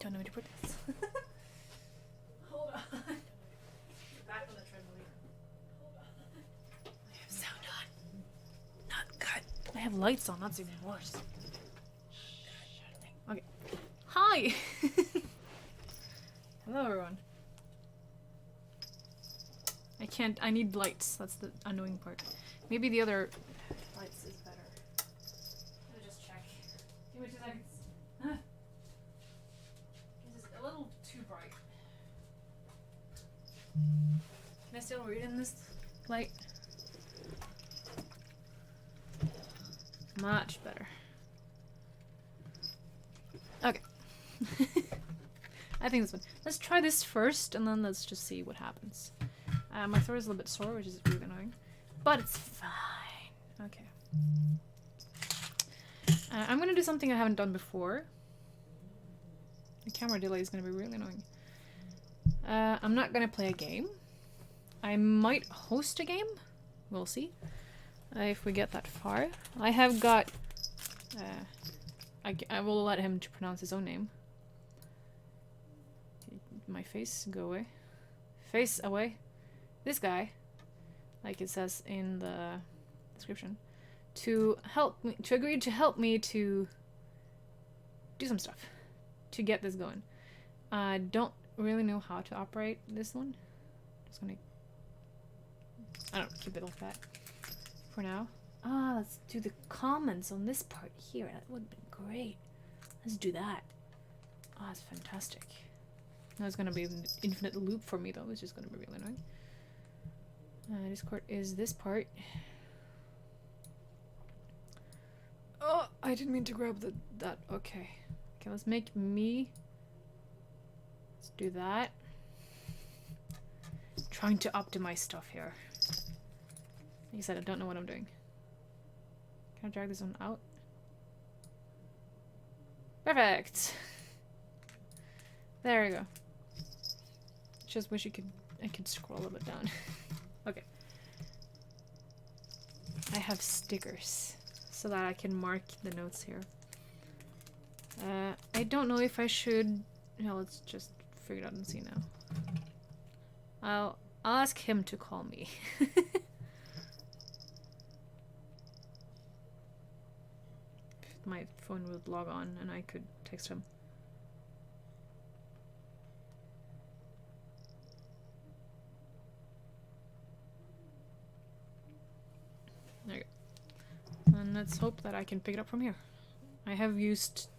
Don't know where to put this. Hold on. Back on the treadmill. Hold on. I have sound on. Not good. I have lights on. That's even worse. Okay. Hi. Hello, everyone. I can't. I need lights. That's the annoying part. Maybe the other lights is better. Let me just check. Give me 2 seconds. This is a little too bright. Can I still read in this light? Much better. Okay. I think this one. Let's try this first, and then let's just see what happens. My throat is a little bit sore, which is really annoying. But it's fine. Okay. I'm gonna do something I haven't done before. The camera delay is gonna be really annoying. I'm not gonna play a game. I might host a game. We'll see. If we get that far. I have got... I will let him to pronounce his own name. My face, go away. Face away. This guy, like it says in the description, to agree to help me to do some stuff to get this going. I don't really know how to operate this one. Just gonna, I don't know, keep it like that for now. Let's do the comments on this part here. That would have been great. Let's do that. That's fantastic. Now it's gonna be an infinite loop for me though, which is gonna be really annoying. Discord is this part. Oh, I didn't mean to grab that. Okay. Okay, let's make me. Let's do that. Trying to optimize stuff here. Like I said, I don't know what I'm doing. Can I drag this one out? Perfect. There we go. Just wish I could scroll a little bit down. Okay. I have stickers so that I can mark the notes here. I don't know if I should... No, let's just figure it out and see now. I'll ask him to call me. My phone would log on and I could text him. There you go. And let's hope that I can pick it up from here. I have used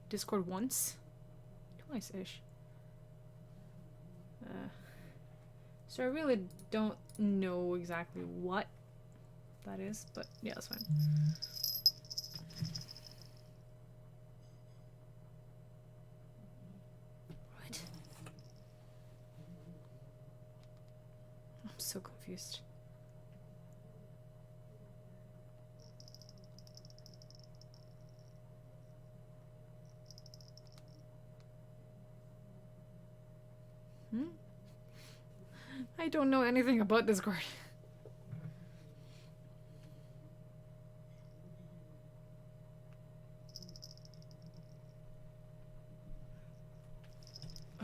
Discord once. Twice-ish. So I really don't know exactly what that is, but yeah, that's fine. What? I'm so confused. I don't know anything about Discord.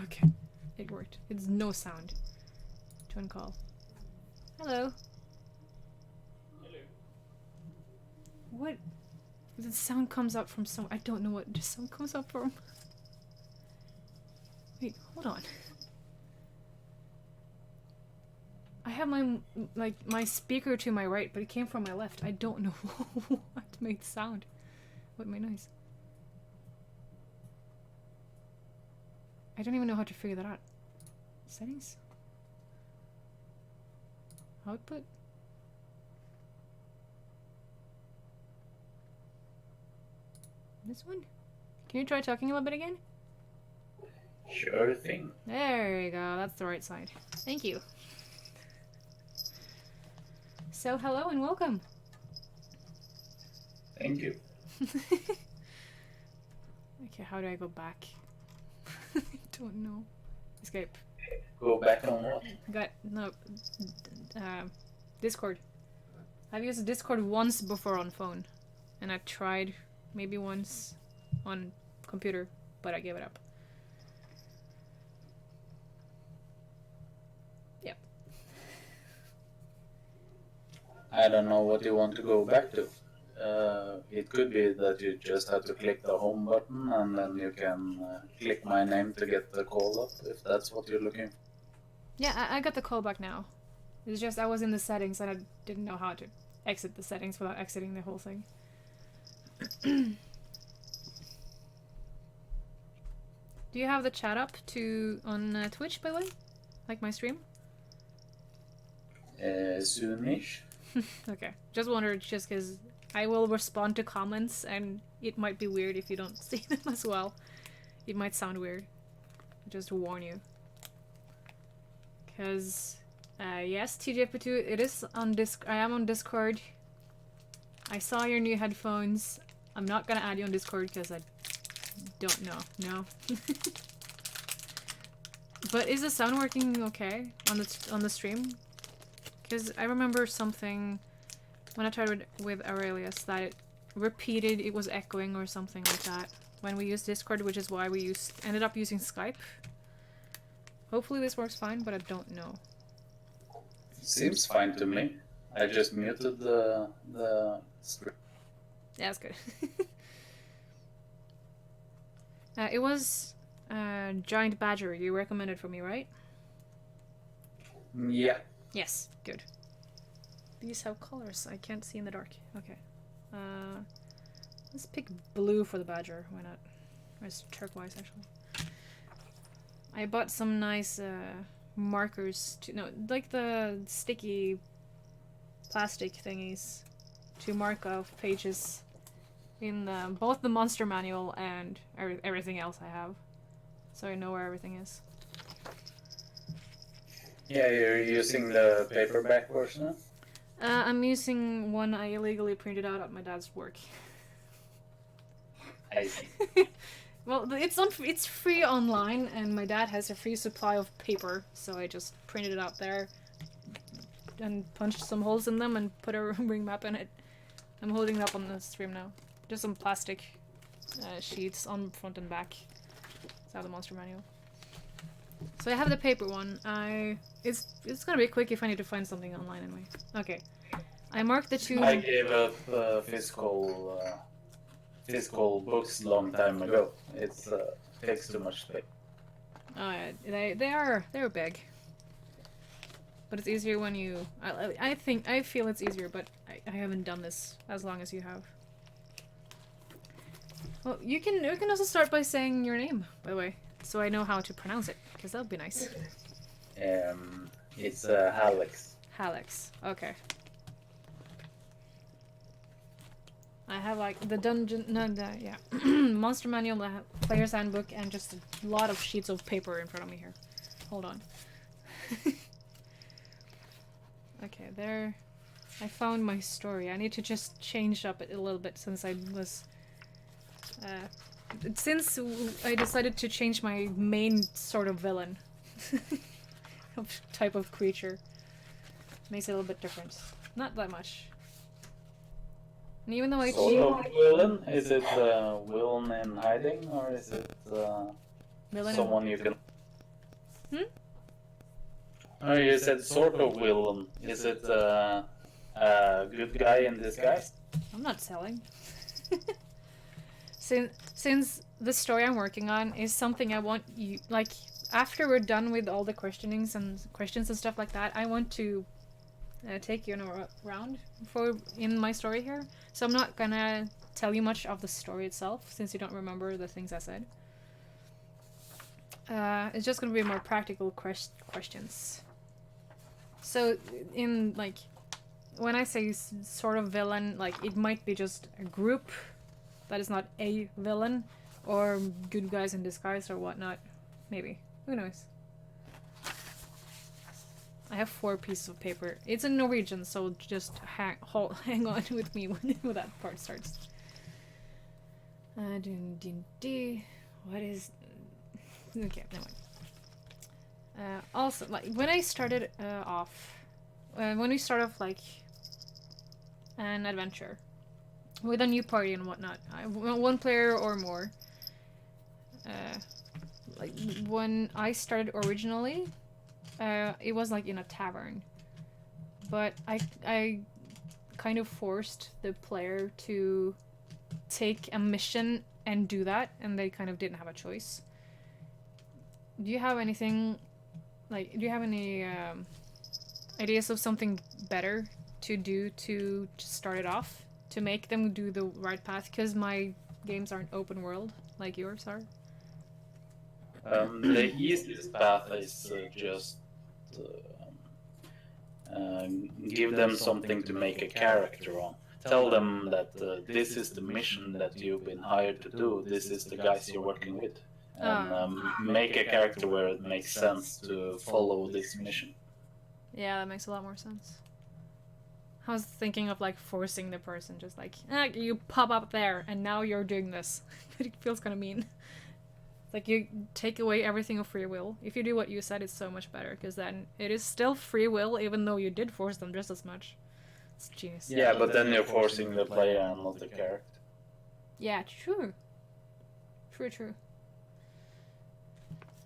Okay, it worked. It's no sound. Join call. Hello. Hello. What? The sound comes up from some. I don't know what the sound comes up from. Wait, hold on. I have my speaker to my right, but it came from my left. I don't know what made sound. What made noise? I don't even know how to figure that out. Settings? Output? This one? Can you try talking a little bit again? Sure thing. There you go. That's the right side. Thank you. So hello and welcome. Thank you. Okay, how do I go back? I don't know. Escape. Go back on what? No. Discord. I've used Discord once before on phone, and I've tried maybe once on computer, but I gave it up. Yep. I don't know what you want to go back to. It could be that you just have to click the home button and then you can click my name to get the call up, if that's what you're looking for. Yeah, I got the callback now. It's just I was in the settings and I didn't know how to exit the settings without exiting the whole thing. Do you have the chat up on Twitch, by the way? Like my stream? Soonish. Okay. Just wondered, just because I will respond to comments and it might be weird if you don't see them as well. It might sound weird. Just to warn you. Because, yes, TJP2, it is on I am on Discord. I saw your new headphones. I'm not gonna add you on Discord because I don't know. No. But is the sound working okay on the stream? Because I remember something when I tried with Aurelius that it repeated, it was echoing or something like that when we used Discord, which is why we ended up using Skype. Hopefully this works fine, but I don't know. Seems fine to me. I just muted the stream. Yeah, that's good. It was Giant Badger you recommended for me, right? Yeah. Yes, good. These have colors I can't see in the dark. Okay. Let's pick blue for the badger. Why not? Or it's turquoise, actually. I bought some nice markers to... No, like the sticky plastic thingies to mark off pages in both the monster manual and everything else I have. So I know where everything is. Yeah, you're using the paperback version? I'm using one I illegally printed out at my dad's work. I see. Well, it's free online, and my dad has a free supply of paper, so I just printed it out there and punched some holes in them and put a ring map in it. I'm holding it up on the stream now. Just some plastic sheets on front and back. It's out of the monster manual. So I have the paper one. It's gonna be quick if I need to find something online anyway. Okay. I marked the two... I gave up physical books long time ago. It takes too much space. Oh yeah, they're big. But it's easier when you... I feel it's easier, but I haven't done this as long as you have. Well, you can also start by saying your name, by the way, so I know how to pronounce it, because that would be nice. It's Hallex. Hallex. Okay. I have like the dungeon, yeah, monster manual, the player's handbook, and just a lot of sheets of paper in front of me here. Hold on. Okay, there. I found my story. I need to just change up it a little bit since I was... since I decided to change my main sort of villain. Type of creature. Makes it a little bit different. Not that much. And even though I Sort of villain? Is it villain in hiding, or is it someone you can... Oh, you said sort of villain. Is it a good guy in disguise? I'm not selling. Since the story I'm working on is something I want you... Like, after we're done with all the questions and stuff like that, I want to take you on a round in my story here. So I'm not gonna tell you much of the story itself, since you don't remember the things I said. It's just gonna be more practical questions. So, in, like, when I say sort of villain, like, it might be just a group that is not a villain, or good guys in disguise or whatnot. Maybe. Who knows? I have 4 pieces of paper. It's in Norwegian, so just hang on with me when that part starts. What is... Okay, never mind. Also, like, when I started off... when we start off, like, an adventure with a new party and whatnot, one player or more, like when I started originally, it was like in a tavern, but I kind of forced the player to take a mission and do that, and they kind of didn't have a choice. Do you have anything, like, do you have any ideas of something better to do to just start it off? To make them do the right path? Because my games aren't open world like yours are. The easiest path is just give them something to make a character on. Tell them that this is the mission that you've been hired to do. This is the guys you're working with, and make a character where it makes sense to follow this mission. Yeah, that makes a lot more sense. I was thinking of like forcing the person, just like, you pop up there and now you're doing this. It feels kind of mean. It's like you take away everything of free will. If you do what you said, it's so much better, because then it is still free will, even though you did force them just as much. It's genius. Yeah, but then you're forcing the player and not the character. Yeah, true. True.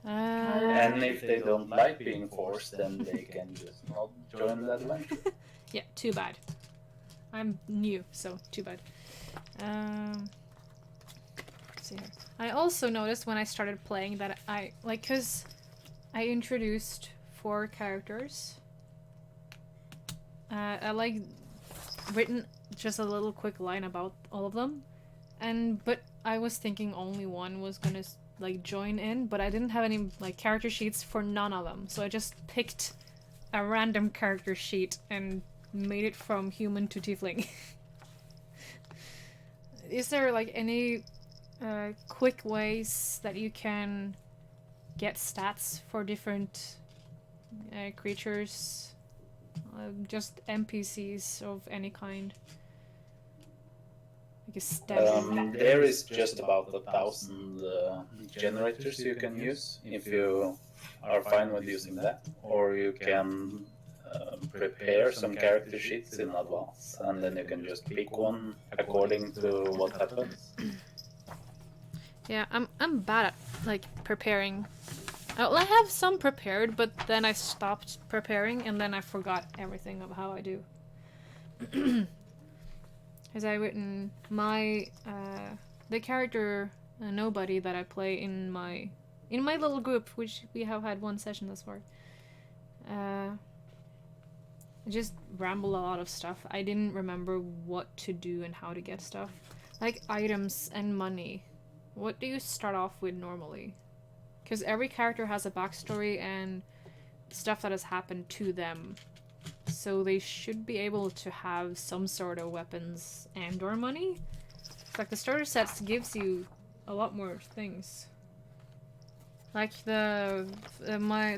And if they don't like being forced, then they can just not join the adventure. Yeah, too bad. I'm new, so too bad. Let's see here. I also noticed when I started playing that I, like, cause I introduced 4 characters. I like written just a little quick line about all of them, but I was thinking only one was gonna like join in, but I didn't have any like character sheets for none of them, so I just picked a random character sheet and made it from human to tiefling. Is there like any quick ways that you can get stats for different creatures? Just NPCs of any kind? Like a stat. There is just about 1,000 generators you can use if you are fine with using that, or you can prepare some character sheets in advance, and then you can just pick one according to what happens. Yeah, I'm bad at like preparing. Well, I have some prepared, but then I stopped preparing, and then I forgot everything of how I do. Because I written my the character nobody that I play in my little group, which we have had 1 session thus far. I just ramble a lot of stuff. I didn't remember what to do and how to get stuff, like items and money. What do you start off with normally? Because every character has a backstory and stuff that has happened to them. So they should be able to have some sort of weapons and or money. It's like the starter sets gives you a lot more things. Like the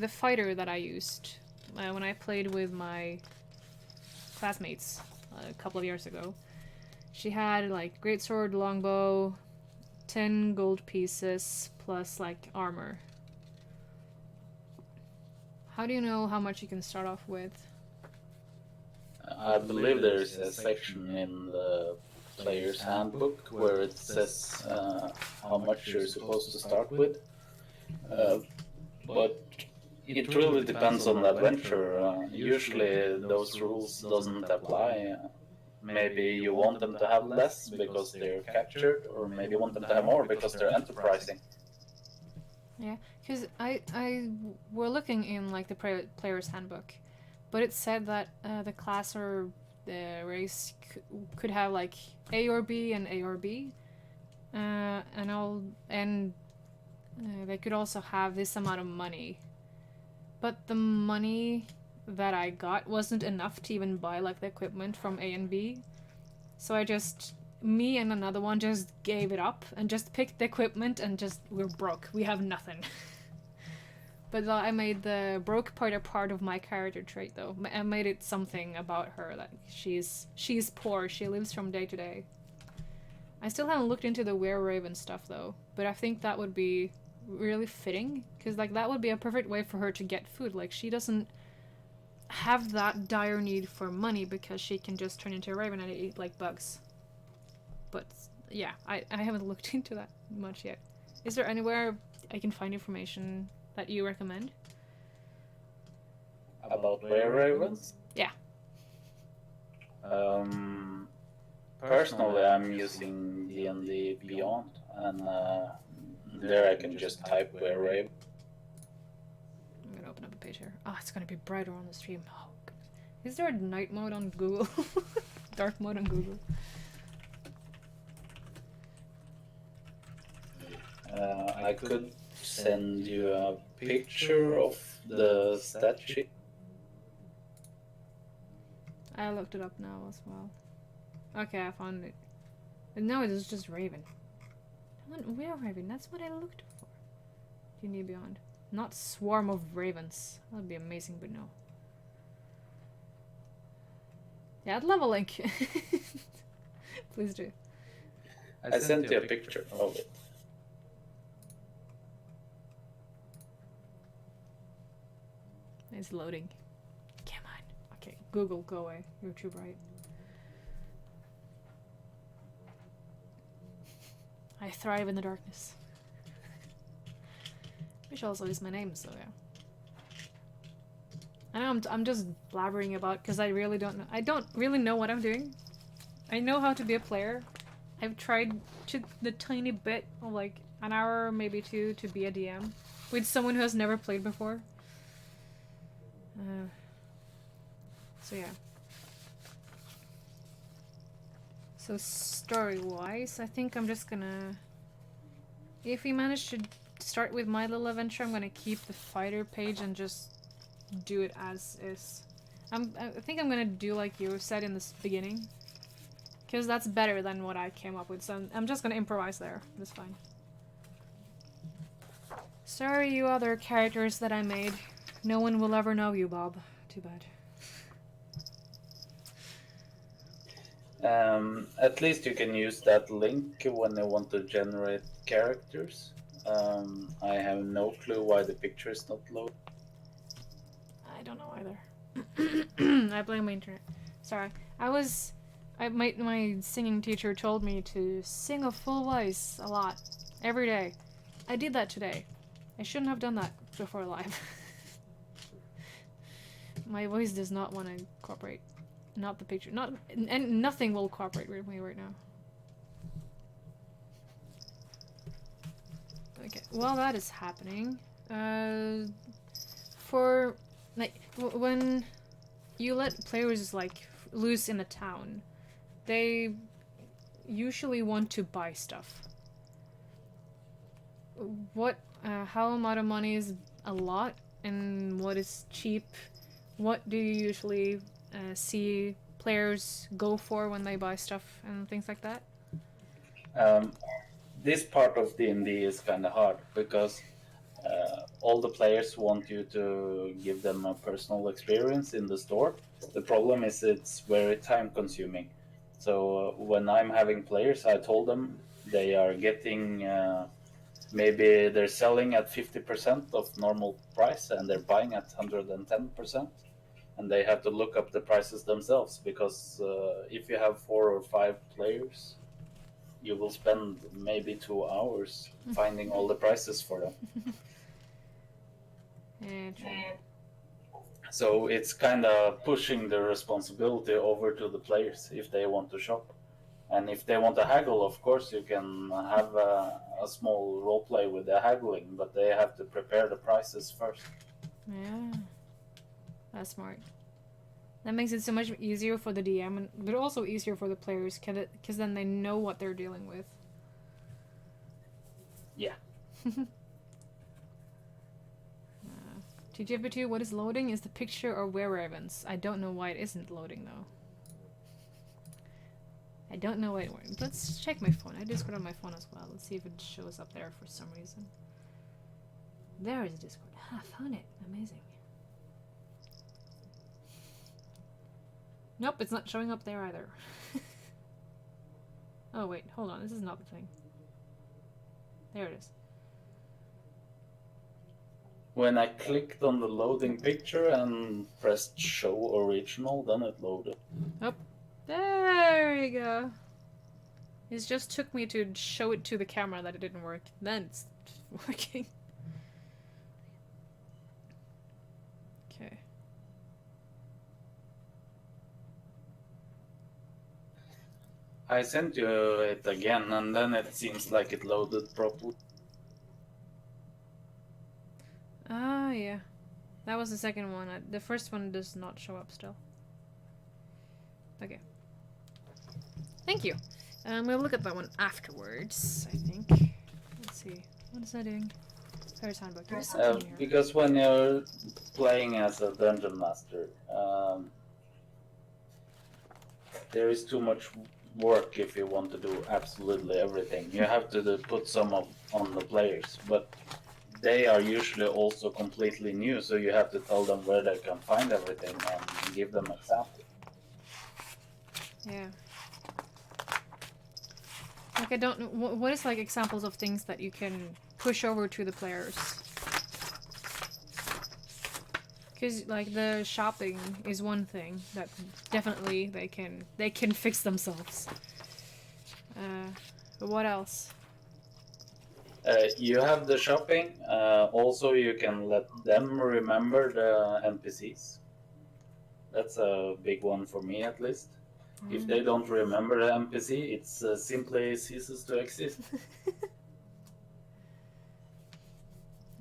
fighter that I used when I played with my classmates a couple of years ago. She had like greatsword, longbow, 10 gold pieces plus like armor. How do you know how much you can start off with? I believe there's a section in the player's handbook where it says how much you're supposed to start with. But it really depends on the adventure. Usually those rules doesn't apply. Maybe you want them to have less because they're captured, or maybe you want them to have more because they're enterprising. Yeah, because I were looking in like the player's handbook, but it said that the class or the race could have like A or B and A or B, and they could also have this amount of money. But the money that I got wasn't enough to even buy like the equipment from A and B. So me and another one just gave it up and just picked the equipment and we're broke. We have nothing. But I made the broke part a part of my character trait though. I made it something about her that she's poor. She lives from day to day. I still haven't looked into the were-raven stuff though, but I think that would be really fitting, because like that would be a perfect way for her to get food. Like she doesn't have that dire need for money because she can just turn into a raven and eat like bugs. But yeah, I haven't looked into that much yet. Is there anywhere I can find information that you recommend? About were ravens? Yeah. Personally, I'm using D&D Beyond, and there I can just type were raven. I'm gonna open up a page here. Oh, it's gonna be brighter on the stream. Oh, goodness. Is there a night mode on Google? Dark mode on Google? I could send you a picture of the stat sheet. I looked it up now as well. Okay, I found it. No, it is just Raven. Where Raven? That's what I looked for. D&D Beyond. Not Swarm of Ravens. That would be amazing, but no. Yeah, I'd love a link. Please do. I sent you a picture of it. It's loading. Come on. Okay, Google, go away. You're too bright. I thrive in the darkness. Which also is my name, so yeah. I know I'm just blabbering about because I really don't know. I don't really know what I'm doing. I know how to be a player. I've tried the tiny bit of like an hour, maybe two, to be a DM with someone who has never played before. So yeah. So story-wise, I think I'm just gonna... If we manage to start with my little adventure, I'm gonna keep the fighter page and just do it as is. I think I'm gonna do like you said in this beginning. Because that's better than what I came up with, so I'm just gonna improvise there. That's fine. Sorry, you other characters that I made. No one will ever know you, Bob. Too bad. At least you can use that link when you want to generate characters. I have no clue why the picture is not loaded. I don't know either. I blame my internet. Sorry. My singing teacher told me to sing a full voice a lot. Every day. I did that today. I shouldn't have done that before live. My voice does not want to cooperate. Not the picture. And nothing will cooperate with me right now. Okay, while that is happening, for like when you let players like loose in a town, they usually want to buy stuff. How amount of money is a lot, and what is cheap? What do you usually see players go for when they buy stuff and things like that? This part of D&D is kind of hard because all the players want you to give them a personal experience in the store. The problem is it's very time consuming. So when I'm having players, I told them they are getting maybe they're selling at 50% of normal price and they're buying at 110%. And they have to look up the prices themselves because if you have 4 or 5 players, you will spend maybe 2 hours finding all the prices for them. Yeah, true. So it's kind of pushing the responsibility over to the players if they want to shop. And if they want to haggle, of course, you can have a small role play with the haggling, but they have to prepare the prices first. Yeah. That's smart. That makes it so much easier for the DM, but also easier for the players, because then they know what they're dealing with. Yeah. TGP2, what is loading? Is the picture or where ravens? I don't know why it isn't loading, though. I don't know why it won't. Let's check my phone. I Discord on my phone as well. Let's see if it shows up there for some reason. There is Discord. Ah, found it. Amazing. Nope, it's not showing up there either. Oh wait, hold on. This is not the thing. There it is. When I clicked on the loading picture and pressed show original, then it loaded. Oh, there you go. It just took me to show it to the camera that it didn't work. Then it's working. Okay. I sent you it again, and then it seems like it loaded properly. Ah, yeah. That was the second one. The first one does not show up still. Okay. Thank you. We'll look at that one afterwards, I think. Let's see. What is that doing? Player's handbook. There's something here. Because when you're playing as a dungeon master, there is too much work if you want to do absolutely everything. You have to put some on the players, but they are usually also completely new, so you have to tell them where they can find everything and give them examples. Yeah. Like, I don't know. What is, like, examples of things that you can push over to the players? Because, like, the shopping is one thing that definitely they can fix themselves. But what else? You have the shopping. Also, you can let them remember the NPCs. That's a big one for me, at least. If they don't remember the NPC, it simply ceases to exist.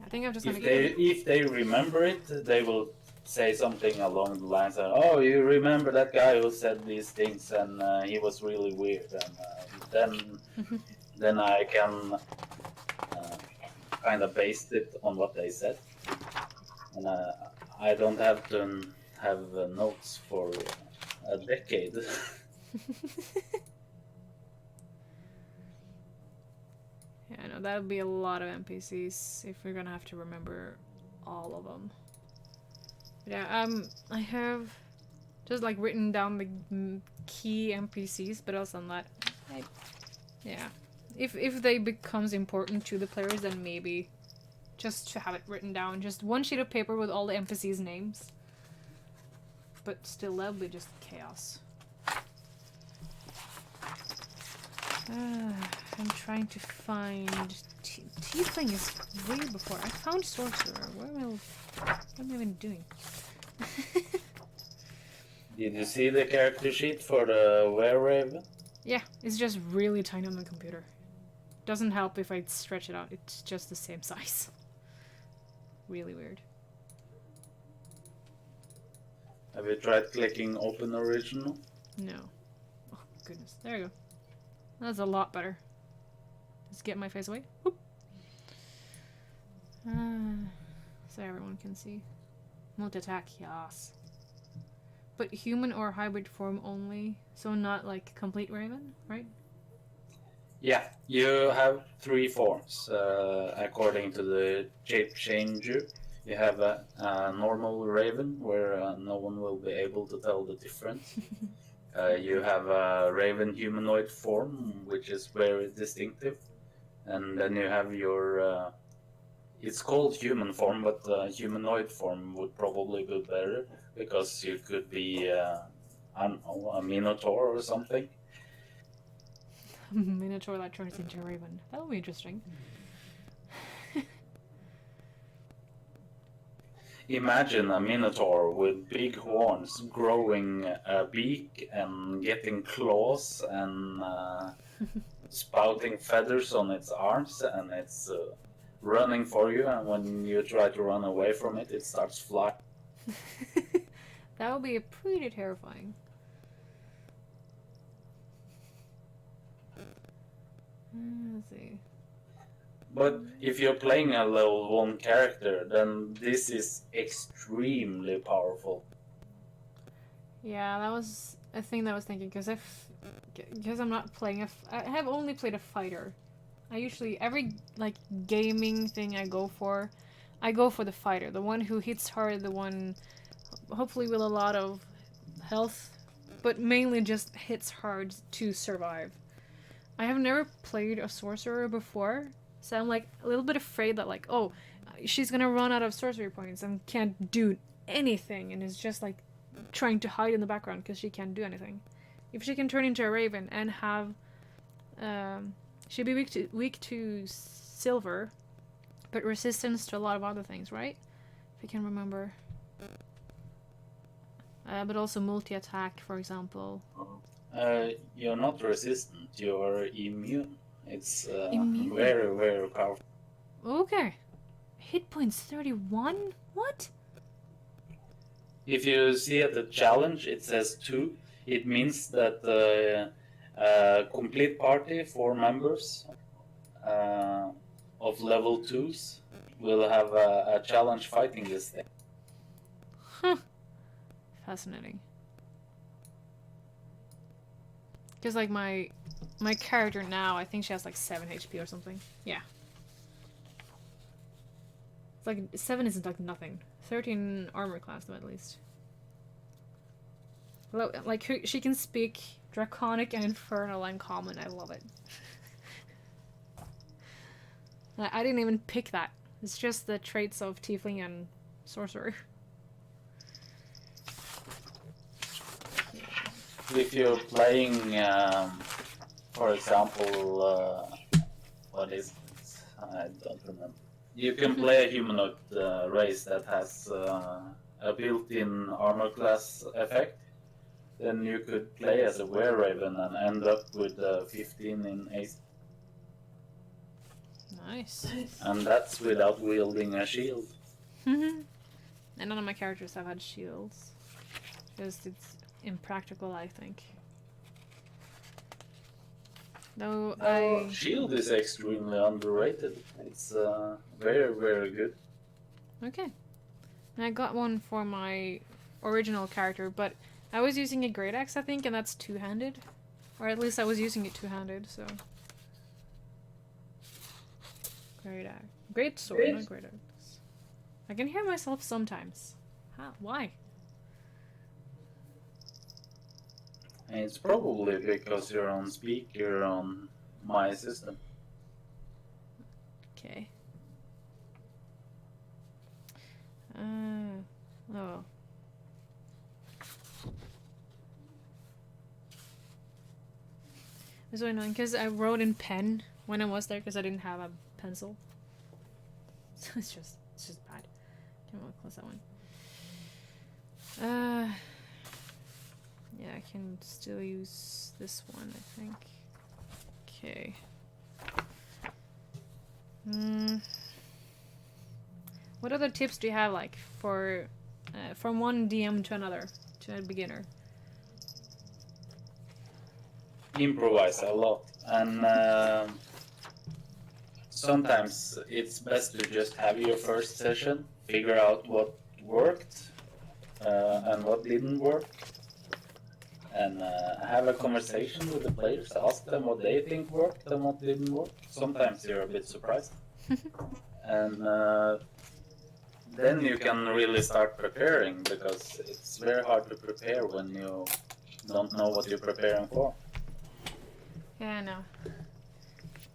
I think I'm just gonna. If they remember it, they will say something along the lines of, "Oh, you remember that guy who said these things, and he was really weird." And then I can kind of base it on what they said, and I don't have to have notes for a decade. Yeah, no, that would be a lot of NPCs if we're gonna have to remember all of them. But yeah, I have just, like, written down the key NPCs, but else than that, yeah. If they becomes important to the players, then maybe just to have it written down, just one sheet of paper with all the NPCs' names. But still, that would be just chaos. I'm trying to find... Tiefling is way before. I found Sorcerer. What am I even doing? Did you see the character sheet for the Were-Raven? Yeah, it's just really tiny on the computer. Doesn't help if I stretch it out. It's just the same size. Really weird. Have you tried clicking Open Original? No. Oh, goodness. There you go. That's a lot better. Just get my face away. Whoop. So everyone can see. Multi-attack, yes. But human or hybrid form only, so not like complete raven, right? Yeah, you have 3 forms according to the shape changer. You have a normal raven where no one will be able to tell the difference. You have a raven humanoid form, which is very distinctive, and then you have your it's called human form, but humanoid form would probably be better because you could be I don't know, a minotaur or something. Minotaur that turns into a raven. That would be interesting. Imagine a minotaur with big horns, growing a beak, and getting claws, and spouting feathers on its arms, and it's running for you. And when you try to run away from it, it starts flying. That would be pretty terrifying. Let's see. But if you're playing a level 1 character, then this is extremely powerful. Yeah, that was a thing that I was thinking, because I'm not playing I have only played a fighter. I usually, every, like, gaming thing I go for the fighter. The one who hits hard, the one, hopefully with a lot of health, but mainly just hits hard to survive. I have never played a sorcerer before, so I'm, like, a little bit afraid that, like, oh, she's gonna run out of sorcery points and can't do anything, and is just, like, trying to hide in the background because she can't do anything. If she can turn into a raven and have She'd be weak to silver, but resistance to a lot of other things, right? If I can remember. But also multi-attack, for example. You're not resistant, you're immune. It's Immune? very, very powerful. Okay. Hit points 31? What? If you see at the challenge, it says 2. It means that a complete party, 4 members of level 2s, will have a challenge fighting this thing. Huh. Fascinating. Because like my character now, I think she has like 7 HP or something. Yeah. It's like 7 isn't like nothing. 13 armor class though at least. Like she can speak Draconic and Infernal and Common. I love it. I didn't even pick that. It's just the traits of Tiefling and Sorcerer. If you're playing, for example, what is it? I don't remember. You can play a humanoid race that has a built-in armor class effect. Then you could play as a were-raven and end up with 15 in AC. Nice. And that's without wielding a shield. And none of my characters have had shields. Because it's impractical, I think. Though Shield is extremely underrated. It's very, very good. Okay. And I got one for my original character, but I was using a great axe, I think, and that's two-handed. Or at least I was using it two-handed, so... Great axe. Great sword, not great axe. I can hear myself sometimes. How? Why? It's probably because you're on speaker on my system. Okay. Oh. It was so annoying because I wrote in pen when I was there because I didn't have a pencil. So it's just bad. Can we close that one? Yeah, I can still use this one, I think. Okay. What other tips do you have, like, for from one DM to another, to a beginner? Improvise a lot, and sometimes it's best to just have your first session, figure out what worked and what didn't work, and have a conversation with the players, ask them what they think worked and what didn't work. Sometimes you're a bit surprised. And then you can really start preparing, because it's very hard to prepare when you don't know what you're preparing for. Yeah, I know.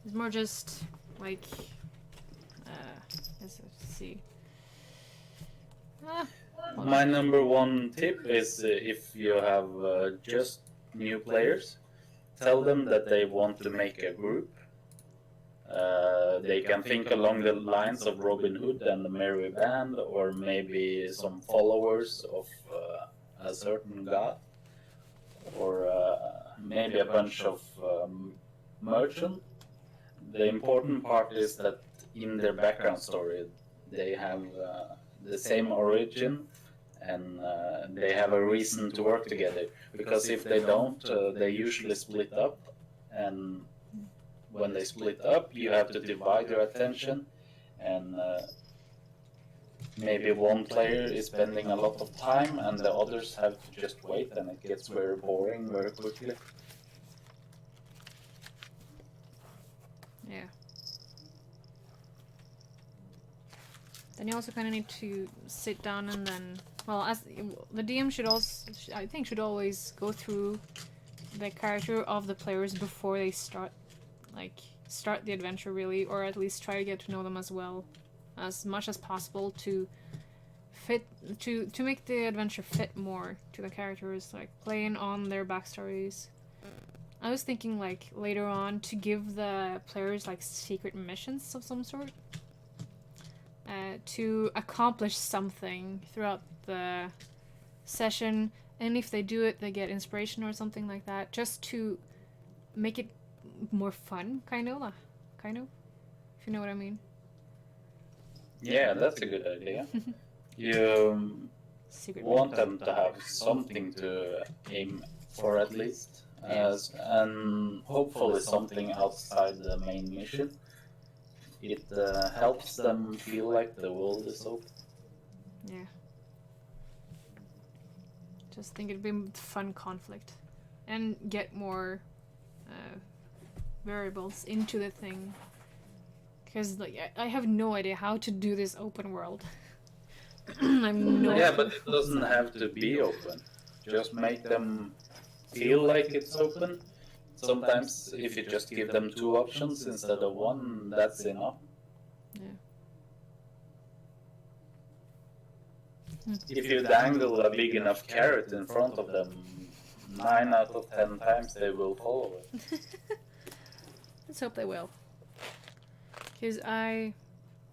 It's more just, like, let's see. My number one tip is if you have just new players, tell them that they want to make a group. They can think along the lines of Robin Hood and the Merry Band, or maybe some followers of a certain god, or maybe a bunch of merchants. The important part is that in their background story they have the same origin, and they have a reason to work together, because if they don't, they usually split up, and when they split up you have to divide your attention, and maybe one player is spending a lot of time and the others have to just wait, and it gets very boring very quickly. Yeah. Then you also kind of need to sit down and then, well, as the DM should also, I think, should always go through the character of the players before they start the adventure, really, or at least try to get to know them as well, as much as possible, to make the adventure fit more to the characters, like playing on their backstories, I was thinking like later on to give the players like secret missions of some sort. To accomplish something throughout the session, and if they do it, they get inspiration or something like that, just to make it more fun, kind of, if you know what I mean. Yeah, that's a good idea. You Secret want mission. them to have something to aim for at least, and hopefully something outside the main mission. It helps them feel like the world is open. Yeah. Just think it'd be fun conflict, and get more variables into the thing. Because like I have no idea how to do this open world. I'm no. Yeah, but it doesn't have to be open. Just make them feel like it's open. Sometimes, if you just give them two options instead of one, that's enough. Yeah. If you dangle a big enough carrot in front of them, 9 out of 10 times they will follow it. Let's hope they will. Because I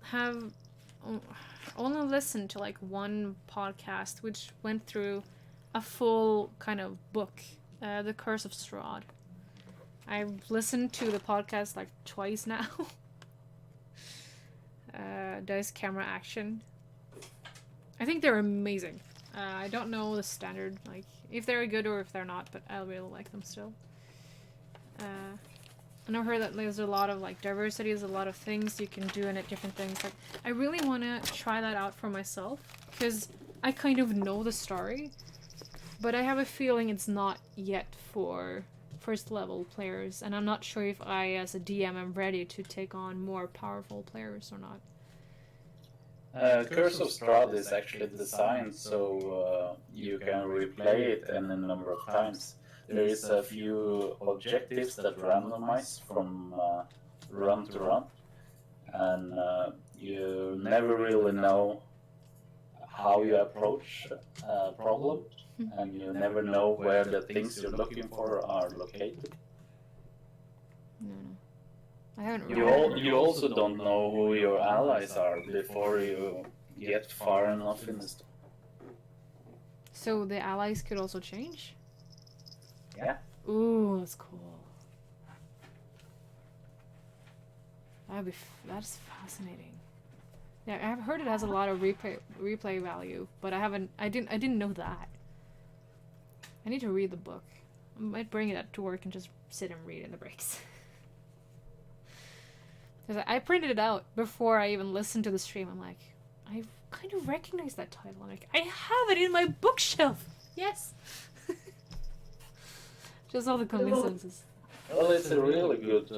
have only listened to like one podcast which went through a full kind of book, The Curse of Strahd. I've listened to the podcast like twice now. Dice Camera Action. I think they're amazing. I don't know the standard, like if they're good or if they're not, but I really like them still. And I've heard that there's a lot of like diversity, there's a lot of things you can do in it, different things. Like I really want to try that out for myself because I kind of know the story, but I have a feeling it's not yet for first level players, and I'm not sure if I as a DM am ready to take on more powerful players or not. Curse of Strahd is actually designed so you can replay it any number of times. There is a few objectives that randomize from run to run, and you never really know how you approach a problem, and you never know where the things you're looking for are located. No. I haven't You also don't know who your allies are before you get far enough in the story. So the allies could also change? Yeah. Ooh, that's cool. That's fascinating. Yeah, I've heard it has a lot of replay value, but I didn't know that. I need to read the book. I might bring it to work and just sit and read in the breaks. Because I printed it out before I even listened to the stream. I'm like, I kind of recognize that title. I'm like, I have it in my bookshelf. Yes. Just all the coincidences. Well, it's a really good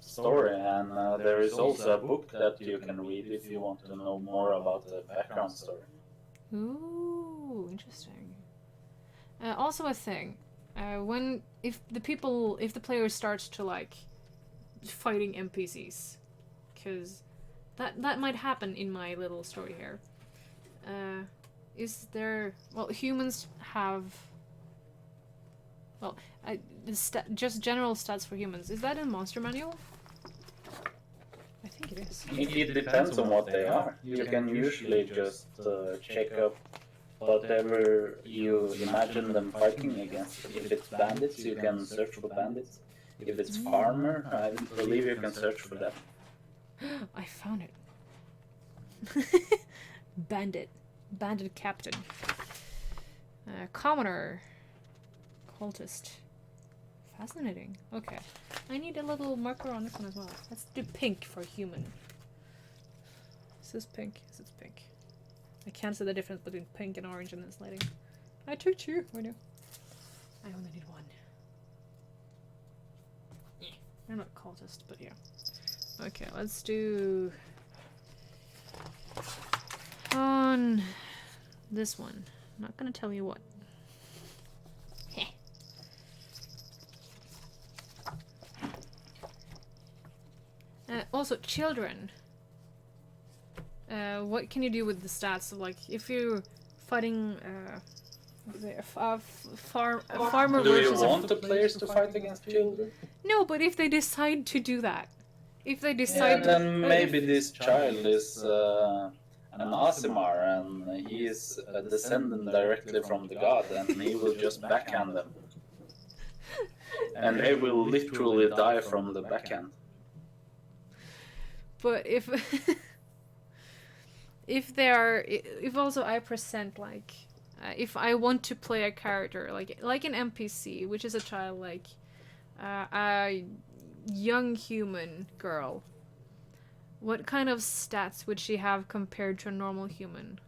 story, and there is also a book that you can read if you want to know more about the background story. Ooh, interesting. Also a thing, if the player starts to like fighting NPCs, because that might happen in my little story here. Is there? Well, humans have. Well, just general stats for humans. Is that in Monster Manual? I think it is. It depends on what they are. You can usually just check up whatever you imagine them fighting against. If it's bandits, you can search for bandits. If it's farmer, I believe you can search for that. I found it. Bandit captain. Commoner. Cultist. Fascinating. Okay. I need a little marker on this one as well. Let's do pink for human. Is this pink? Is this pink? I can't see the difference between pink and orange in this lighting. I took two. I know. I only need one. I'm not a cultist, but yeah. Okay, let's do on this one. I'm not gonna tell you what. Also, children. What can you do with the stats? Like, if you're fighting A farmer Do you versus want the players to fight against children? No, but if they decide to do that, if they Yeah, decide then maybe if- this child is an Asimar and he is a descendant directly from the god and he will just backhand them. And they will literally die from the backhand. But if they are, if also I present like, if I want to play a character like an NPC, which is a child, like a young human girl, what kind of stats would she have compared to a normal human?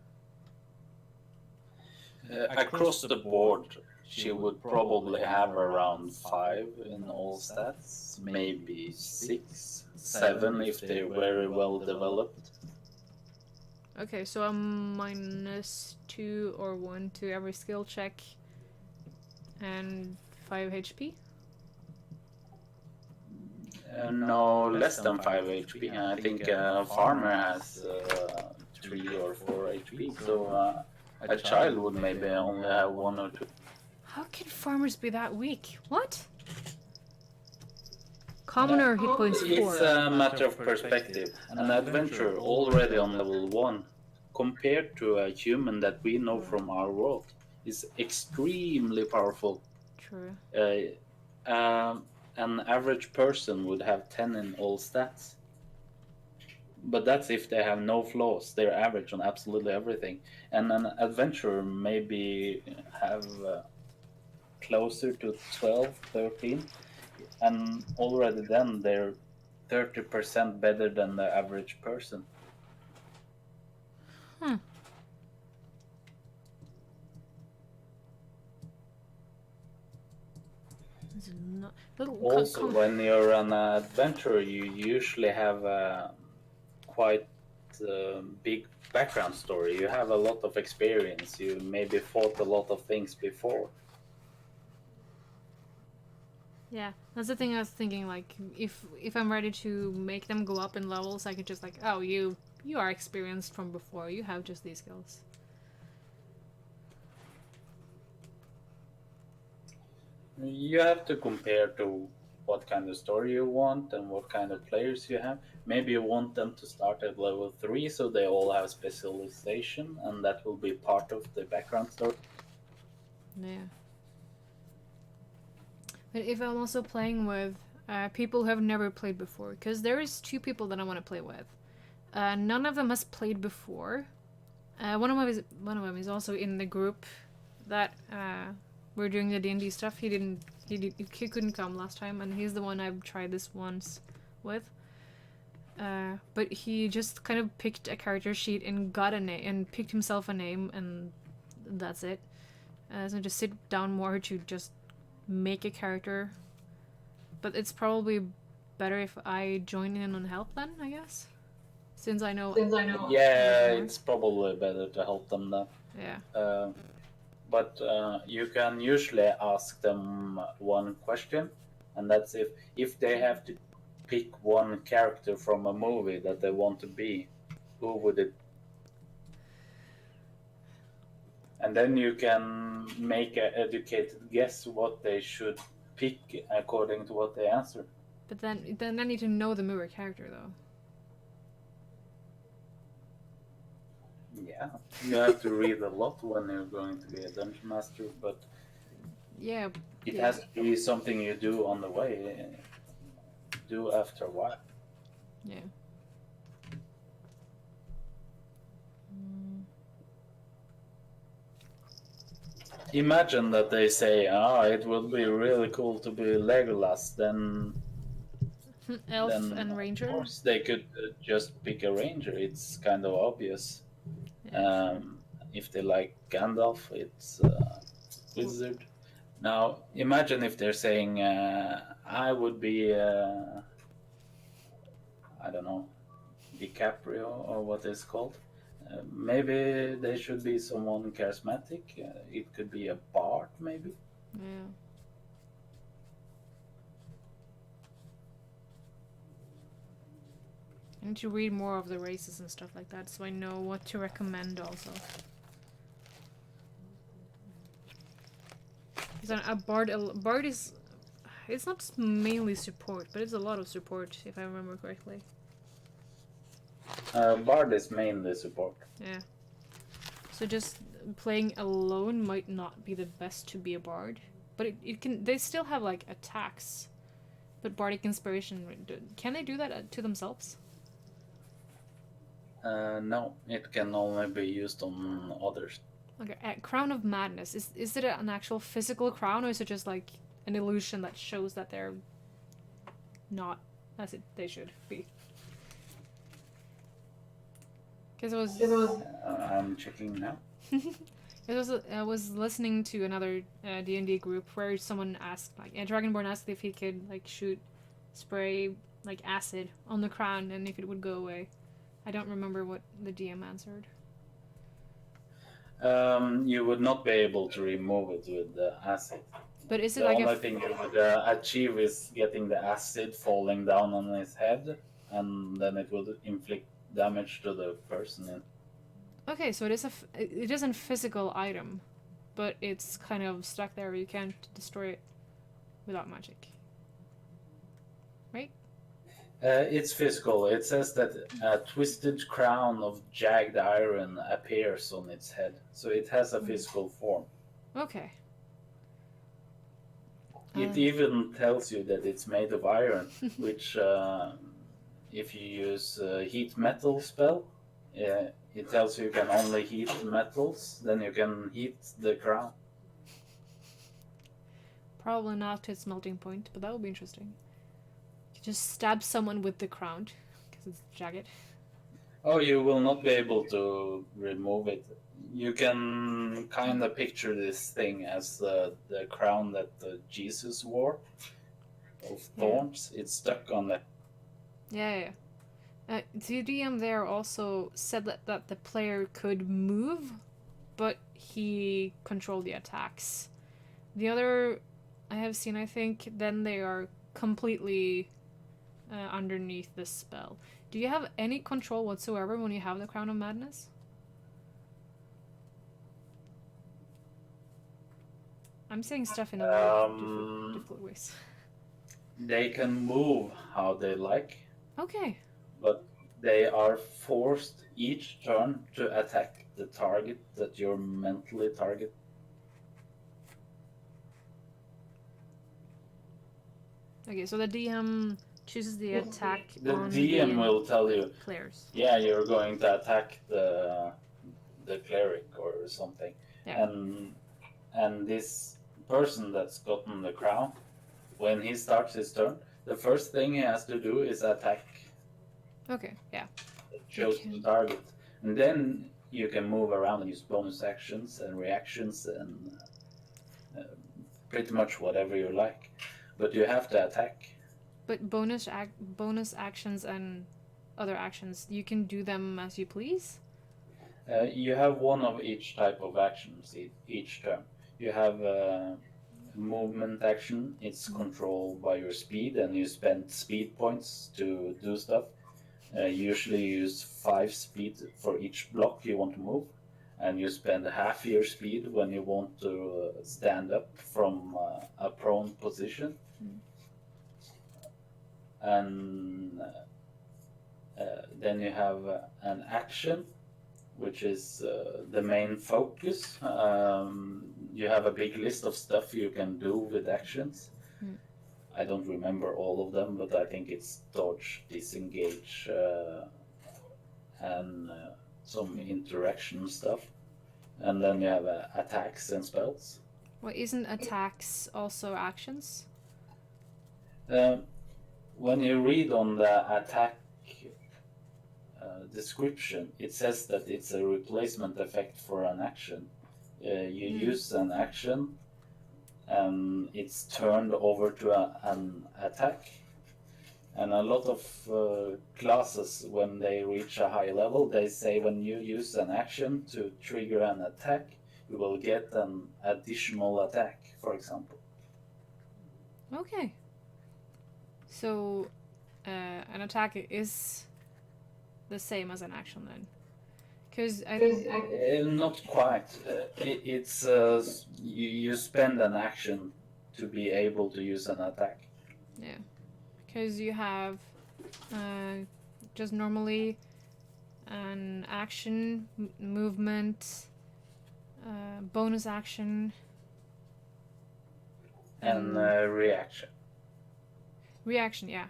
Across the board, she would probably have around 5 in all stats, maybe 6, 7 if they're very well developed. Okay, so a -2 or 1 to every skill check, and 5 HP. No, less than 5 HP. I think farmer has 3 or 4 HP, so a child would maybe only have 1 or 2. How can farmers be that weak? What? Commoner hit points 4. It's a matter of perspective. An adventurer already on level 1, compared to a human that we know from our world, is extremely powerful. True. An average person would have 10 in all stats. But that's if they have no flaws. They're average on absolutely everything. And an adventurer maybe have closer to 12, 13. And already then they're 30% better than the average person. Also, when you're an adventurer, you usually have a quite big background story. You have a lot of experience. You maybe fought a lot of things before. Yeah, that's the thing I was thinking. Like, if I'm ready to make them go up in levels, I could just like, oh, you are experienced from before. You have just these skills. You have to compare to what kind of story you want and what kind of players you have. Maybe you want them to start at level 3 so they all have specialization and that will be part of the background story. Yeah. But if I'm also playing with people who have never played before, because there is 2 people that I want to play with. None of them has played before. One of them is also in the group that we're doing the D&D stuff. He couldn't come last time, and he's the one I've tried this once with. But he just kind of picked a character sheet and got a name and picked himself a name, and that's it. So just sit down more to just make a character. But it's probably better if I join in and help then, I guess. Since I know. Yeah, it's probably better to help them then. Yeah. But you can usually ask them one question, and that's if they have to pick one character from a movie that they want to be, who would it? And then you can make an educated guess what they should pick according to what they answer. But then I need to know the movie character though. Yeah, you have to read a lot when you're going to be a dungeon master, but yeah, it has to be something you do on the way, do after a while. Yeah. Imagine that they say, it would be really cool to be Legolas, then Elf and ranger. Of course, they could just pick a ranger. It's kind of obvious. Yeah, if they like Gandalf, it's wizard. Now, imagine if they're saying, I would be, I don't know, DiCaprio or what it's called. Maybe they should be someone charismatic. It could be a bard, maybe. Yeah. I need to read more of the races and stuff like that so I know what to recommend also. then a bard is, it's not mainly support, but it's a lot of support if I remember correctly. Bard is mainly support. Yeah. So just playing alone might not be the best to be a bard, but it can. They still have like attacks, but bardic inspiration. Can they do that to themselves? No, it can only be used on others. Okay, Crown of Madness. Is it an actual physical crown, or is it just like an illusion that shows that they're not as they should be? Because it was. I'm checking now. I was listening to another D&D group where someone asked, like, a Dragonborn asked if he could like shoot spray like acid on the crown and if it would go away. I don't remember what the DM answered. You would not be able to remove it with the acid. But is it The like only thing you would achieve is getting the acid falling down on his head, and then it would inflict damage to the person. Okay, so it is a physical item, but it's kind of stuck there. You can't destroy it without magic, right? It's physical. It says that a twisted crown of jagged iron appears on its head, so it has a physical form. Okay. It even tells you that it's made of iron, which, if you use heat metal spell, it tells you can only heat metals, then you can heat the crown. Probably not to its melting point, but that would be interesting. You just stab someone with the crown, because it's jagged. Oh, you will not be able to remove it. You can kind of picture this thing as the crown that Jesus wore of thorns. It's stuck on the... Yeah. The DM there also said that the player could move, but he controlled the attacks. The other I have seen, I think, then they are completely underneath the spell. Do you have any control whatsoever when you have the Crown of Madness? I'm saying stuff in other difficult ways. They can move how they like. Okay. But they are forced each turn to attack the target that you're mentally target. Okay, so the DM chooses the attack The on DM will tell you, players. yeah, you're going to attack the cleric or something. Yeah. And this person that's gotten the crown, when he starts his turn, the first thing he has to do is attack. Okay, yeah. Chosen target. And then you can move around and use bonus actions and reactions and pretty much whatever you like. But you have to attack. But bonus actions and other actions, you can do them as you please? You have one of each type of actions each turn. You have movement action. It's controlled by your speed, and you spend speed points to do stuff. Usually you use 5 speed for each block you want to move, and you spend half your speed when you want to stand up from a prone position. And then you have an action, which is the main focus. You have a big list of stuff you can do with actions. I don't remember all of them, but I think it's dodge, disengage, and some interaction stuff. And then you have attacks and spells. Well, isn't attacks also actions? When you read on the attack description, it says that it's a replacement effect for an action. You use an action, and it's turned over to an attack. And a lot of classes, when they reach a high level, they say when you use an action to trigger an attack, you will get an additional attack, for example. Okay. So, an attack is the same as an action then. Because Not quite. It's you spend an action to be able to use an attack. yeah, because you have just normally an action, movement, bonus action, And reaction. reaction. Yeah,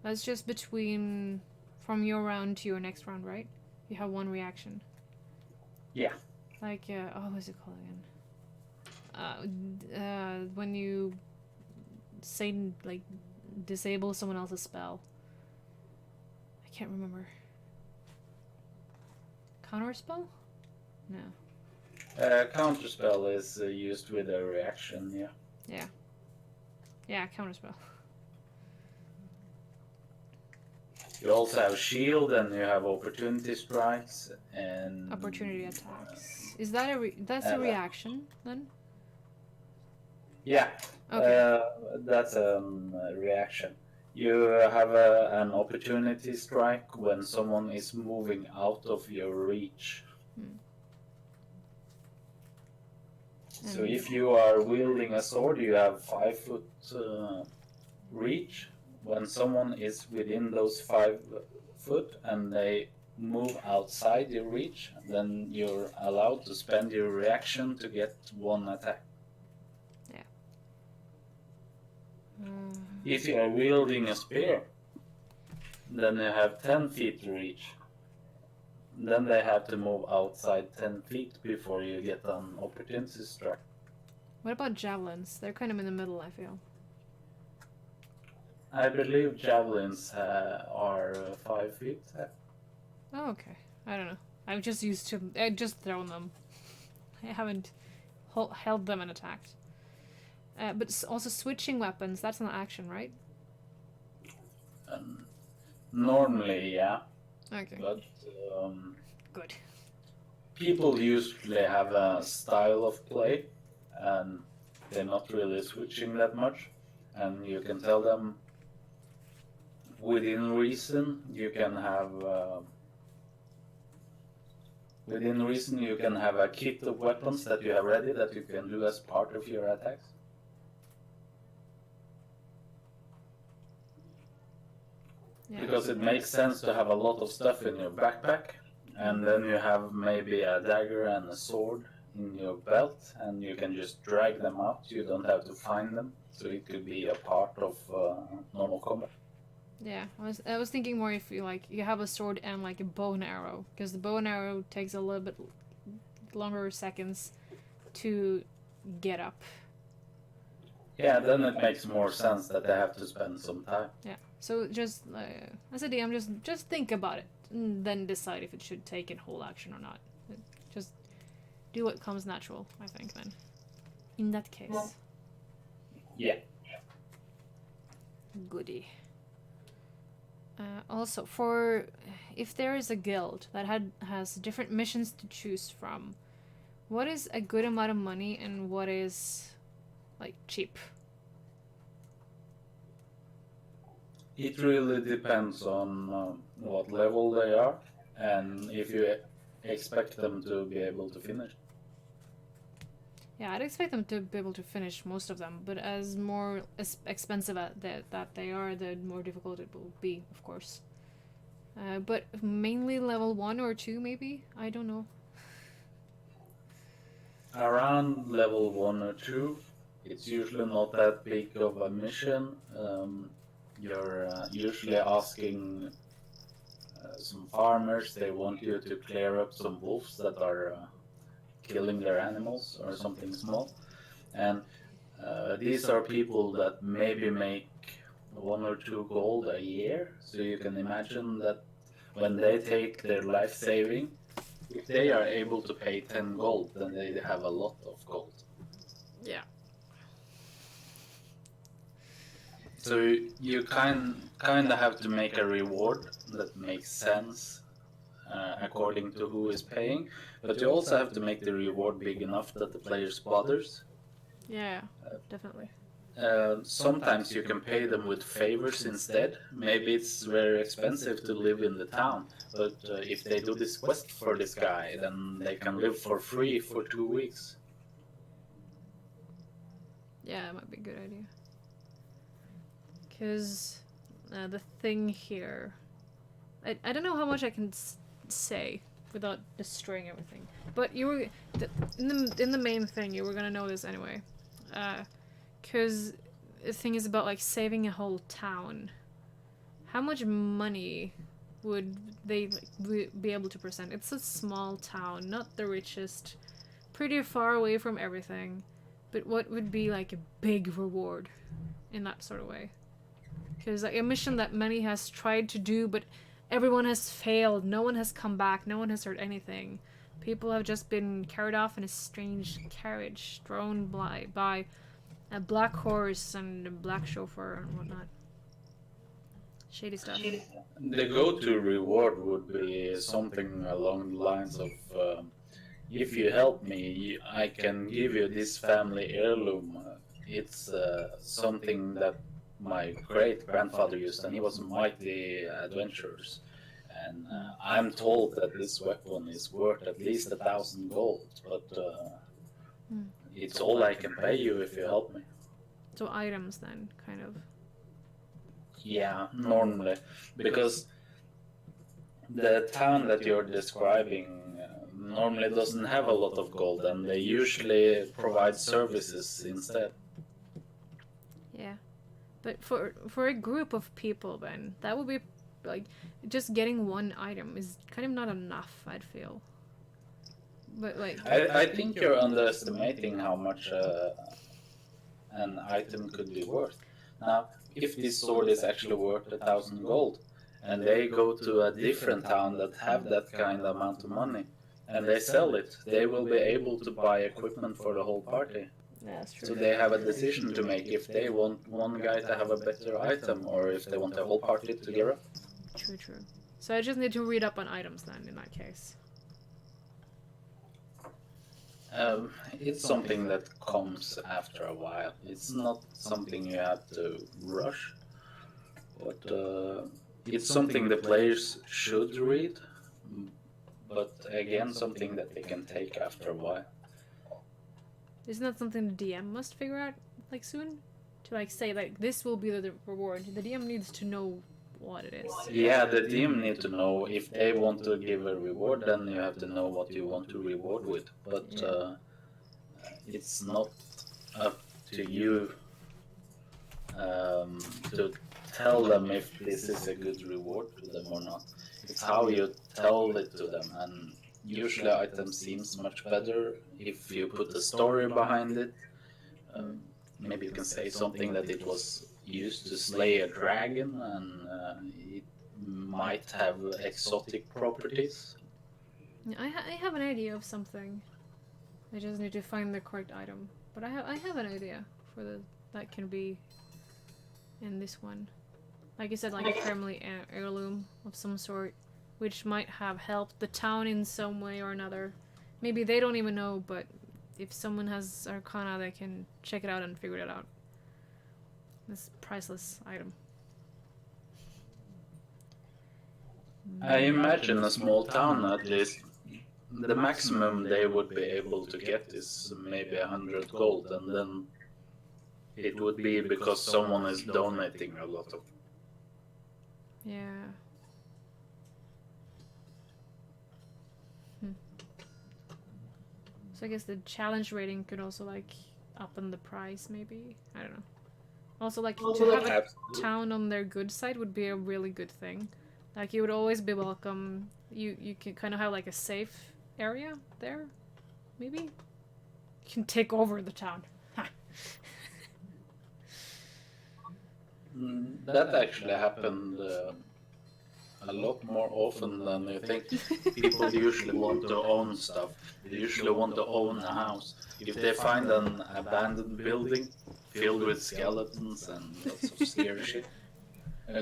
that's just between from your round to your next round, right? You have one reaction. Yeah. Like oh, what's it called again? When you say like disable someone else's spell. I can't remember. Counter spell? No. Counterspell is used with a reaction. Yeah. Yeah. Yeah, counter spell. You also have shield, and you have opportunity strikes, and Opportunity attacks. Is that that's a reaction then? Yeah. Okay. That's a reaction. You have an opportunity strike when someone is moving out of your reach. So if you are wielding a sword, you have 5 foot reach. When someone is within those 5 foot and they move outside your reach, then you're allowed to spend your reaction to get one attack. Yeah. If you are wielding a spear, then you have 10 feet reach. Then they have to move outside 10 feet before you get an opportunity strike. What about javelins? They're kind of in the middle, I feel. I believe javelins are 5 feet. Oh, okay. I don't know. I'm just used to. I just thrown them. I haven't held them and attacked. But also switching weapons. That's an action, right? Normally, yeah. Okay. But good. People usually have a style of play, and they're not really switching that much. And you can tell them within reason you can have a kit of weapons that you have ready that you can do as part of your attacks. Yeah. Because it makes sense to have a lot of stuff in your backpack, and then you have maybe a dagger and a sword in your belt, and you can just drag them out. You don't have to find them, so it could be a part of normal combat. Yeah, I was thinking more if you have a sword and like a bow and arrow, because the bow and arrow takes a little bit longer seconds to get up. Yeah, then it makes more sense that they have to spend some time. Yeah, so just as a DM, just think about it and then decide if it should take in whole action or not. Just do what comes natural, I think. Then, in that case. Yeah. Goody. Also, for if there is a guild that has different missions to choose from, what is a good amount of money and what is like cheap? It really depends on what level they are and if you expect them to be able to finish. Yeah, I'd expect them to be able to finish most of them, but as more expensive that they are, the more difficult it will be, of course. But mainly level 1 or 2, maybe? I don't know. Around level 1 or 2, it's usually not that big of a mission. You're usually asking some farmers, they want you to clear up some wolves that are killing their animals or something small. And these are people that maybe make 1 or 2 gold a year. So you can imagine that when they take their life saving, if they are able to pay 10 gold, then they have a lot of gold. Yeah. So you kind of have to make a reward that makes sense according to who is paying, but you also have to make the reward big enough that the players bothers. Yeah, definitely. Sometimes you can pay them with favors instead. Maybe it's very expensive to live in the town, but if they do this quest for this guy, then they can live for free for 2 weeks. Yeah, it might be a good idea. Because the thing here, I don't know how much I can say without destroying everything. But you were in the main thing, you were gonna know this anyway. Because the thing is about like saving a whole town. How much money would they be able to present? It's a small town, not the richest, pretty far away from everything. But what would be like a big reward in that sort of way? Because like a mission that many has tried to do, but everyone has failed. No one has come back. No one has heard anything. People have just been carried off in a strange carriage, drawn by a black horse and a black chauffeur and whatnot. Shady stuff. The go-to reward would be something along the lines of, if you help me, I can give you this family heirloom. It's something that my great-grandfather used, and he was a mighty adventurer. And I'm told that this weapon is worth at least 1,000 gold, but it's all I can pay you if you help me. So items then, kind of. Yeah, normally, because the town that you're describing normally doesn't have a lot of gold, and they usually provide services instead. Yeah, but for a group of people, then that would be like just getting one item is kind of not enough. I'd feel. But like, I think you're underestimating how much an item could be worth. Now, if this sword is actually worth 1,000 gold, and they go to a different town that have that kind of amount of money, and they sell it, they will be able to buy equipment for the whole party. yeah, that's true. So they have a decision to make if they want one guy to have a better item or if they want the whole party to gear up. True, true. So I just need to read up on items then, in that case. It's something that comes after a while. It's not something you have to rush, but it's something the players should read, but again, something that they can take after a while. Isn't that something the DM must figure out, like, soon? To, like, say, like, this will be the reward. The DM needs to know what it is. Yeah, the DM need to know if they want to give a reward, then you have to know what you want to reward with. But it's not up to you to tell them if this is a good reward to them or not. It's how you tell it to them, and usually items seems much better if you put a story behind it. Maybe you can say something that it was used to slay a dragon, and it might have exotic properties. I have an idea of something. I just need to find the correct item. But I have an idea for that can be in this one. Like you said, like a family heirloom of some sort, which might have helped the town in some way or another. Maybe they don't even know, but if someone has Arcana, they can check it out and figure it out. This priceless item. I imagine a small town at least. The maximum they would be able to get is maybe 100 gold, and then it would be because someone is donating a lot of. Yeah. So I guess the challenge rating could also like up on the price, maybe. I don't know. Also, like to have a town on their good side would be a really good thing. Like you would always be welcome. You can kind of have like a safe area there, maybe. You can take over the town. That actually happened a lot more often than you think. People usually want to own stuff. They usually want to own a house. If they find an abandoned building filled with skeletons and lots of scary shit,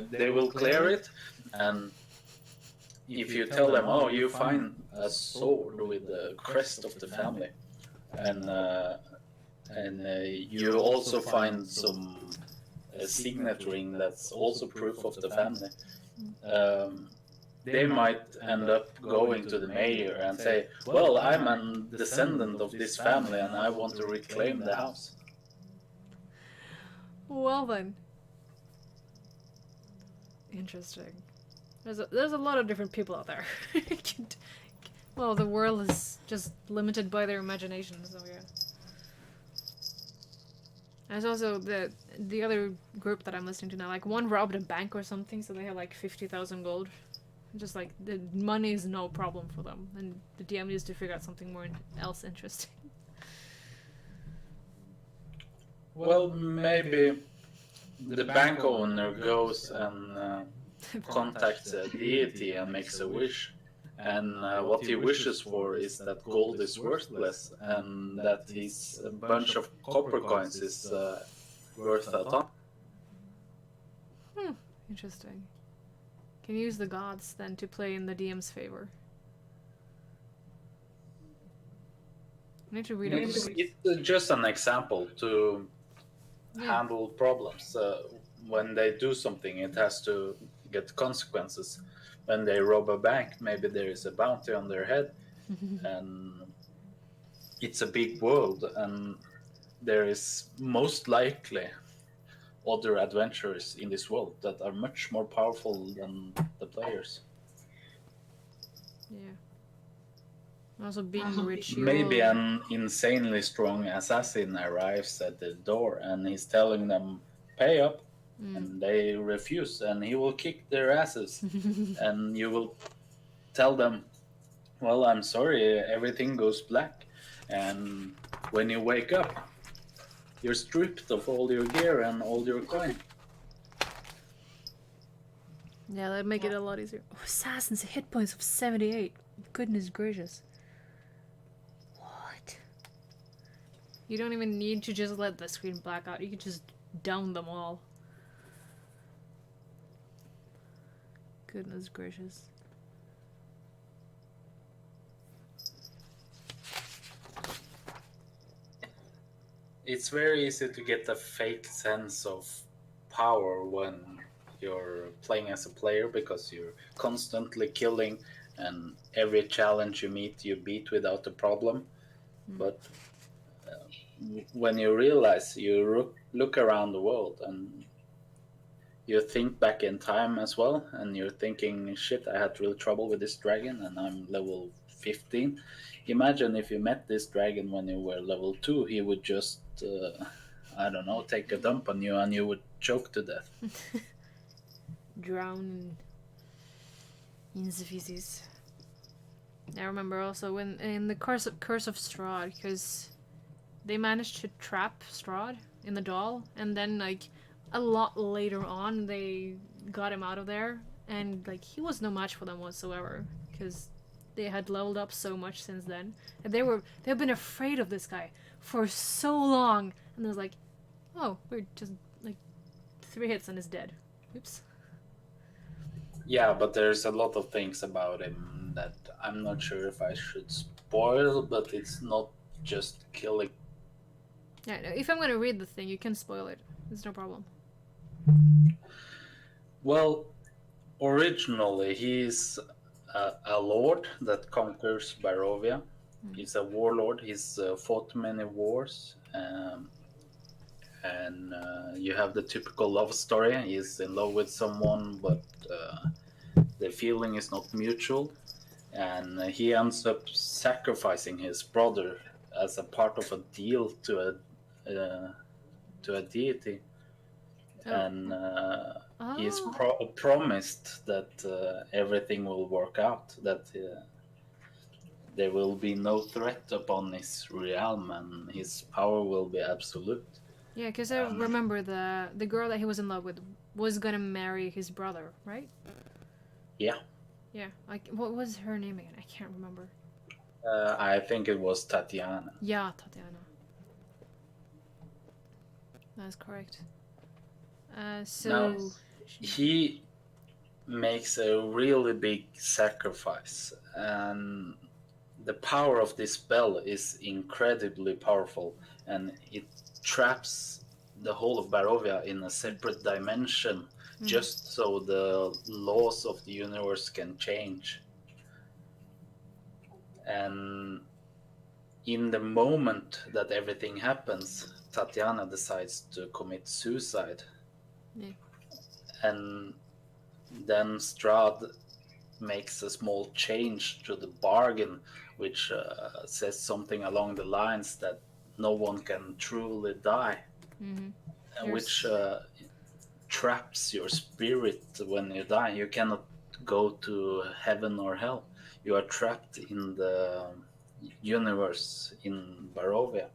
they will clear it. And if you tell them, oh, you find a sword with the crest of the family, and And you also find some signet ring that's also proof of the family. Um, they might end up going to the mayor and say, "Well, I'm a descendant of this family, and I want to reclaim the house." Well then. Interesting. There's a lot of different people out there. Well, the world is just limited by their imagination, so yeah. There's also the other group that I'm listening to now. Like one robbed a bank or something, so they had like 50,000 gold. Just like the money is no problem for them, and the DM needs to figure out something more else interesting. Well, maybe the bank owner goes and contacts a deity and makes a wish. And what he wishes for is that gold is worthless and that his bunch of copper coins is worth a ton. Interesting. Can you use the gods then to play in the DM's favor? I need to read up on the It's just an example to Yeah. handle problems. When they do something, it has to get consequences. When they rob a bank, maybe there is a bounty on their head, and it's a big world, and there is most likely other adventurers in this world that are much more powerful than the players. Yeah. Also being rich. Maybe an insanely strong assassin arrives at the door and he's telling them, "Pay up," and they refuse, and he will kick their asses. And you will tell them, "Well, I'm sorry, everything goes black." And when you wake up, you're stripped of all your gear and all your coin. Yeah, that'd make it a lot easier. Oh, assassin's hit points of 78. Goodness gracious. What? You don't even need to just let the screen black out. You can just down them all. Goodness gracious. It's very easy to get a fake sense of power when you're playing as a player because you're constantly killing, and every challenge you meet you beat without a problem. But when you realize, you look around the world and you think back in time as well, and you're thinking, "Shit, I had real trouble with this dragon and I'm level 15." Imagine if you met this dragon when you were level 2, he would just I don't know, take a dump on you and you would choke to death. Drown in the feces. I remember also when in the Curse of Strahd, because they managed to trap Strahd in the doll, and then like a lot later on they got him out of there, and like he was no match for them whatsoever, because they had leveled up so much since then, and they've been afraid of this guy for so long, and it was like, oh, we're just like 3 hits and he's dead. Oops. Yeah, but there's a lot of things about him that I'm not sure if I should spoil, but it's not just killing. Yeah, no, if I'm gonna read the thing, you can spoil it. It's no problem. Well, originally he's a lord that conquers Barovia. He's a warlord. He's fought many wars, and you have the typical love story. He's in love with someone, but the feeling is not mutual, and he ends up sacrificing his brother as a part of a deal to a deity, and he is promised that everything will work out, that there will be no threat upon his realm, and his power will be absolute. Yeah, because I remember the girl that he was in love with was gonna marry his brother, right? Yeah. Yeah. Like, what was her name again? I can't remember. I think it was Tatiana. Yeah, Tatiana. That's correct. So Now, he makes a really big sacrifice, and the power of this spell is incredibly powerful, and it traps the whole of Barovia in a separate dimension, just so the laws of the universe can change. And in the moment that everything happens, Tatiana decides to commit suicide. Yeah. And then Strahd makes a small change to the bargain, which says something along the lines that no one can truly die, Mm-hmm. which There's traps your spirit when you die. You cannot go to heaven or hell. You are trapped in the universe in Barovia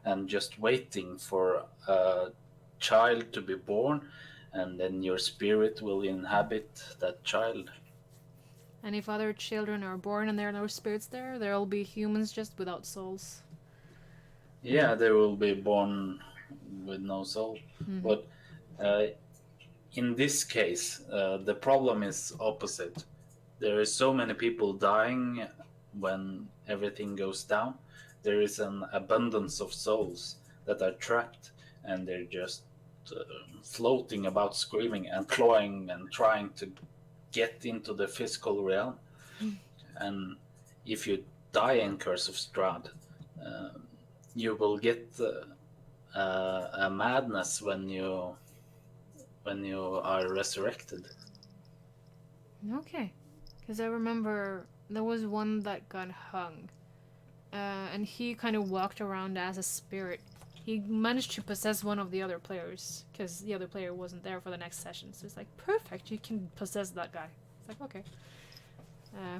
and just waiting for a child to be born, and then your spirit will inhabit that child. and if other children are born and there are no spirits there, there'll be humans just without souls. Yeah, they will be born with no soul. Mm-hmm. But uh, in this case, the problem is opposite. There is so many people dying when everything goes down. There is an abundance of souls that are trapped, and they're just uh, floating about, screaming and clawing and trying to get into the physical realm. And if you die in Curse of Strahd, uh, you will get a madness when you are resurrected. Okay. Because I remember there was one that got hung, and he kind of walked around as a spirit. He managed to possess one of the other players because the other player wasn't there for the next session. So it's like, perfect, you can possess that guy. It's like, okay.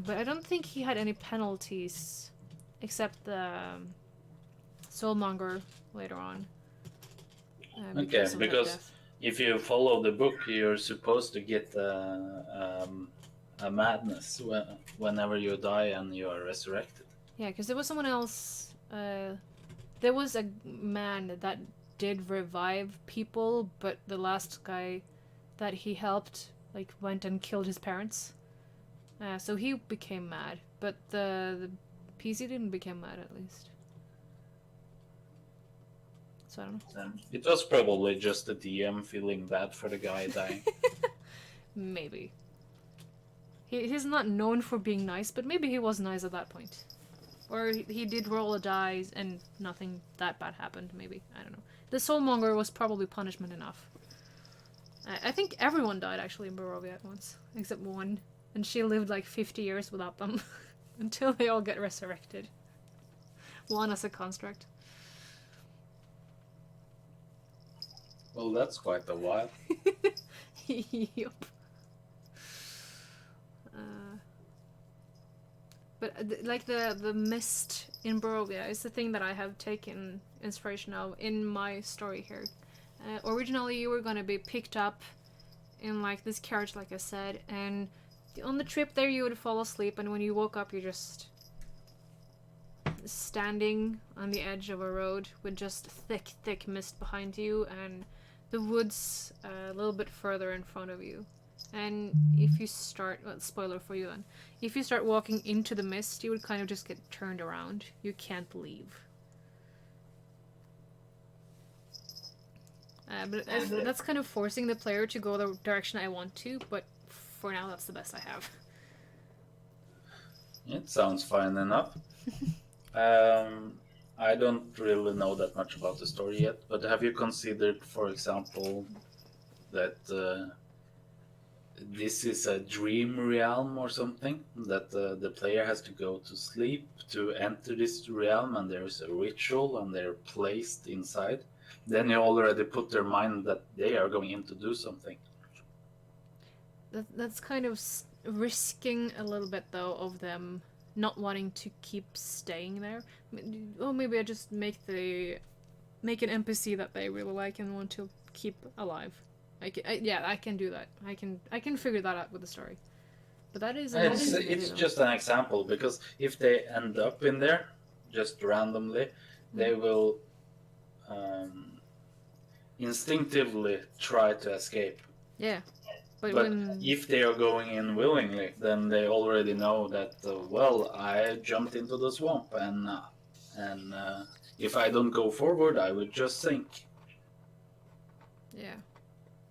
But I don't think he had any penalties except the Soulmonger later on Okay, because of that because death. if you follow the book, you're supposed to get a madness whenever you die and you are resurrected. Yeah, because there was someone else. There was a man that did revive people, but the last guy that he helped like went and killed his parents. So he became mad, but the PC didn't become mad at least. So I don't know. It was probably just the DM feeling bad for the guy dying. Maybe. He's not known for being nice, but maybe he was nice at that point. Or he did roll a die and nothing that bad happened, maybe. I don't know. The Soulmonger was probably punishment enough. I think everyone died actually in Barovia at once, except one. And she lived like 50 years without them until they all get resurrected. One as a construct. Well, that's quite a while. Yup. But like the mist in Barovia is the thing that I have taken inspiration of in my story here. Originally, you were gonna be picked up in like this carriage, like I said, and on the trip there you would fall asleep, and when you woke up, you're just standing on the edge of a road with just thick mist behind you, and the woods a little bit further in front of you. And if you start, well, spoiler for you then, if you start walking into the mist, you would kind of just get turned around. You can't leave. But that's kind of forcing the player to go the direction I want to, but for now, that's the best I have. It sounds fine enough. I don't really know that much about the story yet, but have you considered, for example, that this is a dream realm or something? That the player has to go to sleep to enter this realm, and there's a ritual, and they're placed inside. Then you already put their mind that they are going in to do something. That's kind of risking a little bit, though, of them not wanting to keep staying there. Oh, maybe I just make an NPC that they really like and want to keep alive. I can do that. I can figure that out with the story. But that is It's just an example, because if they end up in there just randomly, they will instinctively try to escape. Yeah, But But when if they are going in willingly, then they already know that well, I jumped into the swamp, and if I don't go forward, I would just sink. yeah,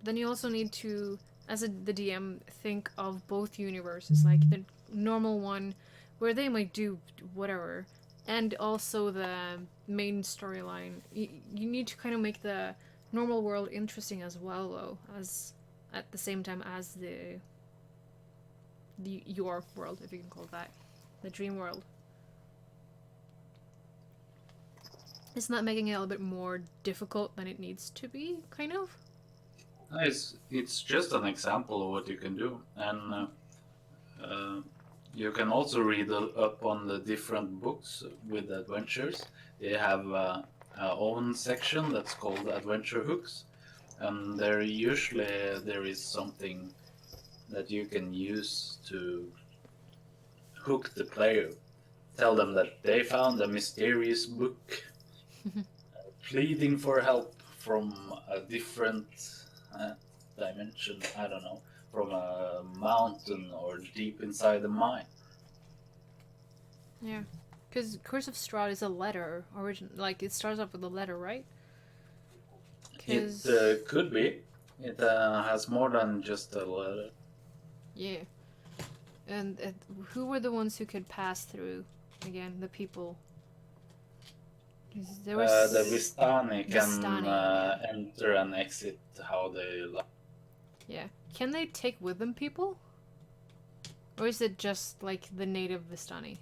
then you also need to, as the DM, think of both universes, like the normal one, where they might do whatever, and also the main storyline. You need to kind of make the normal world interesting as well, though, as at the same time as the your world, if you can call it that, the dream world. Isn't that making it a little bit more difficult than it needs to be, kind of? It's just an example of what you can do, and uh, you can also read up on the different books with adventures. They have a own section that's called adventure hooks, and there is something that you can use to hook the player. Tell them that they found a mysterious book pleading for help from a different uh, dimension. I don't know, from a mountain or deep inside a mine. Yeah. Because Curse of Strahd is a letter, like it starts off with a letter, right? It Because could be. It has more than just a letter. yeah, and who were the ones who could pass through? Again, the people. 'Cause there The was Vistani can Vistani. Yeah, enter and exit how they like. yeah. Can they take with them people, or is it just like the native Vistani?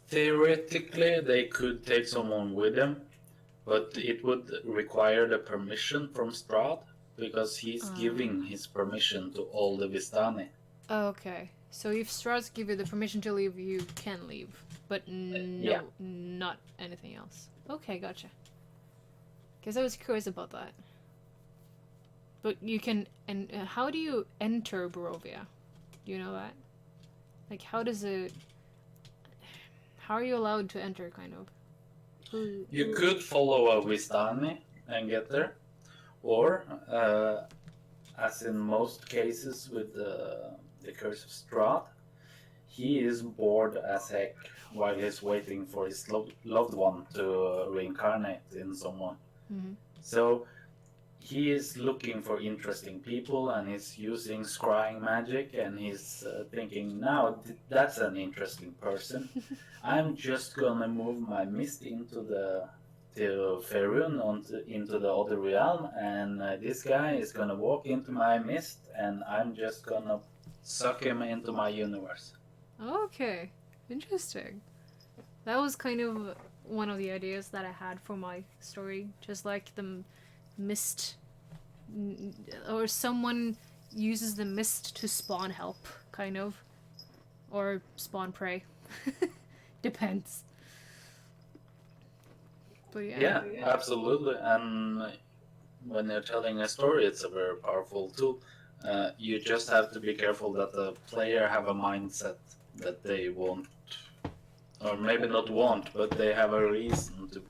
Theoretically, they could take someone with them, but it would require the permission from Strahd because he's giving his permission to all the Vistani. Okay. So if Strauss give you the permission to leave, you can leave, but Yeah. no, not anything else. Okay, gotcha. Because I was curious about that. But you can, and how do you enter Barovia? Do you know that? Like, how does it? How are you allowed to enter? Kind of. You could follow a Vistani and get there, or as in most cases with the Curse of Strahd, he is bored as heck while he's waiting for his loved one to reincarnate in someone. Mm-hmm. So he is looking for interesting people and he's using scrying magic and he's thinking, now that's an interesting person. I'm just gonna move my mist into the to Faerun into the other realm, and this guy is gonna walk into my mist, and I'm just gonna suck him into my universe. Okay, interesting. That was kind of one of the ideas that I had for my story, just like the mist, or someone uses the mist to spawn help, kind of, or spawn prey. Depends. But Yeah, absolutely. And when you're telling a story, it's a very powerful tool. You just have to be careful that the player have a mindset that they want, or maybe not want, but they have a reason to.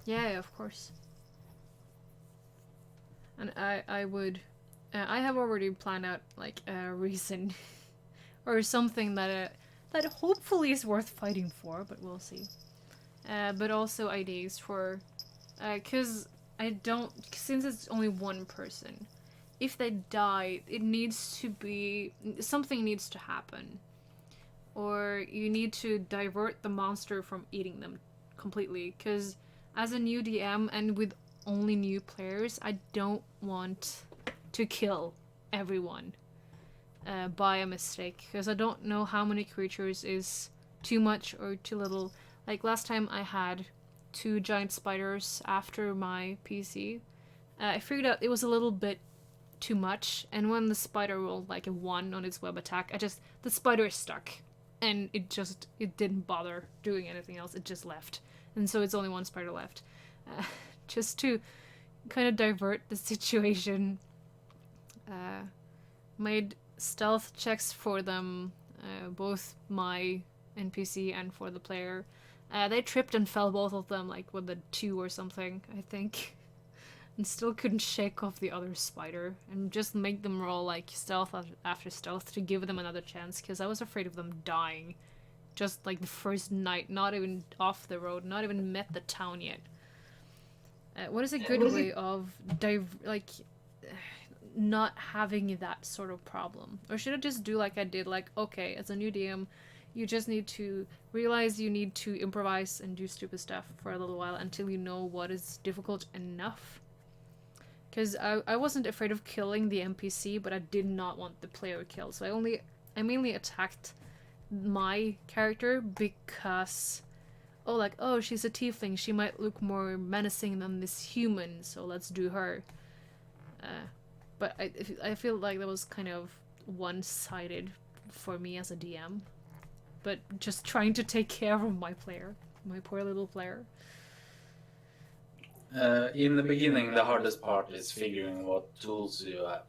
yeah, of course. And I would, I have already planned out like a reason or something that hopefully is worth fighting for, but we'll see. But also ideas for, cause I don't, since it's only one person. If they die, it needs to be something needs to happen, or you need to divert the monster from eating them completely. Cause as a new DM and with only new players, I don't want to kill everyone by a mistake, because I don't know how many creatures is too much or too little. Like last time I had 2 giant spiders after my PC. I figured out it was a little bit too much, and when the spider rolled like a 1 on its web attack, the spider is stuck, and it didn't bother doing anything else. It just left, and so it's only 1 spider left. Just to kind of divert the situation, made stealth checks for them, both my NPC and for the player. They tripped and fell, both of them, like with a 2 or something, I think. and still couldn't shake off the other spider and just make them roll like stealth after stealth to give them another chance because I was afraid of them dying just like the first night, not even off the road, not even met the town yet. What is a good way of not having that sort of problem? Or should I just do like I did, like, okay, as a new DM, you just need to realize you need to improvise and do stupid stuff for a little while until you know what is difficult enough. Because I wasn't afraid of killing the NPC, but I did not want the player killed. So I mainly attacked my character because she's a tiefling, she might look more menacing than this human, so let's do her. But I feel like that was kind of one-sided for me as a DM, but just trying to take care of my player, my poor little player. In the beginning, the hardest part is figuring what tools you have.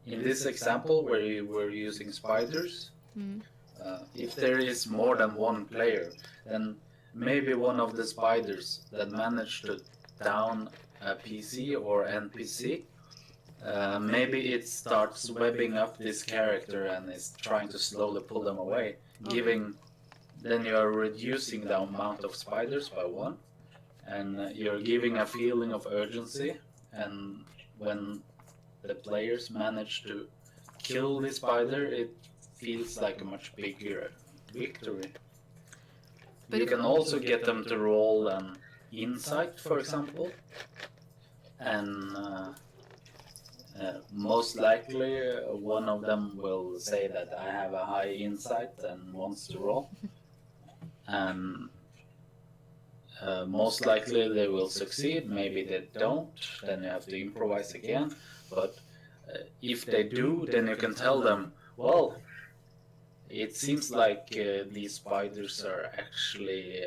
In this example, where you were using spiders, if there is more than one player, then maybe one of the spiders that managed to down a PC or NPC, maybe it starts webbing up this character and is trying to slowly pull them away, then you are reducing the amount of spiders by one, and you're giving a feeling of urgency, and when the players manage to kill the spider, it feels like a much bigger victory. But you can also get them to roll an insight, for example, and most likely one of them will say that I have a high insight and wants to roll, and most likely they will succeed. Maybe they don't, then you have to improvise again. But if they do, then you can tell them, well, it seems like these spiders are actually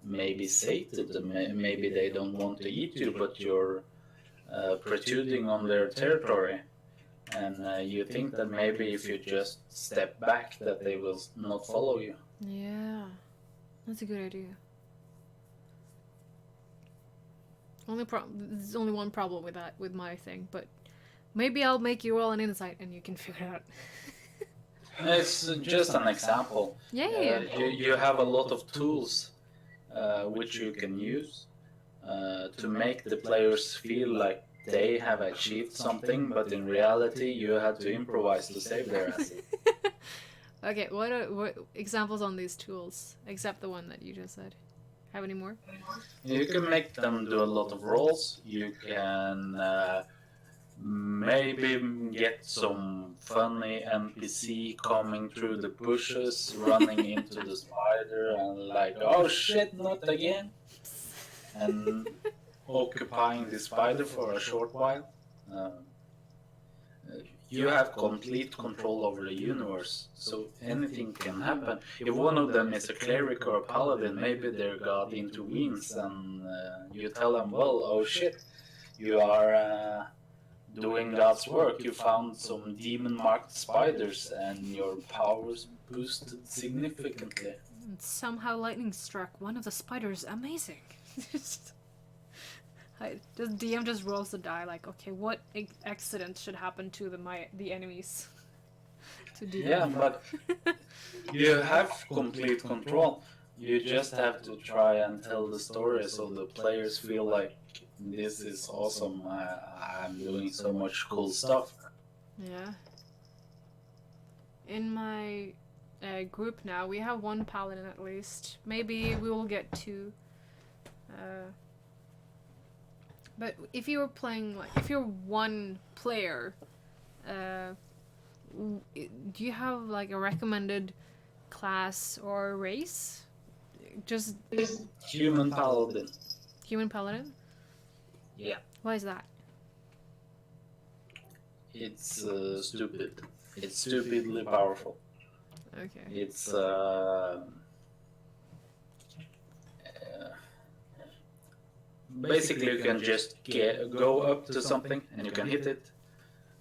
maybe sated. Maybe they don't want to eat you, but you're protruding on their territory. And you think that maybe if you just step back, that they will not follow you. Yeah, that's a good idea. There's only one problem with that, with my thing, but maybe I'll make you roll an insight and you can figure it out. It's just an example. Yeah. You have a lot of tools which you can use to make the players feel like they have achieved something, but in reality you had to improvise to save their asset. Okay, what examples on these tools, except the one that you just said? Have any more? You can make them do a lot of rolls. You can maybe get some funny NPC coming through the bushes, running into the spider, and like, oh shit, not again, and occupying the spider for a short while. You have complete control over the universe, so anything can happen. If one of them is a cleric or a paladin, maybe their god intervenes, and you tell them, well, oh shit, you are doing God's work. You found some demon-marked spiders, and your powers boosted significantly. And somehow lightning struck one of the spiders. Amazing. The DM just rolls the die like, okay, what accident should happen to the enemies? To DM. Yeah, but you have complete control. You just have to try and tell the story so the players feel like this is awesome. I'm doing so much cool stuff. Yeah. In my group now, we have one paladin at least. Maybe we will get two. But if you were playing, like, if you're one player, do you have like a recommended class or race? Just human paladin. Human paladin? Yeah. Why is that? It's stupid. It's stupidly powerful. Okay. It's basically you can just go up to something and you can hit it.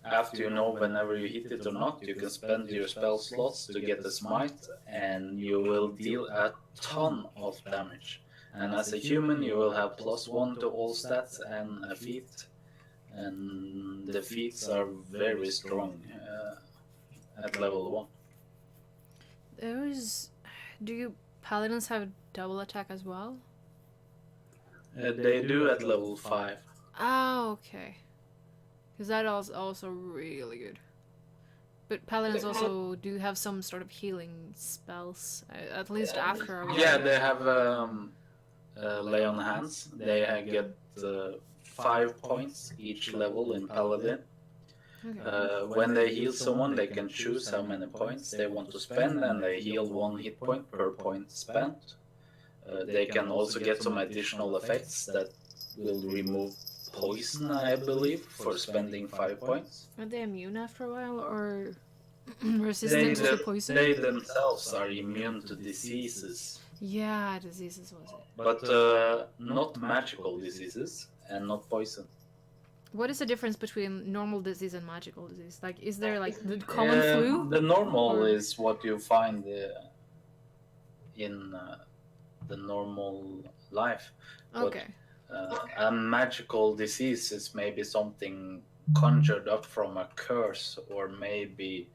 After you know whenever you hit it or not, you can spend your spell slots to get a smite, and you will deal a ton of damage. And as a human, you will have +1 to all stats and a feat. And the feats are very strong at level 1. Do you paladins have double attack as well? They do at level 5. Oh, okay. Because that is also really good. But paladins also do have some sort of healing spells, at least after a while. Yeah, they have lay on hands. They get 5 points each level in paladin. Okay. When they heal someone, they can choose how many points they want to spend, and they heal 1 hit point per point spent. They can also get some additional effects that will remove poison, I believe, for spending 5 points. Are they immune after a while, or resistant to poison? They themselves are immune to diseases. Yeah, diseases was it. But not magical diseases and not poison. What is the difference between normal disease and magical disease? Like, is there like the common flu? The normal or... is what you find in the normal life. Okay. But a magical disease is maybe something conjured up from a curse, or maybe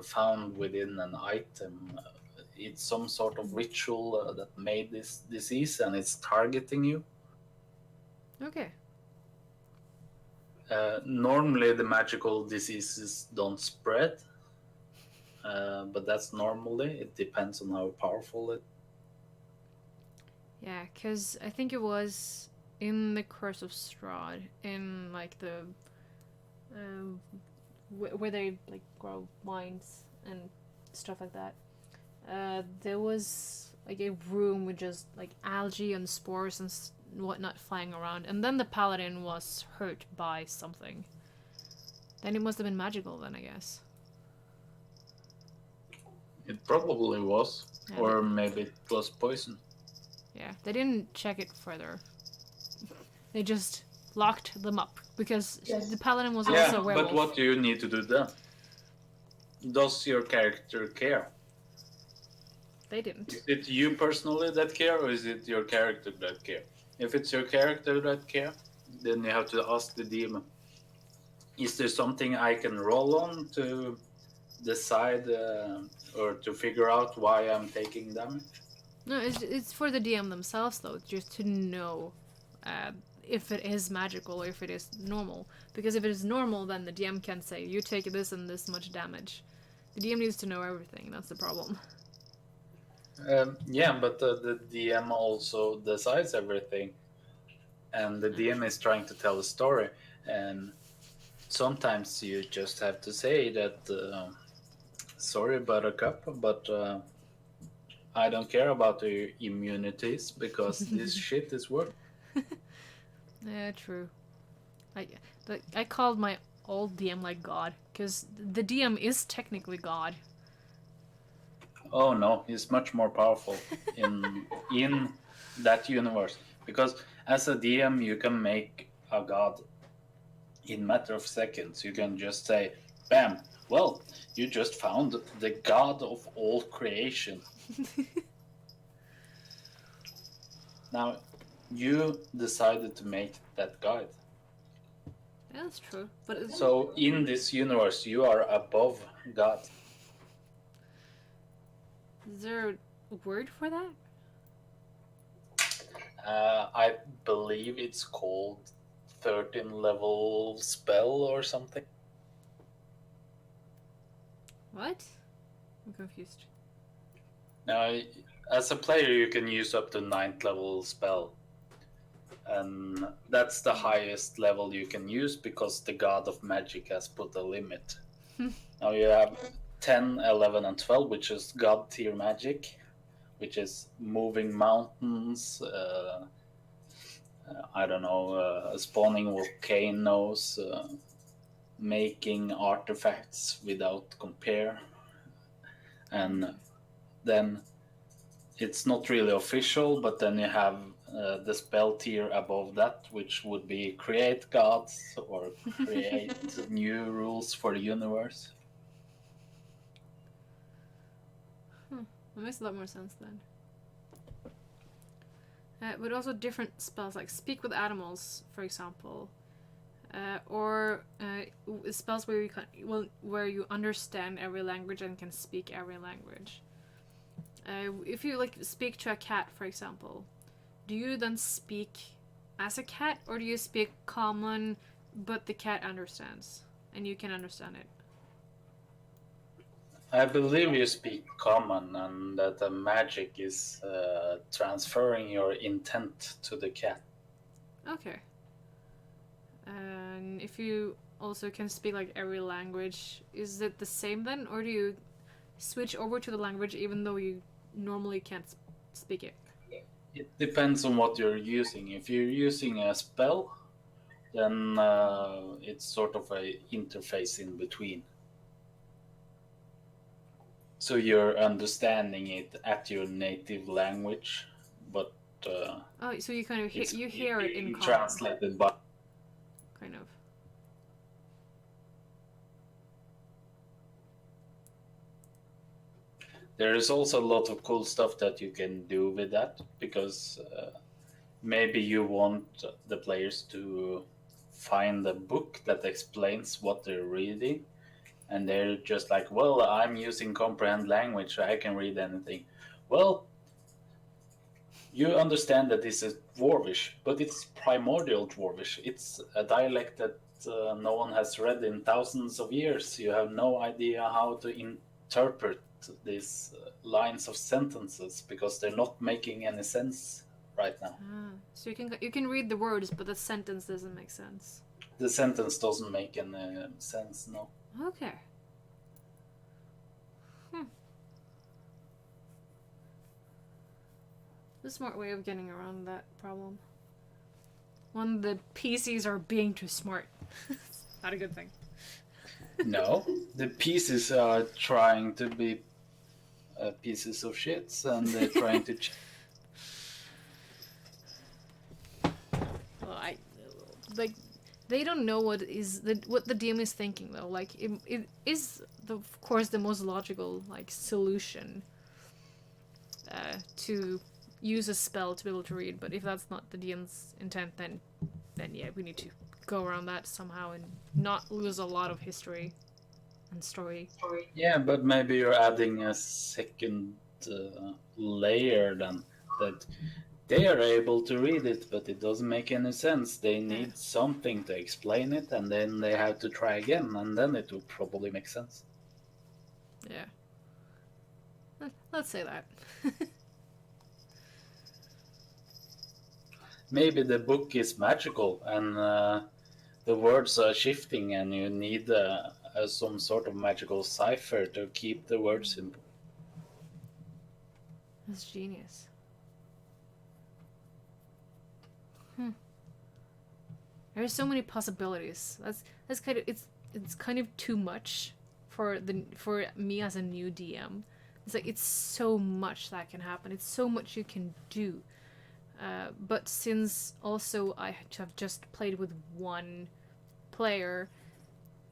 found within an item. It's some sort of ritual that made this disease, and it's targeting you. Okay. Normally, the magical diseases don't spread, but that's normally. It depends on how powerful it. Yeah, because I think it was in the Curse of Strahd, in like the where they like grow wines and stuff like that. There was like a room with just like algae and spores and whatnot flying around, and then the paladin was hurt by something. Then it must have been magical, then I guess. It probably was, Yeah, or maybe it was poison. Yeah, they didn't check it further. They just locked them up because the paladin was also a werewolf. But what do you need to do then? Does your character care? They didn't. Is it you personally that care, or is it your character that care? If it's your character that care, then you have to ask the demon. Is there something I can roll on to decide or to figure out why I'm taking damage? No, it's for the DM themselves though, just to know if it is magical or if it is normal. Because if it is normal, then the DM can say you take this and this much damage. The DM needs to know everything. That's the problem. Yeah, but the DM also decides everything, and the DM is trying to tell a story, and sometimes you just have to say that sorry, Buttercup, but I don't care about the immunities because this shit is work. Yeah, true. I called my old DM like God, because the DM is technically God. Oh no, he's much more powerful in that universe, because as a DM you can make a god in matter of seconds. You can just say, bam, well, you just found the god of all creation. Now, you decided to make that guide. Yeah, that's true. But so in this universe, you are above God. Is there a word for that? I believe it's called 13 level spell or something. What? I'm confused. Now, as a player, you can use up to 9th level spell. And that's the highest level you can use because the god of magic has put a limit. Now you have 10, 11, and 12, which is god tier magic, which is moving mountains, I don't know, spawning volcanoes, making artifacts without compare. And then it's not really official, but then you have the spell tier above that, which would be create gods or create new rules for the universe. That makes a lot more sense then. But also different spells, like speak with animals, for example, or spells where where you understand every language and can speak every language. If you like speak to a cat, for example, do you then speak as a cat, or do you speak common, but the cat understands and you can understand it? I believe you speak common, and that the magic is transferring your intent to the cat. Okay. And if you also can speak like every language, is it the same then, or do you switch over to the language even though you normally can't speak it? It depends on what you're using. If you're using a spell, then it's sort of a interface in between. So you're understanding it at your native language, but Oh, so you kind of you hear it in being common, translated by. kind of. There is also a lot of cool stuff that you can do with that, because maybe you want the players to find a book that explains what they're reading, and they're just like, well, I'm using comprehend language, I can read anything. Well, you understand that this is Dwarvish, but it's primordial Dwarvish. It's a dialect that no one has read in thousands of years. You have no idea how to interpret these lines of sentences because they're not making any sense right now. So you can read the words, but the sentence doesn't make sense. The sentence doesn't make any sense, no. Okay. The smart way of getting around that problem. When the PCs are being too smart. Not a good thing. No, the pieces are trying to be pieces of shits, and they're trying to. Well, like they don't know what the DM is thinking though. Like it is of course the most logical like solution to use a spell to be able to read. But if that's not the DM's intent, then yeah, we need to go around that somehow and not lose a lot of history and story. Yeah, but maybe you're adding a second layer then, that they are able to read it, but it doesn't make any sense. They need something to explain it, and then they have to try again, and then it will probably make sense. Yeah. Let's say that. Maybe the book is magical, and the words are shifting, and you need some sort of magical cipher to keep the words simple. That's genius. There's so many possibilities. That's kind of it's kind of too much for me as a new DM. It's like it's so much that can happen. It's so much you can do. But since also I have just played with one player,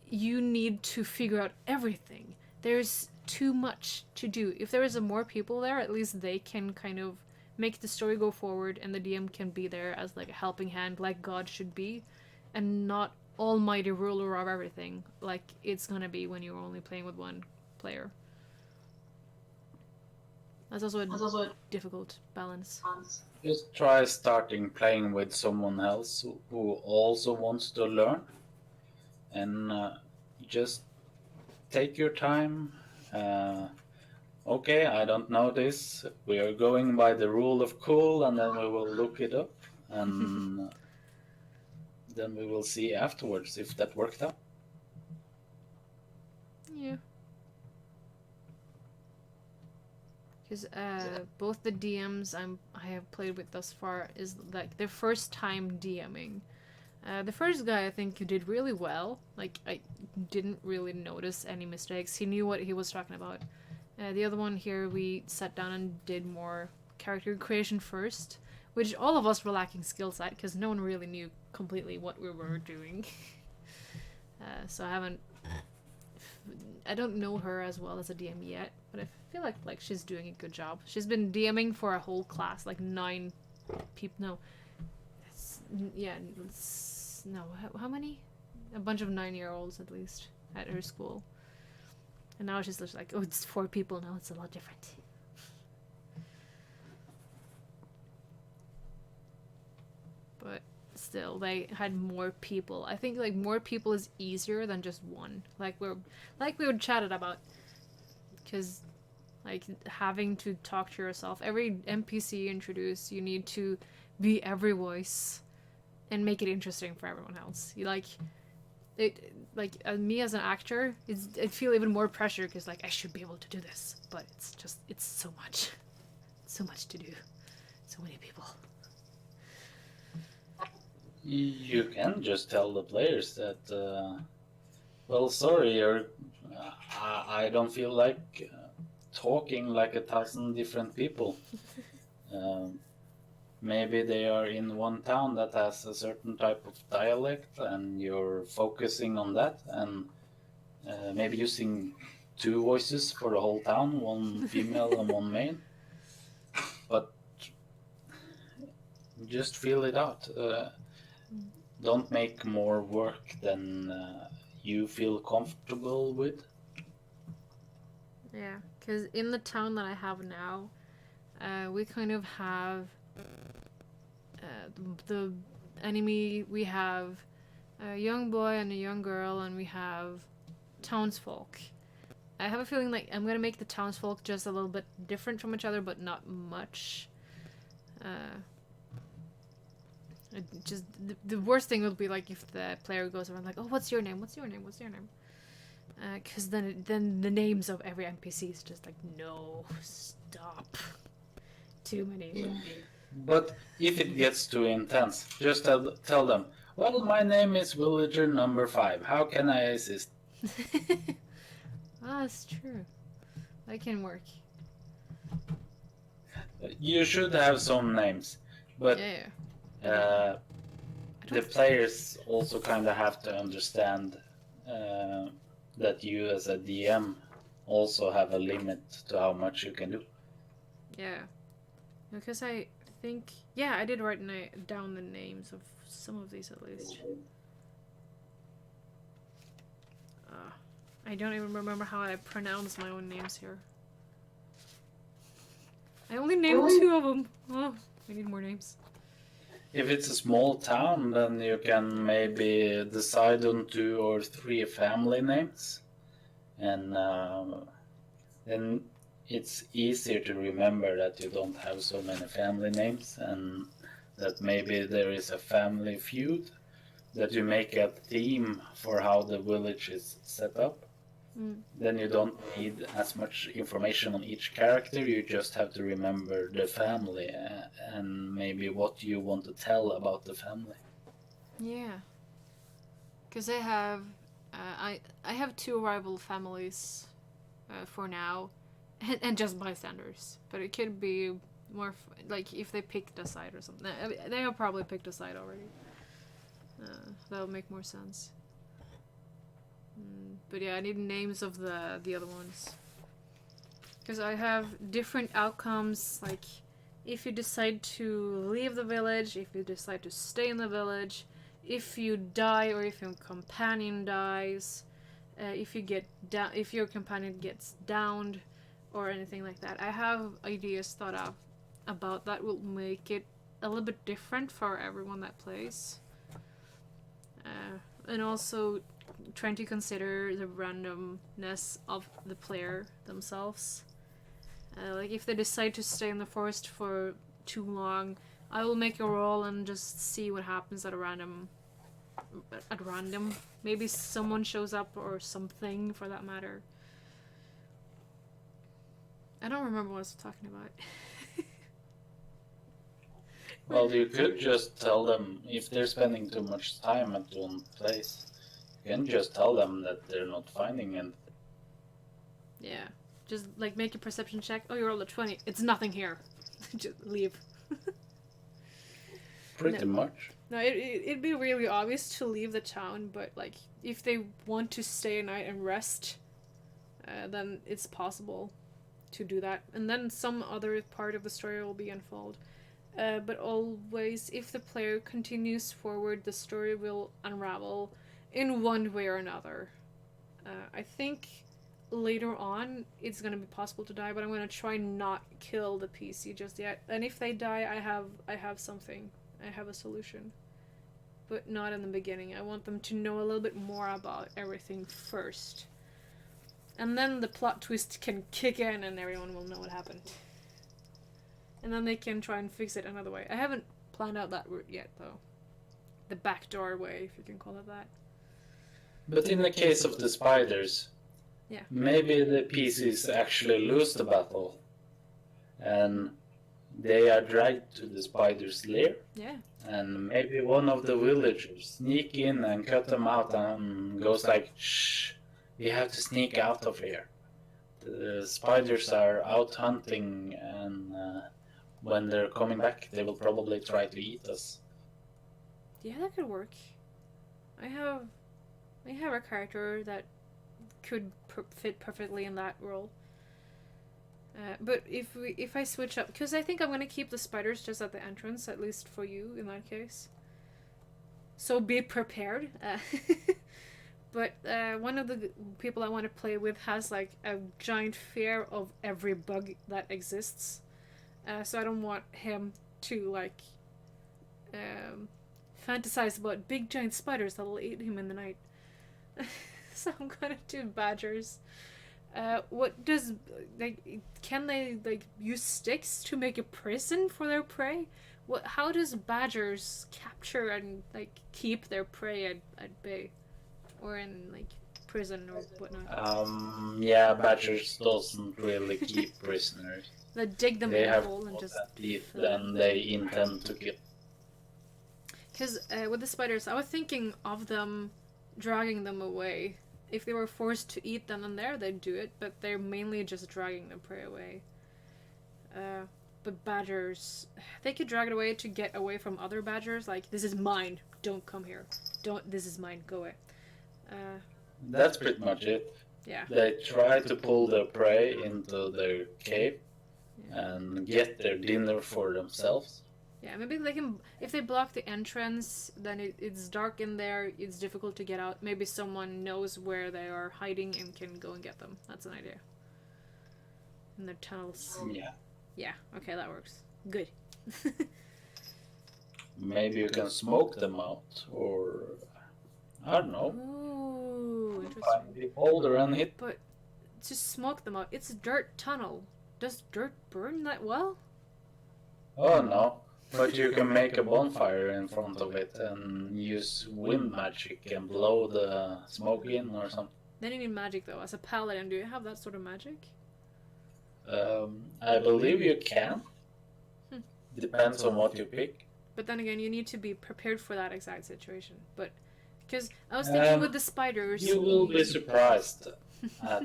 you need to figure out everything. There's too much to do. If there is more people there, at least they can kind of make the story go forward, and the DM can be there as like a helping hand, like God should be, and not almighty ruler of everything, like it's gonna be when you're only playing with one player. That's also a difficult balance. Just try starting playing with someone else who also wants to learn, and just take your time. Okay, I don't know this. We are going by the rule of cool, and then we will look it up, and then we will see afterwards if that worked out. Yeah. Because both the DMs I have played with thus far is like their first time DMing. The first guy I think did really well. Like I didn't really notice any mistakes. He knew what he was talking about. The other one here we sat down and did more character creation first, which all of us were lacking skills at because no one really knew completely what we were doing. So I don't know her as well as a DM yet, but I feel like she's doing a good job. She's been DMing for a whole class, like 9 No. No. How many? A bunch of 9-year-olds at least at her school. And now she's just like, oh, it's 4 people now. It's a lot different. But still, they had more people. I think like more people is easier than just one. Like we were chatted about, because like having to talk to yourself. Every NPC you introduce, you need to be every voice, and make it interesting for everyone else. You like it. Like me as an actor, I feel even more pressure because like I should be able to do this, but it's so much, so much to do, so many people. You can just tell the players that, well, sorry, I don't feel like talking like 1,000 different people. Maybe they are in one town that has a certain type of dialect, and you're focusing on that, and maybe using 2 voices for the whole town, one female and one male. But just feel it out. Don't make more work than you feel comfortable with. Yeah, because in the town that I have now, we kind of have the enemy. We have a young boy and a young girl, and we have townsfolk. I have a feeling like I'm gonna make the townsfolk just a little bit different from each other, but not much. Just the worst thing would be like if the player goes around like, oh, what's your name? What's your name? What's your name? Because then the names of every NPC is just like, no, stop. Too many. But if it gets too intense, just tell them, well, my name is villager number 5. How can I assist? That's true. That can work. You should have some names, but the players also kind of have to understand that you as a DM also have a limit to how much you can do. Yeah. Because I think... Yeah, I did write down the names of some of these at least. I don't even remember how I pronounce my own names here. I only named 2 of them. Oh, I need more names. If it's a small town, then you can maybe decide on 2 or 3 family names. And then it's easier to remember that you don't have so many family names, and that maybe there is a family feud, that you make a theme for how the village is set up. Then you don't need as much information on each character, you just have to remember the family and maybe what you want to tell about the family. Yeah. Because I have 2 rival families for now, and just bystanders. But it could be more like if they picked a side or something. They have probably picked a side already. That would make more sense. But yeah, I need names of the other ones. Because I have different outcomes, like if you decide to leave the village, if you decide to stay in the village, if you die or if your companion dies, if your companion gets downed, or anything like that. I have ideas thought up about that will make it a little bit different for everyone that plays. And also trying to consider the randomness of the player themselves. Like if they decide to stay in the forest for too long, I will make a roll and just see what happens at random. Maybe someone shows up or something for that matter. I don't remember what I was talking about. Well, you could just tell them if they're spending too much time at one place. You can just tell them that they're not finding anything. Yeah. Just like make a perception check. Oh, you rolled a 20. It's nothing here. Just leave. Pretty much. No, it'd be really obvious to leave the town, but like if they want to stay a night and rest, then it's possible to do that. And then some other part of the story will be unfold. But always, if the player continues forward, the story will unravel in one way or another. I think later on it's gonna be possible to die, but I'm gonna try not kill the PC just yet. And if they die, I have something. I have a solution. But not in the beginning. I want them to know a little bit more about everything first. And then the plot twist can kick in and everyone will know what happened. And then they can try and fix it another way. I haven't planned out that route yet, though. The backdoor way, if you can call it that. But in the case of the spiders, yeah, maybe the PCs actually lose the battle, and they are dragged to the spider's lair. Yeah. And maybe one of the villagers sneak in and cut them out and goes like, "Shh, we have to sneak out of here. The spiders are out hunting, and when they're coming back, they will probably try to eat us." Yeah, that could work. I have a character that could fit perfectly in that role. But if I switch up, because I think I'm gonna keep the spiders just at the entrance, at least for you in that case. So be prepared. But one of the people I want to play with has like a giant fear of every bug that exists. So I don't want him to like fantasize about big giant spiders that'll eat him in the night. So I'm gonna do badgers. What does can they use sticks to make a prison for their prey? How does badgers capture and keep their prey at bay, or in prison or whatnot? Yeah, badgers doesn't really keep prisoners. They dig them in a hole and just teeth, and they intend to kill. Because with the spiders, I was thinking of them dragging them away. If they were forced to eat then and there, they'd do it, but they're mainly just dragging their prey away. But badgers, they could drag it away to get away from other badgers, like, this is mine, don't come here. This is mine, go away. That's pretty much it. Yeah. They try to pull their prey into their cave and get their dinner for themselves. Yeah, maybe they can. If they block the entrance, then it's dark in there. It's difficult to get out. Maybe someone knows where they are hiding and can go and get them. That's an idea. In their tunnels. Yeah. Yeah. Okay, that works. Good. Maybe you can smoke them out, or I don't know. Ooh, interesting. Find the boulder and hit. But just smoke them out. It's a dirt tunnel. Does dirt burn that well? Oh no. But you can make a bonfire in front of it and use wind magic and blow the smoke in or something. Then you need magic though. As a paladin, do you have that sort of magic? I believe you can. Depends on what you pick. But then again, you need to be prepared for that exact situation. But because I was thinking with the spiders, you will be surprised at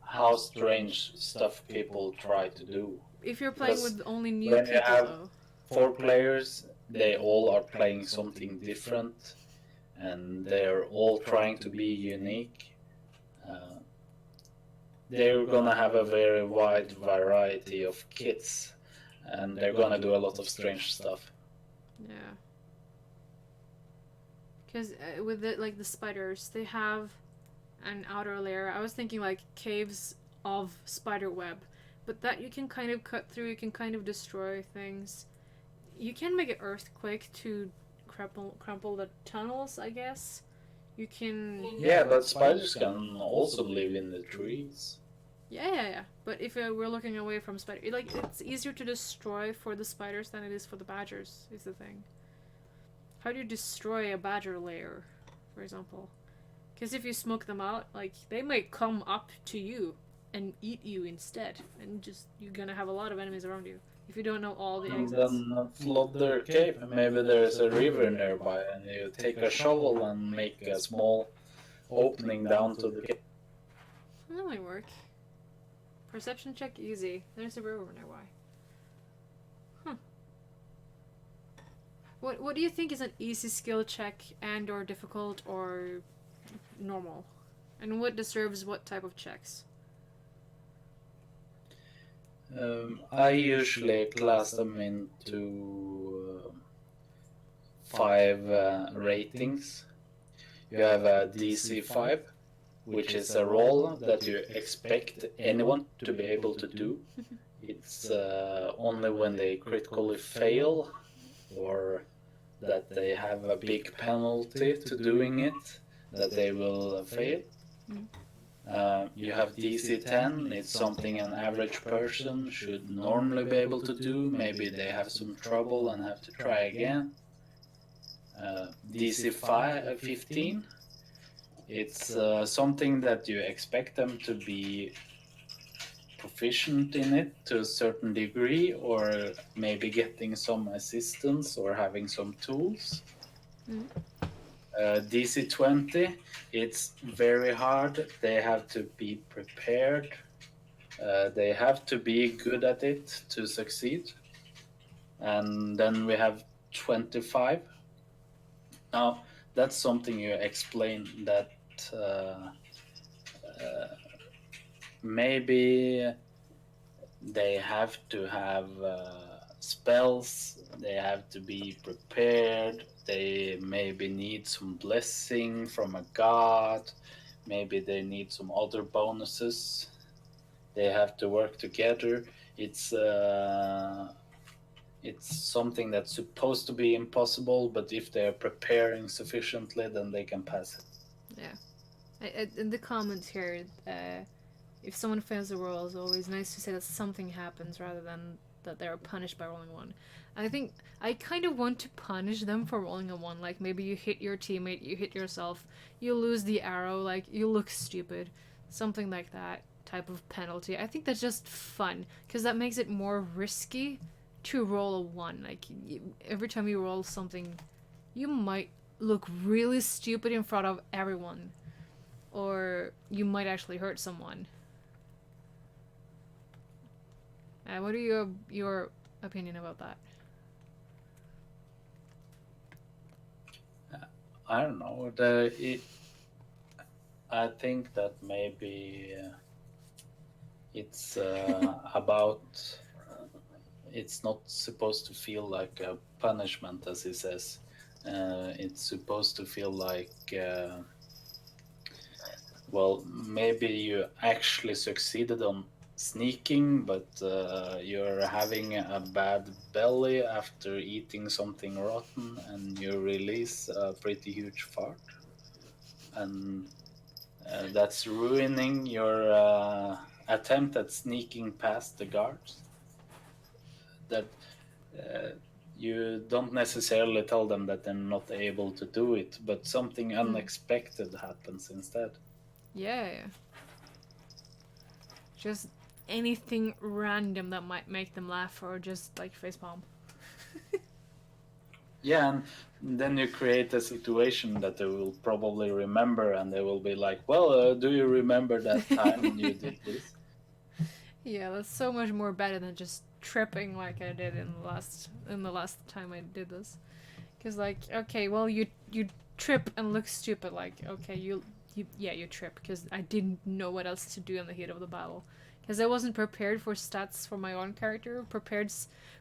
how strange stuff people try to do. If you're playing with only new people, though. 4 players, they all are playing something different, and they're all trying to be unique. They're gonna have a very wide variety of kits, and they're gonna do a lot of strange stuff. Yeah. Because with the spiders, they have an outer layer. I was thinking caves of spider web, but that you can kind of cut through. You can kind of destroy things. You can make an earthquake to crumple the tunnels, I guess. You can... Yeah, but spiders can also live in the trees. Yeah. But if we're looking away from spiders... it's easier to destroy for the spiders than it is for the badgers, is the thing. How do you destroy a badger lair, for example? Because if you smoke them out, they might come up to you and eat you instead. And you're gonna have a lot of enemies around you. If you don't know all the exits. And then flood their cave. Maybe there's a river nearby, and you take a shovel and make a small opening down to the cave. That might work. Perception check easy. There's a river nearby. Huh. What do you think is an easy skill check and or difficult or normal? And what deserves what type of checks? I usually class them into 5 ratings. You have a DC 5, which is a role that you expect anyone to be able to do. It's only when they critically fail or that they have a big penalty to doing it that they will fail. You have DC 10, it's something an average person should normally be able to do. Maybe they have some trouble and have to try again. DC 15, it's something that you expect them to be proficient in it to a certain degree, or maybe getting some assistance or having some tools. DC 20, it's very hard. They have to be prepared. They have to be good at it to succeed. And then we have 25. Now, that's something you explain that maybe they have to have spells, they have to be prepared, they maybe need some blessing from a god, maybe they need some other bonuses, they have to work together. It's something that's supposed to be impossible, but if they're preparing sufficiently, then they can pass it. Yeah. In the comments here, if someone fails a roll, it's always nice to say that something happens rather than that they're punished by rolling a 1. And I think I kind of want to punish them for rolling a 1. Like, maybe you hit your teammate, you hit yourself, you lose the arrow, like, you look stupid. Something like that type of penalty. I think that's just fun, because that makes it more risky to roll a 1. Like, every time you roll something, you might look really stupid in front of everyone. Or you might actually hurt someone. What are your opinion about that? I don't know. I think that maybe it's about. It's not supposed to feel like a punishment, as he says. It's supposed to feel like, well, maybe you actually succeeded on sneaking, but you're having a bad belly after eating something rotten, and you release a pretty huge fart, and that's ruining your attempt at sneaking past the guards. That you don't necessarily tell them that they're not able to do it, but something unexpected happens instead. Yeah. Just anything random that might make them laugh or just like facepalm. Yeah, and then you create a situation that they will probably remember, and they will be like, well, do you remember that time you did this? Yeah, that's so much more better than just tripping like I did in the last time I did this. Cause like, okay, well you trip and look stupid. Like, okay, you trip because I didn't know what else to do in the heat of the battle. Because I wasn't prepared for stats for my own character, prepared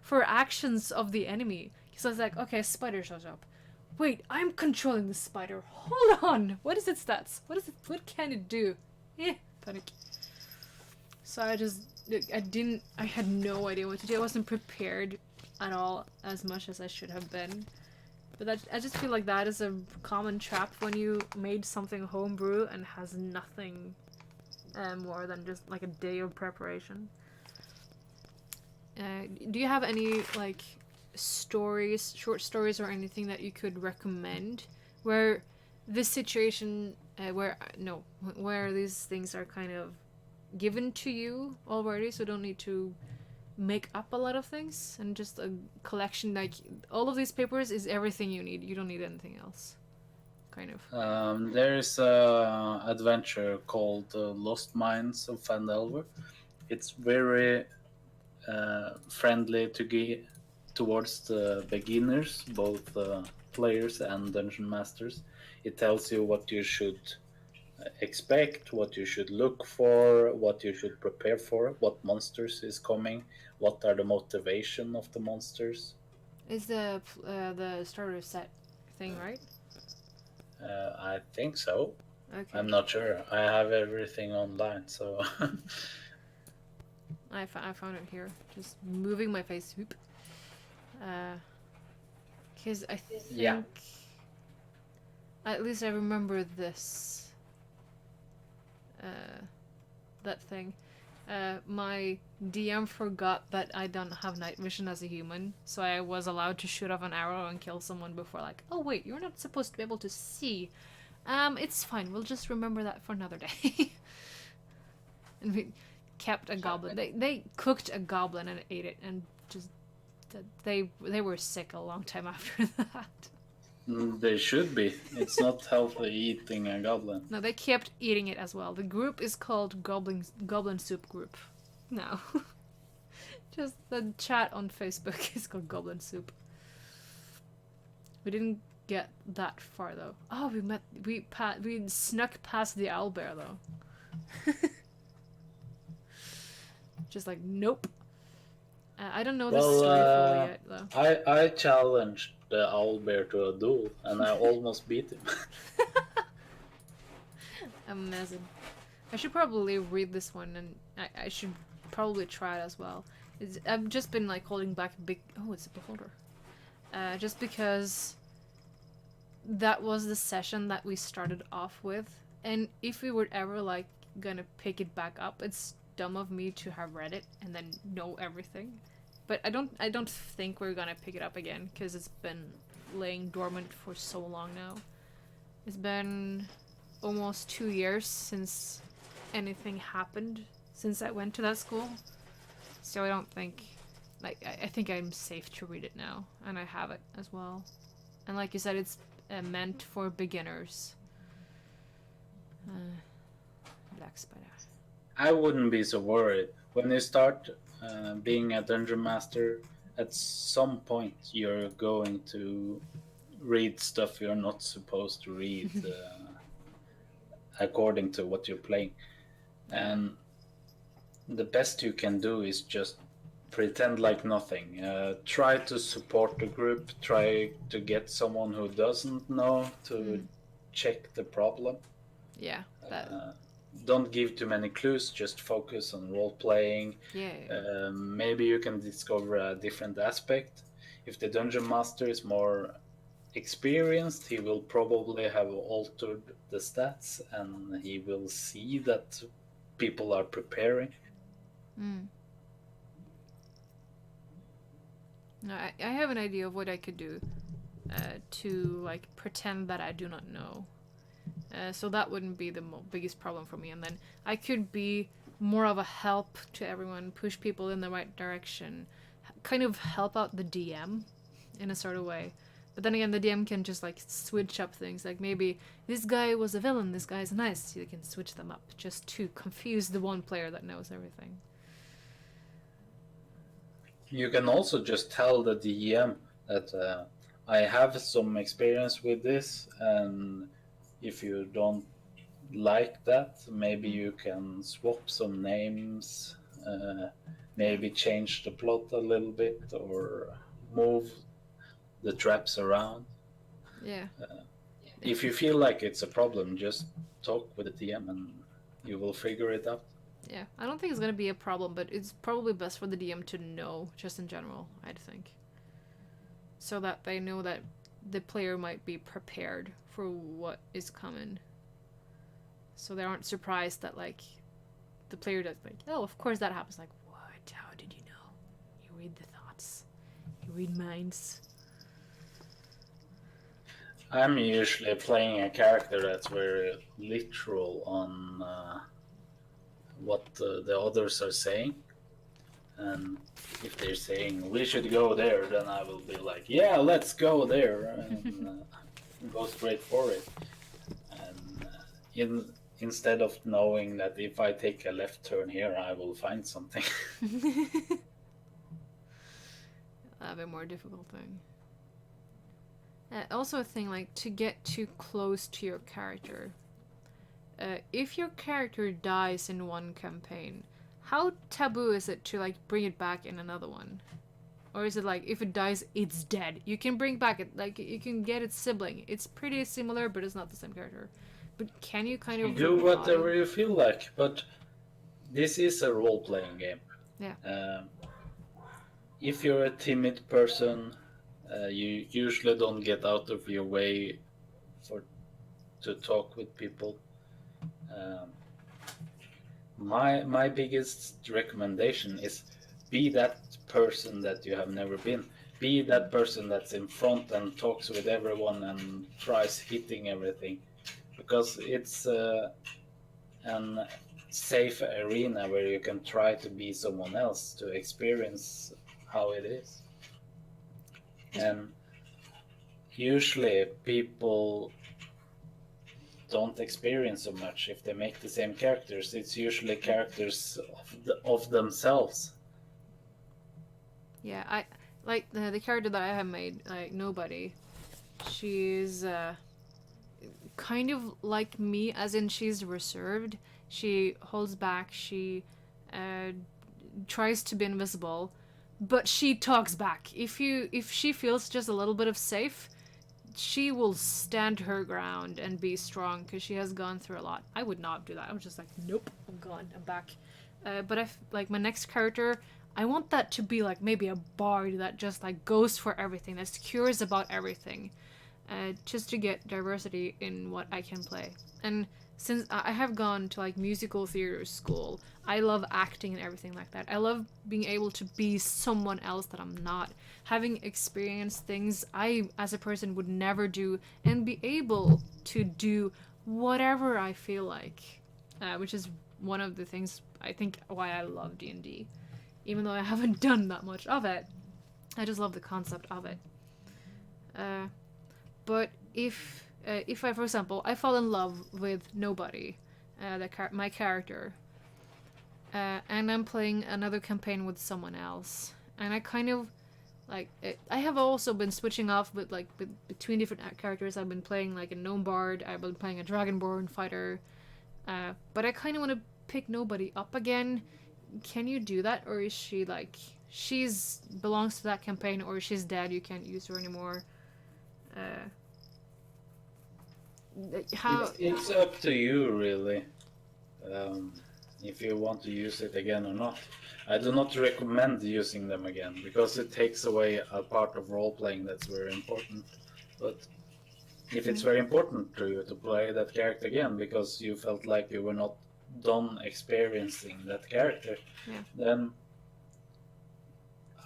for actions of the enemy. Because I was like, okay, a spider shows up. Wait, I'm controlling the spider. Hold on. What is its stats? What can it do? Panic. So I had no idea what to do. I wasn't prepared at all as much as I should have been. But I just feel like that is a common trap when you made something homebrew and has nothing more than just like a day of preparation. Do you have any like stories, short stories, or anything that you could recommend where this situation, where these things are kind of given to you already, so don't need to make up a lot of things, and just a collection, like all of these papers is everything you need, you don't need anything else, kind of. There's a adventure called Lost Mines of Phandelver. It's very friendly towards the beginners, both players and dungeon masters. It tells you what you should expect, what you should look for, what you should prepare for, what monsters is coming, what are the motivation of the monsters. Is the starter set thing, right? I think so. Okay. I'm not sure. I have everything online, so I found it here. Just moving my face. Whoop. Because I yeah. think... At least I remember this. That thing. My DM forgot that I don't have night vision as a human, so I was allowed to shoot off an arrow and kill someone before, like, oh wait, you're not supposed to be able to see. It's fine, we'll just remember that for another day. And we kept a goblin. They cooked a goblin and ate it, and just they were sick a long time after that. They should be. It's not healthy eating a goblin. No, they kept eating it as well. The group is called Goblin Soup Group. No. Just the chat on Facebook is called Goblin Soup. We didn't get that far though. Oh, we snuck past the owlbear though. Just like nope. I don't know the story fully yet though. I challenged the owlbear to a duel, and I almost beat him. Amazing. I should probably read this one, and I should probably try it as well. I've just been like holding back a big... Oh, it's a beholder. Just because that was the session that we started off with, and if we were ever like gonna pick it back up, it's dumb of me to have read it and then know everything. But I don't think we're gonna pick it up again because it's been laying dormant for so long now. It's been almost 2 years since anything happened since I went to that school. So I don't think... Like, I think I'm safe to read it now. And I have it as well. And like you said, it's meant for beginners. Black Spider. I wouldn't be so worried. When you start being a dungeon master, at some point you're going to read stuff you're not supposed to read according to what you're playing. And the best you can do is just pretend like nothing. Try to support the group. Try to get someone who doesn't know to check the problem. Yeah, that... Don't give too many clues, just focus on role playing. Yeah. Maybe you can discover a different aspect. If the dungeon master is more experienced, he will probably have altered the stats and he will see that people are preparing. No, I have an idea of what I could do to like pretend that I do not know. So that wouldn't be the biggest problem for me. And then I could be more of a help to everyone, push people in the right direction, kind of help out the DM in a sort of way. But then again, the DM can just like switch up things. Like maybe this guy was a villain, this guy's nice. You can switch them up just to confuse the one player that knows everything. You can also just tell the DM that I have some experience with this, and if you don't like that, maybe you can swap some names, maybe change the plot a little bit, or move the traps around. Yeah. If you feel like it's a problem, just talk with the DM and you will figure it out. Yeah, I don't think it's gonna be a problem, but it's probably best for the DM to know, just in general, I'd think. So that they know that the player might be prepared for what is coming. So they aren't surprised that, like, the player does, like, oh, of course that happens. Like, what? How did you know? You read the thoughts. You read minds. I'm usually playing a character that's very literal on what the others are saying. And if they're saying we should go there, then I will be like, yeah, let's go there, and go straight for it. And instead of knowing that if I take a left turn here, I will find something. That'd be a more difficult thing. Also a thing, like, to get too close to your character. if your character dies in one campaign, how taboo is it to like bring it back in another one? Or is it like if it dies, it's dead? You can bring back it, like you can get its sibling. It's pretty similar, but it's not the same character. But can you kind You of do whatever revive? you feel like, but this is a role-playing game. Yeah. If you're a timid person, you usually don't get out of your way to talk with people. My biggest recommendation is be that person that you have never been. Be that person that's in front and talks with everyone and tries hitting everything, because it's an safe arena where you can try to be someone else to experience how it is. And usually people don't experience so much if they make the same characters. It's usually characters of themselves. Yeah, I like the character that I have made, like Nobody. She's kind of like me, as in she's reserved. She holds back. She uh, tries to be invisible, but she talks back. If she feels just a little bit of safe, she will stand her ground and be strong because she has gone through a lot. I would not do that. I was just like, nope, I'm gone, I'm back. But I like my next character. I want that to be like maybe a bard that just like goes for everything, that's curious about everything, just to get diversity in what I can play. And since I have gone to like musical theater school, I love acting and everything like that. I love being able to be someone else that I'm not, having experienced things I as a person would never do, and be able to do whatever I feel like, which is one of the things I think why I love D&D. Even though I haven't done that much of it, I just love the concept of it. But if I, for example, I fall in love with Nobody, my character, and I'm playing another campaign with someone else, and I kind of like I have also been switching off with like between different characters. I've been playing like a gnome bard. I've been playing a dragonborn fighter, but I kind of want to pick Nobody up again. Can you do that, or is she like she's belongs to that campaign, or she's dead? You can't use her anymore. Uh, how? It's up to you, really, if you want to use it again or not. I do not recommend using them again because it takes away a part of role playing that's very important. But if it's very important to you to play that character again because you felt like you were not done experiencing that character, Yeah. then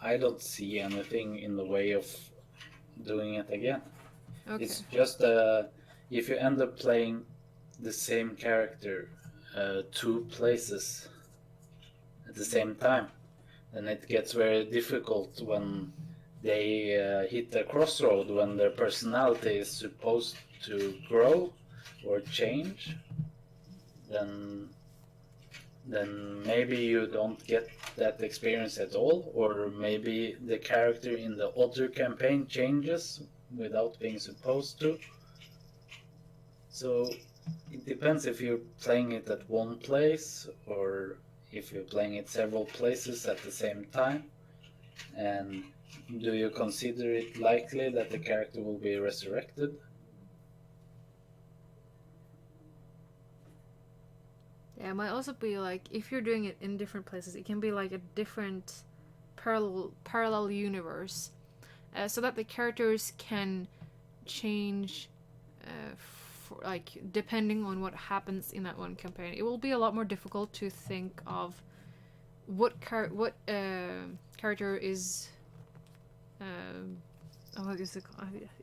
I don't see anything in the way of doing it again. Okay. It's just if you end up playing the same character two places at the same time, then it gets very difficult when they hit a crossroad, when their personality is supposed to grow or change. Then maybe you don't get that experience at all, or maybe the character in the other campaign changes without being supposed to. So it depends if you're playing it at one place or if you're playing it several places at the same time. And do you consider it likely that the character will be resurrected? Yeah, it might also be like if you're doing it in different places, it can be like a different parallel universe, so that the characters can change, like depending on what happens in that one campaign. It will be a lot more difficult to think of what character is. Oh, is it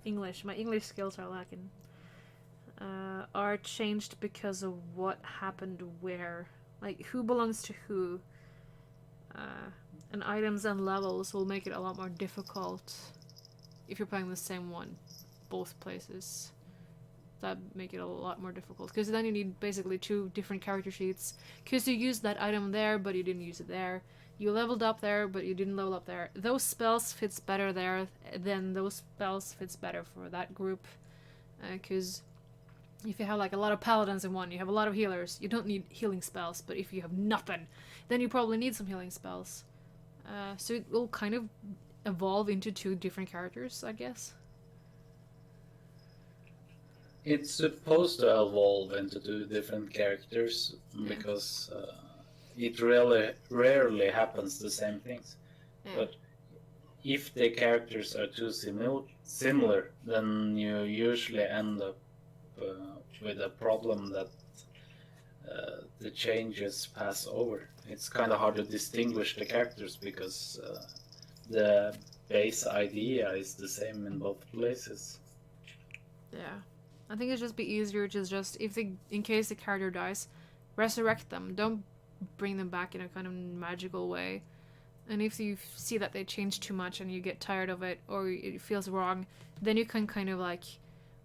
English? My English skills are lacking. Are changed because of what happened where. Like, who belongs to who. And items and levels will make it a lot more difficult if you're playing the same one both places. That make it a lot more difficult, because then you need basically two different character sheets, because you used that item there but you didn't use it there. You leveled up there but you didn't level up there. Those spells fits better there, then those spells fits better for that group, because If you have like a lot of paladins in one, you have a lot of healers, you don't need healing spells. But if you have nothing, then you probably need some healing spells. So it will kind of evolve into two different characters, I guess. It's supposed to evolve into two different characters because it really rarely happens the same things. Yeah. But if the characters are too similar, then you usually end up with a problem that the changes pass over. It's kind of hard to distinguish the characters because the base idea is the same in both places. Yeah. I think it'd just be easier to just, if they, in case the character dies, resurrect them. Don't bring them back in a kind of magical way. And if you see that they change too much and you get tired of it or it feels wrong, then you can kind of like,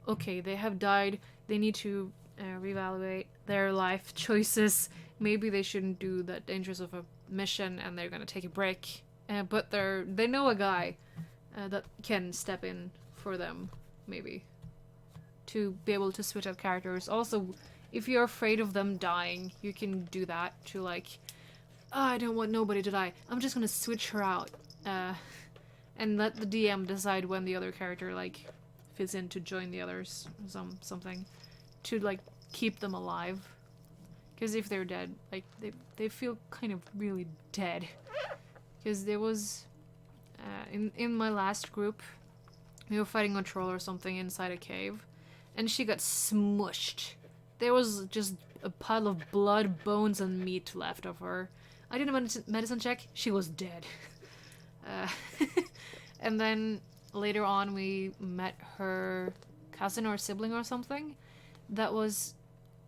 okay, they have died. They need to reevaluate their life choices. Maybe they shouldn't do the dangers of a mission and they're gonna take a break. But they know a guy that can step in for them, maybe, to be able to switch out characters. Also, if you're afraid of them dying, you can do that to like, I don't want nobody to die. I'm just gonna switch her out, and let the DM decide when the other character like fits in to join the others, something, to like keep them alive. Because if they're dead, like they feel kind of really dead. Because there was, in my last group, we were fighting a troll or something inside a cave, and she got smushed. There was just a pile of blood, bones, and meat left of her. I did a medicine check. She was dead. And then later on, we met her cousin or sibling or something that was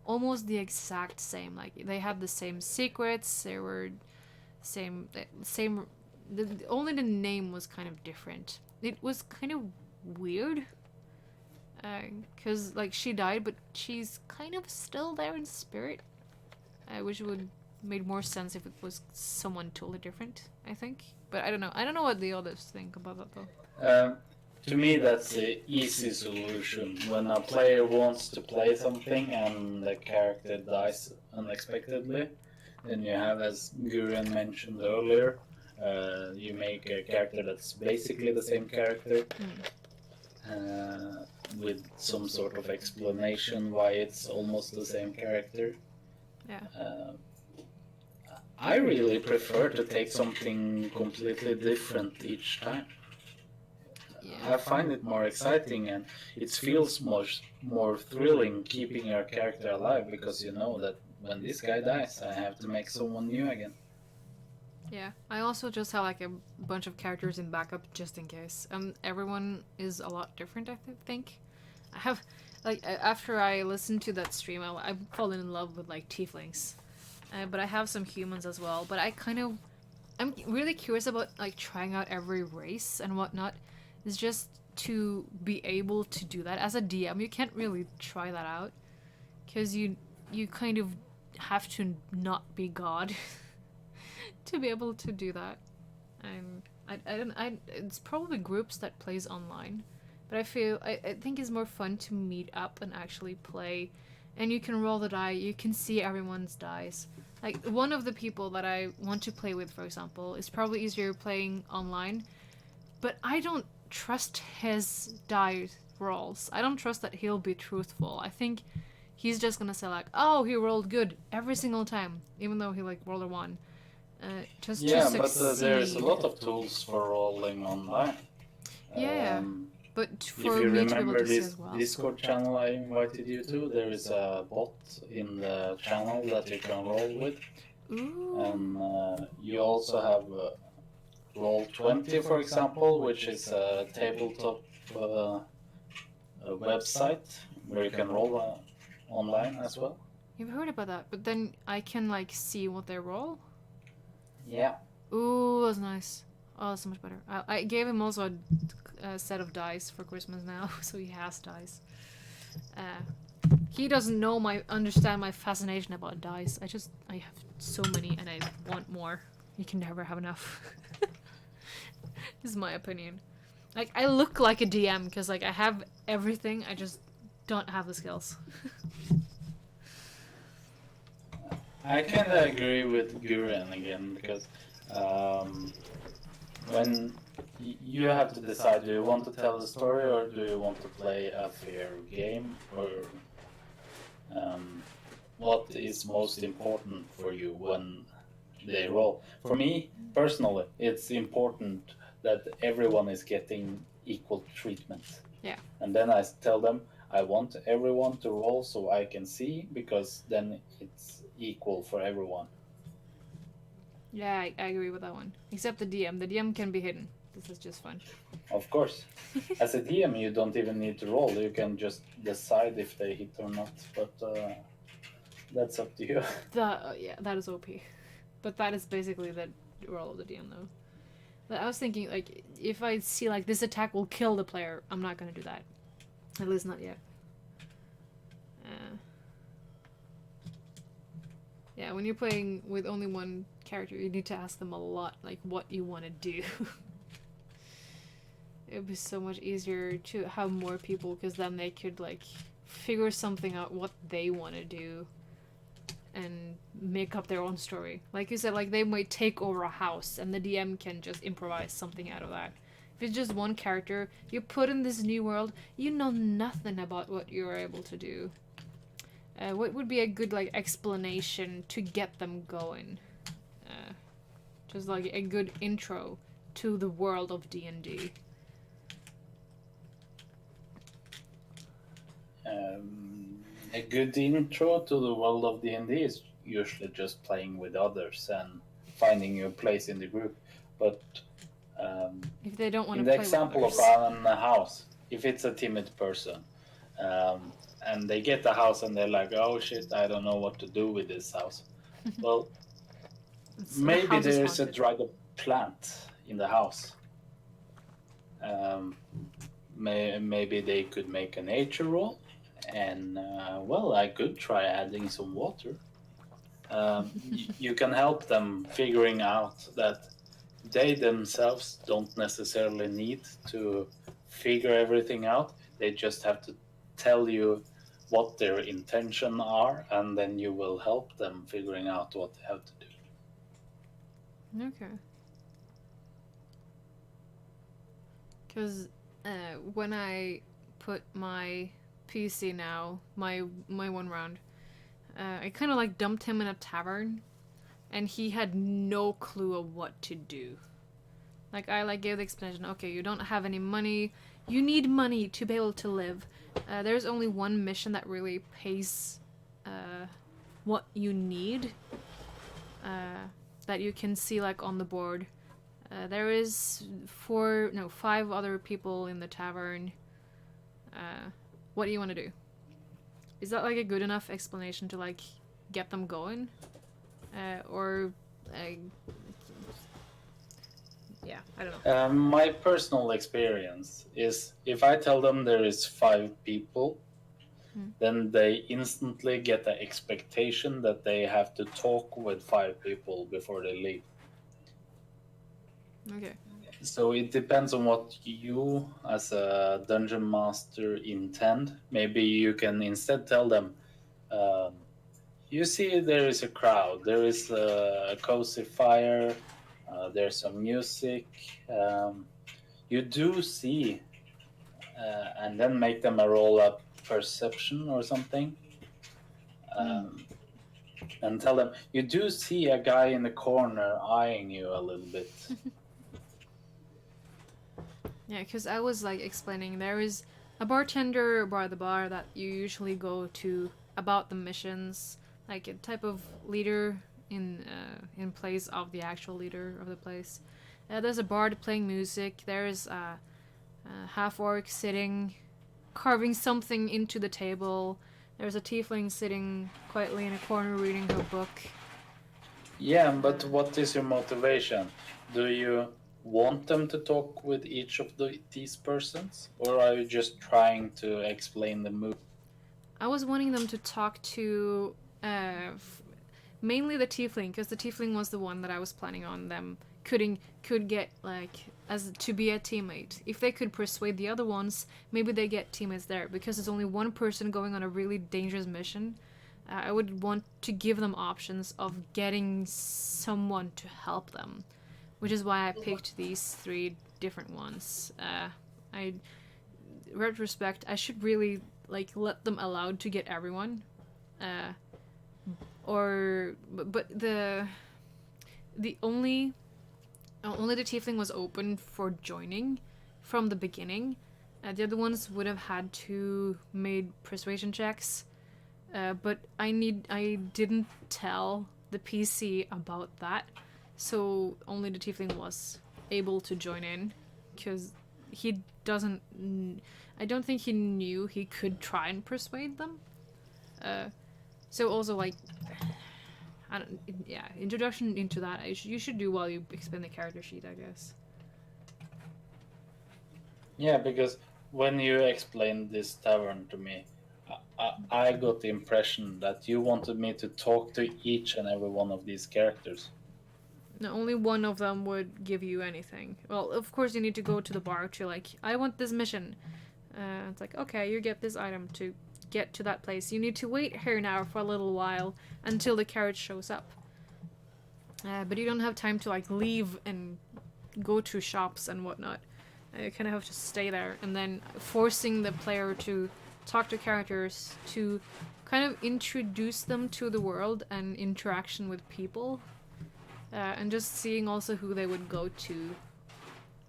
almost the exact same. Like, they had the same secrets. They were same. Only the name was kind of different. It was kind of weird. Because, like, she died, but she's kind of still there in spirit. Which would made more sense if it was someone totally different, I think. But I don't know. I don't know what the others think about that, though. To me, that's the easy solution. When a player wants to play something and the character dies unexpectedly, then you have, as Guren mentioned earlier, you make a character that's basically the same character. With some sort of explanation why it's almost the same character. Yeah. I really prefer to take something completely different each time. Yeah. I find it more exciting and it feels more thrilling keeping your character alive because you know that when this guy dies, I have to make someone new again. Yeah, I also just have like a bunch of characters in backup just in case. Everyone is a lot different, I think. I have, like, after I listened to that stream, I've fallen in love with like tieflings, but I have some humans as well. But I'm really curious about like trying out every race and whatnot. It's just to be able to do that as a DM. You can't really try that out because you kind of have to not be God. To be able to do that. It's probably groups that plays online, but I think it's more fun to meet up and actually play, and you can roll the die, you can see everyone's dice. Like, one of the people that I want to play with, for example, is probably easier playing online, but I don't trust his die rolls. I don't trust that he'll be truthful. I think he's just gonna say like, oh, he rolled good every single time, even though he like rolled a 1. Just yeah, to but succeed. there's a lot of tools for rolling online. Yeah, but for if you me to be able remember to see this as well. Discord channel I invited you to, there is a bot in the channel that you can roll with. Ooh. And you also have Roll20, for example, which is a tabletop website where you can roll online as well. You've heard about that, but then I can like see what they roll. Yeah. Ooh, that's nice. Oh, that's so much better. I gave him also a set of dice for Christmas now, so he has dice. He doesn't understand my fascination about dice. I have so many and I want more. You can never have enough. This is my opinion. Like, I look like a DM because like I have everything. I just don't have the skills. I kind of agree with Gurian again because when you have to decide, do you want to tell the story or do you want to play a fair game, or what is most important for you when they roll? For me personally, it's important that everyone is getting equal treatment. Yeah. And then I tell them I want everyone to roll so I can see, because then it's equal for everyone. Yeah, I agree with that one. Except the DM. The DM can be hidden. This is just fun. Of course. As a DM, you don't even need to roll. You can just decide if they hit or not. But that's up to you. Yeah, that is OP. But that is basically the role of the DM, though. But I was thinking, like, if I see, like, this attack will kill the player, I'm not gonna do that. At least not yet. Yeah, when you're playing with only one character, you need to ask them a lot, like, what you want to do. It would be so much easier to have more people, because then they could, like, figure something out what they want to do and make up their own story. Like you said, like, they might take over a house and the DM can just improvise something out of that. If it's just one character, you're put in this new world, you know nothing about what you're able to do. What would be a good, like, explanation to get them going? Just like a good intro to the world of D&D. A good intro to the world of D&D is usually just playing with others and finding your place in the group. But if they don't want in to the play example with of others. a house, if it's a timid person, and they get the house and they're like, oh shit, I don't know what to do with this house. Well, So the maybe house is there's a haunted. dried up plant in the house. Maybe they could make a nature roll, and well, I could try adding some water. You can help them figuring out that they themselves don't necessarily need to figure everything out. They just have to tell you what their intention are, and then you will help them figuring out what they have to do. Okay. Because when I put my PC now, my one round, I kind of like dumped him in a tavern, and he had no clue of what to do. Like, I like gave the explanation, okay, you don't have any money, you need money to be able to live. There's only one mission that really pays what you need, that you can see, like, on the board. There is 5 other people in the tavern. What do you want to do? Is that, like, a good enough explanation to, like, get them going? Yeah, I don't know. My personal experience is if I tell them there is 5 people, then they instantly get the expectation that they have to talk with 5 people before they leave. Okay. So it depends on what you, as a dungeon master, intend. Maybe you can instead tell them, you see there is a crowd, there is a cozy fire, there's some music. You do see, and then make them a roll up perception or something. And tell them, you do see a guy in the corner eyeing you a little bit. Yeah, because I was, like, explaining there is a bartender by the bar that you usually go to about the missions, like a type of leader in place of the actual leader of the place. There's a bard playing music. There's a half orc sitting, carving something into the table. There's a tiefling sitting quietly in a corner reading her book. Yeah, but what is your motivation? Do you want them to talk with each of these persons, or are you just trying to explain the mood? I was wanting them to talk to mainly the tiefling, because the tiefling was the one that I was planning on them could get like as to be a teammate. If they could persuade the other ones, maybe they get teammates there because it's only one person going on a really dangerous mission. I would want to give them options of getting someone to help them, which is why I picked these 3 different ones. I retrospect, I should really like let them allowed to get everyone, but the only the tiefling was open for joining from the beginning. The other ones would have had to made persuasion checks, but I didn't tell the PC about that, so only the tiefling was able to join in, because he doesn't. I don't think he knew he could try and persuade them. So also like, introduction into that you should do while you explain the character sheet, I guess. Yeah, because when you explained this tavern to me, I got the impression that you wanted me to talk to each and every one of these characters. No, only one of them would give you anything. Well, of course you need to go to the bar to like, I want this mission. It's like, okay, you get this item to get to that place. You need to wait here now for a little while until the carriage shows up. But you don't have time to like leave and go to shops and whatnot. You kind of have to stay there, and then forcing the player to talk to characters, to kind of introduce them to the world and interaction with people, and just seeing also who they would go to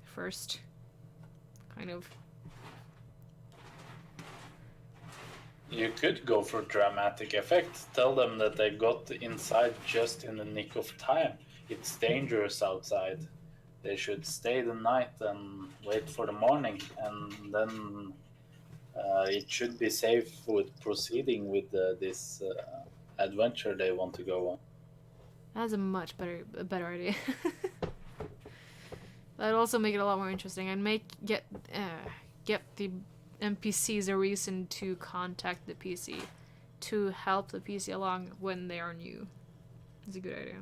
first. Kind of. You could go for dramatic effect. Tell them that they got inside just in the nick of time. It's dangerous outside. They should stay the night and wait for the morning, and then it should be safe with proceeding with this adventure they want to go on. That's a much better idea. That'd also make it a lot more interesting and get the NPCs a reason to contact the PC, to help the PC along when they are new. It's a good idea.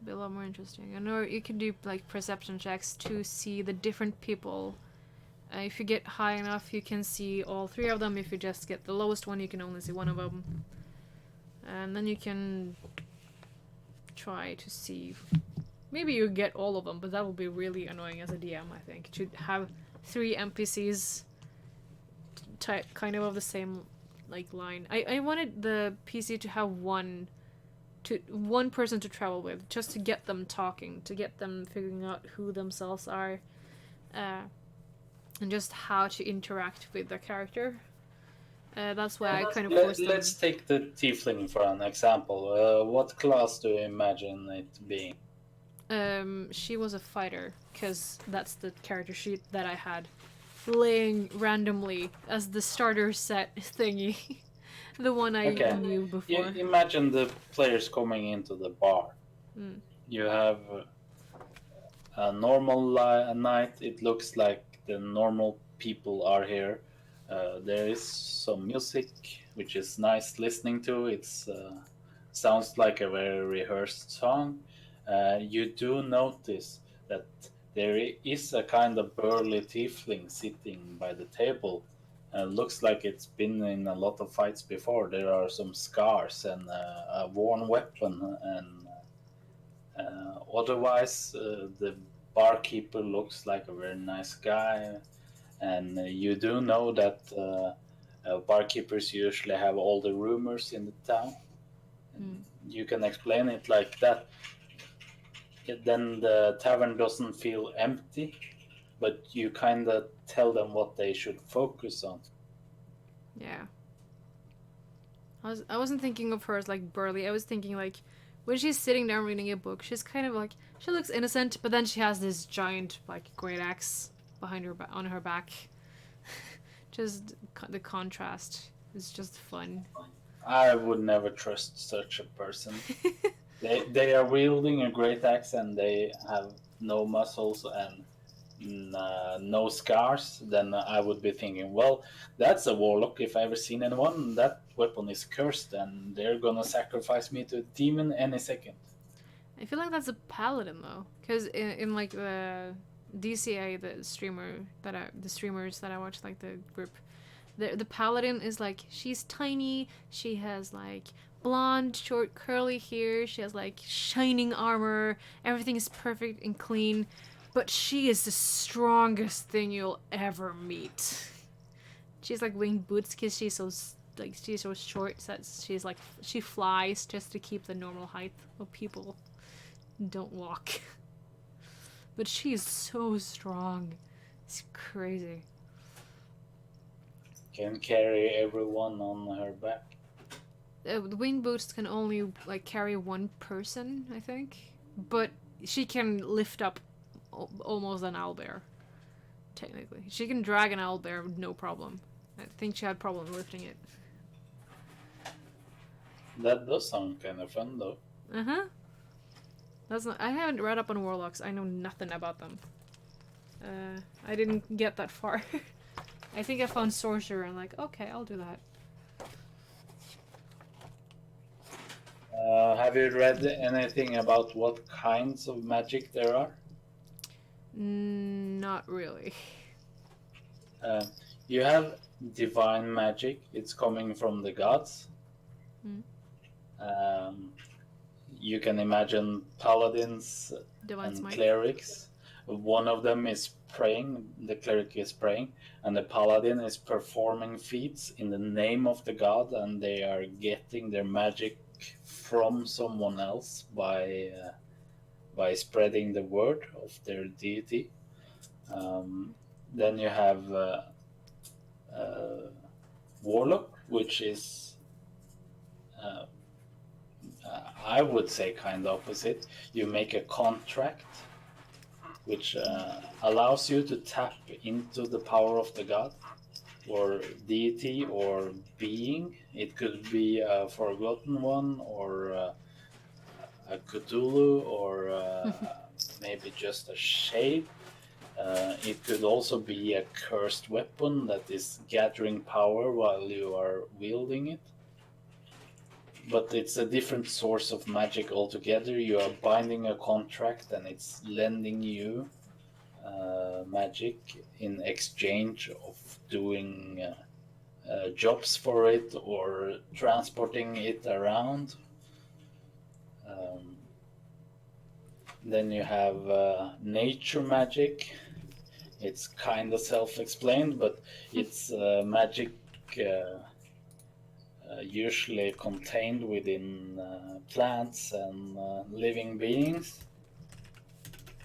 Be a lot more interesting. And or you can do like perception checks to see the different people. If you get high enough, you can see all 3 of them. If you just get the lowest one, you can only see one of them. And then you can try to see. Maybe you get all of them, but that will be really annoying as a DM, I think. To have 3 NPCs kind of the same like line. I wanted the PC to have one person to travel with, just to get them talking, to get them figuring out who themselves are. And just how to interact with the character. That's why I kind of forced them. Let's take the tiefling for an example. What class do you imagine it being? She was a fighter, because that's the character sheet that I had laying randomly as the starter set thingy. The one I knew before. Imagine the players coming into the bar. You have a normal night. It looks like the normal people are here. There is some music, which is nice listening to. It's sounds like a very rehearsed song. You do notice that there is a kind of burly tiefling sitting by the table. Looks like it's been in a lot of fights before. There are some scars and a worn weapon, and otherwise the barkeeper looks like a very nice guy. And you do know that barkeepers usually have all the rumors in the town. You can explain it like that. Then the tavern doesn't feel empty, but you kind of tell them what they should focus on. Yeah. I wasn't thinking of her as like burly. I was thinking like when she's sitting down reading a book, she's kind of like, she looks innocent, but then she has this giant like great axe behind her on her back. Just the contrast is just fun. I would never trust such a person. They are wielding a great axe and they have no muscles and no scars, then I would be thinking, well, that's a warlock if I ever seen anyone. That weapon is cursed and they're gonna sacrifice me to a demon any second. I feel like that's a paladin though, because in like the DCA, the streamers that I watch, like the group, the paladin is like, she's tiny, she has like blonde, short, curly hair, she has like shining armor, everything is perfect and clean, but she is the strongest thing you'll ever meet. She's like wearing boots because she's so short that she flies just to keep the normal height of people don't walk. But she is so strong. It's crazy. Can carry everyone on her back. The wing boots can only like carry one person, I think. But she can lift up almost an owlbear. Technically, she can drag an owlbear with no problem. I think she had problem lifting it. That does sound kind of fun, though. That's not. I haven't read up on warlocks. I know nothing about them. I didn't get that far. I think I found sorcerer and like, okay, I'll do that. Have you read anything about what kinds of magic there are? Not really. You have divine magic. It's coming from the gods. You can imagine paladins Divine and smite. clerics. One of them is praying, the cleric is praying, and the paladin is performing feats in the name of the god, and they are getting their magic from someone else by spreading the word of their deity. Then you have warlock, which is I would say kind of opposite. You make a contract which allows you to tap into the power of the god or deity or being. It could be a forgotten one or a Cthulhu or maybe just a shade. It could also be a cursed weapon that is gathering power while you are wielding it. But it's a different source of magic altogether. You are binding a contract and it's lending you magic in exchange of doing jobs for it or transporting it around. Then you have nature magic. It's kind of self-explained, but it's magic usually contained within plants and living beings.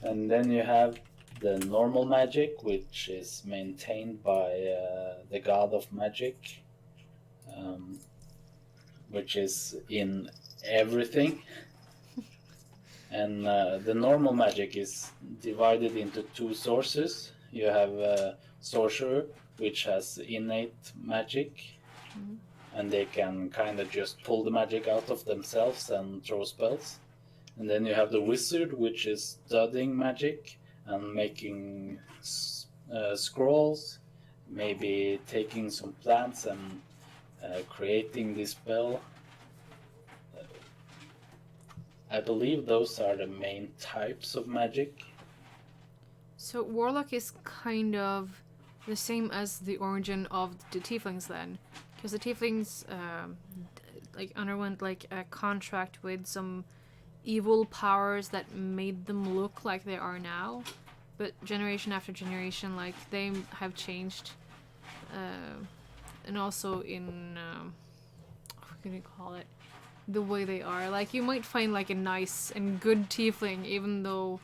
And then you have the normal magic, which is maintained by the god of magic, which is in everything. And the normal magic is divided into two sources. You have sorcerer, which has innate magic, and they can kind of just pull the magic out of themselves and throw spells. And then you have the wizard, which is studying magic and making scrolls, maybe taking some plants and creating this spell. I believe those are the main types of magic. So warlock is kind of the same as the origin of the tieflings then, because the tieflings like underwent like a contract with some evil powers that made them look like they are now, but generation after generation, like they have changed, and also in what can you call it, the way they are. Like you might find like a nice and good tiefling, even though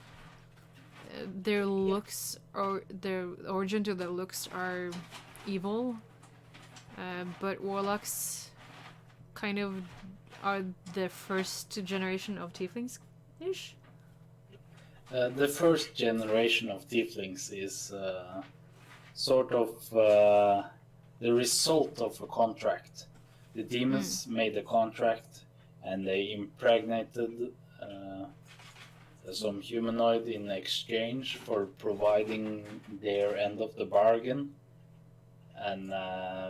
their looks or their origin to their looks are evil. But warlocks kind of are the first generation of tieflings-ish. The first generation of tieflings is sort of the result of a contract. The demons made a contract and they impregnated some humanoid in exchange for providing their end of the bargain, and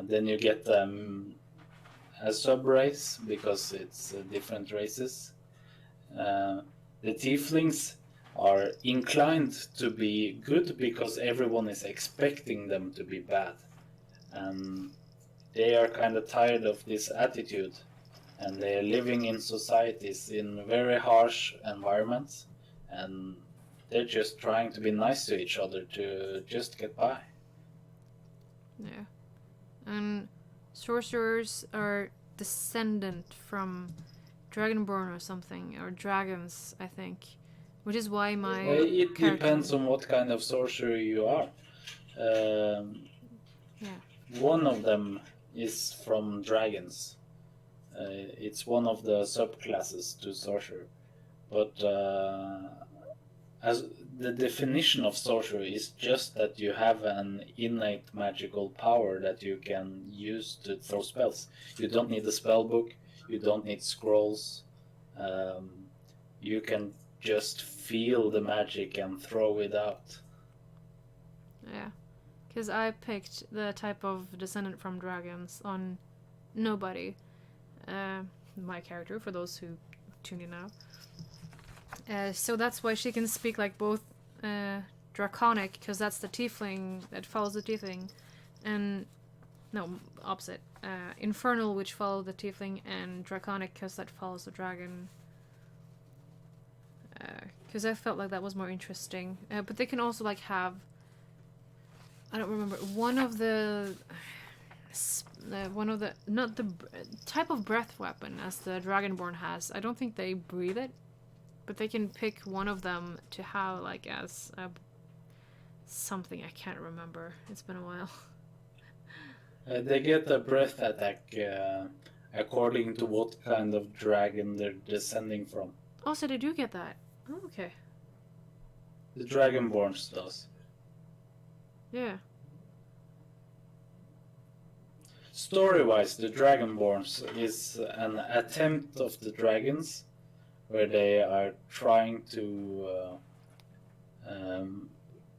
then you get a sub race because it's different races. The tieflings are inclined to be good because everyone is expecting them to be bad, and they are kind of tired of this attitude, and they are living in societies in very harsh environments, and they're just trying to be nice to each other to just get by. Yeah. And sorcerers are descendant from Dragonborn or something, or dragons, I think. Which is why my It character... depends on what kind of sorcerer you are. Yeah. One of them is from dragons. It's one of the subclasses to sorcerer. But as the definition of sorcery is just that you have an innate magical power that you can use to throw spells. You don't need a spell book. You don't need scrolls. You can just feel the magic and throw it out. Yeah. Because I picked the type of descendant from dragons on nobody. My character, for those who tune in now. So that's why she can speak like both draconic, because that's the tiefling that follows the tiefling, and no, opposite. Infernal, which follows the tiefling, and draconic, because that follows the dragon. Because I felt like that was more interesting. But they can also like have, I don't remember, one of the not the type of breath weapon as the dragonborn has. I don't think they breathe it, but they can pick one of them to have like as something I can't remember. It's been a while. They get a breath attack according to what kind of dragon they're descending from. Oh, so they do get that. Oh, okay. The Dragonborns does. Yeah. Story-wise, the Dragonborns is an attempt of the dragons where they are trying to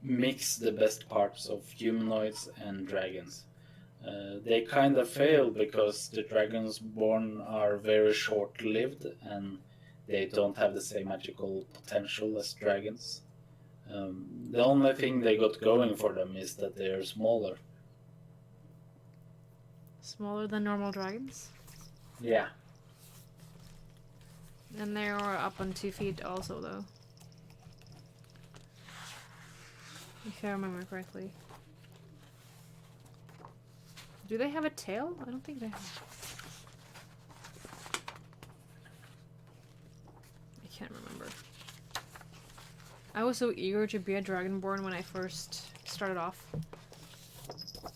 mix the best parts of humanoids and dragons. They kind of fail because the dragons born are very short-lived and they don't have the same magical potential as dragons. The only thing they got going for them is that they are smaller. Smaller than normal dragons? Yeah. And they are up on 2 feet also, though. If I remember correctly. Do they have a tail? I don't think they have. I can't remember. I was so eager to be a dragonborn when I first started off.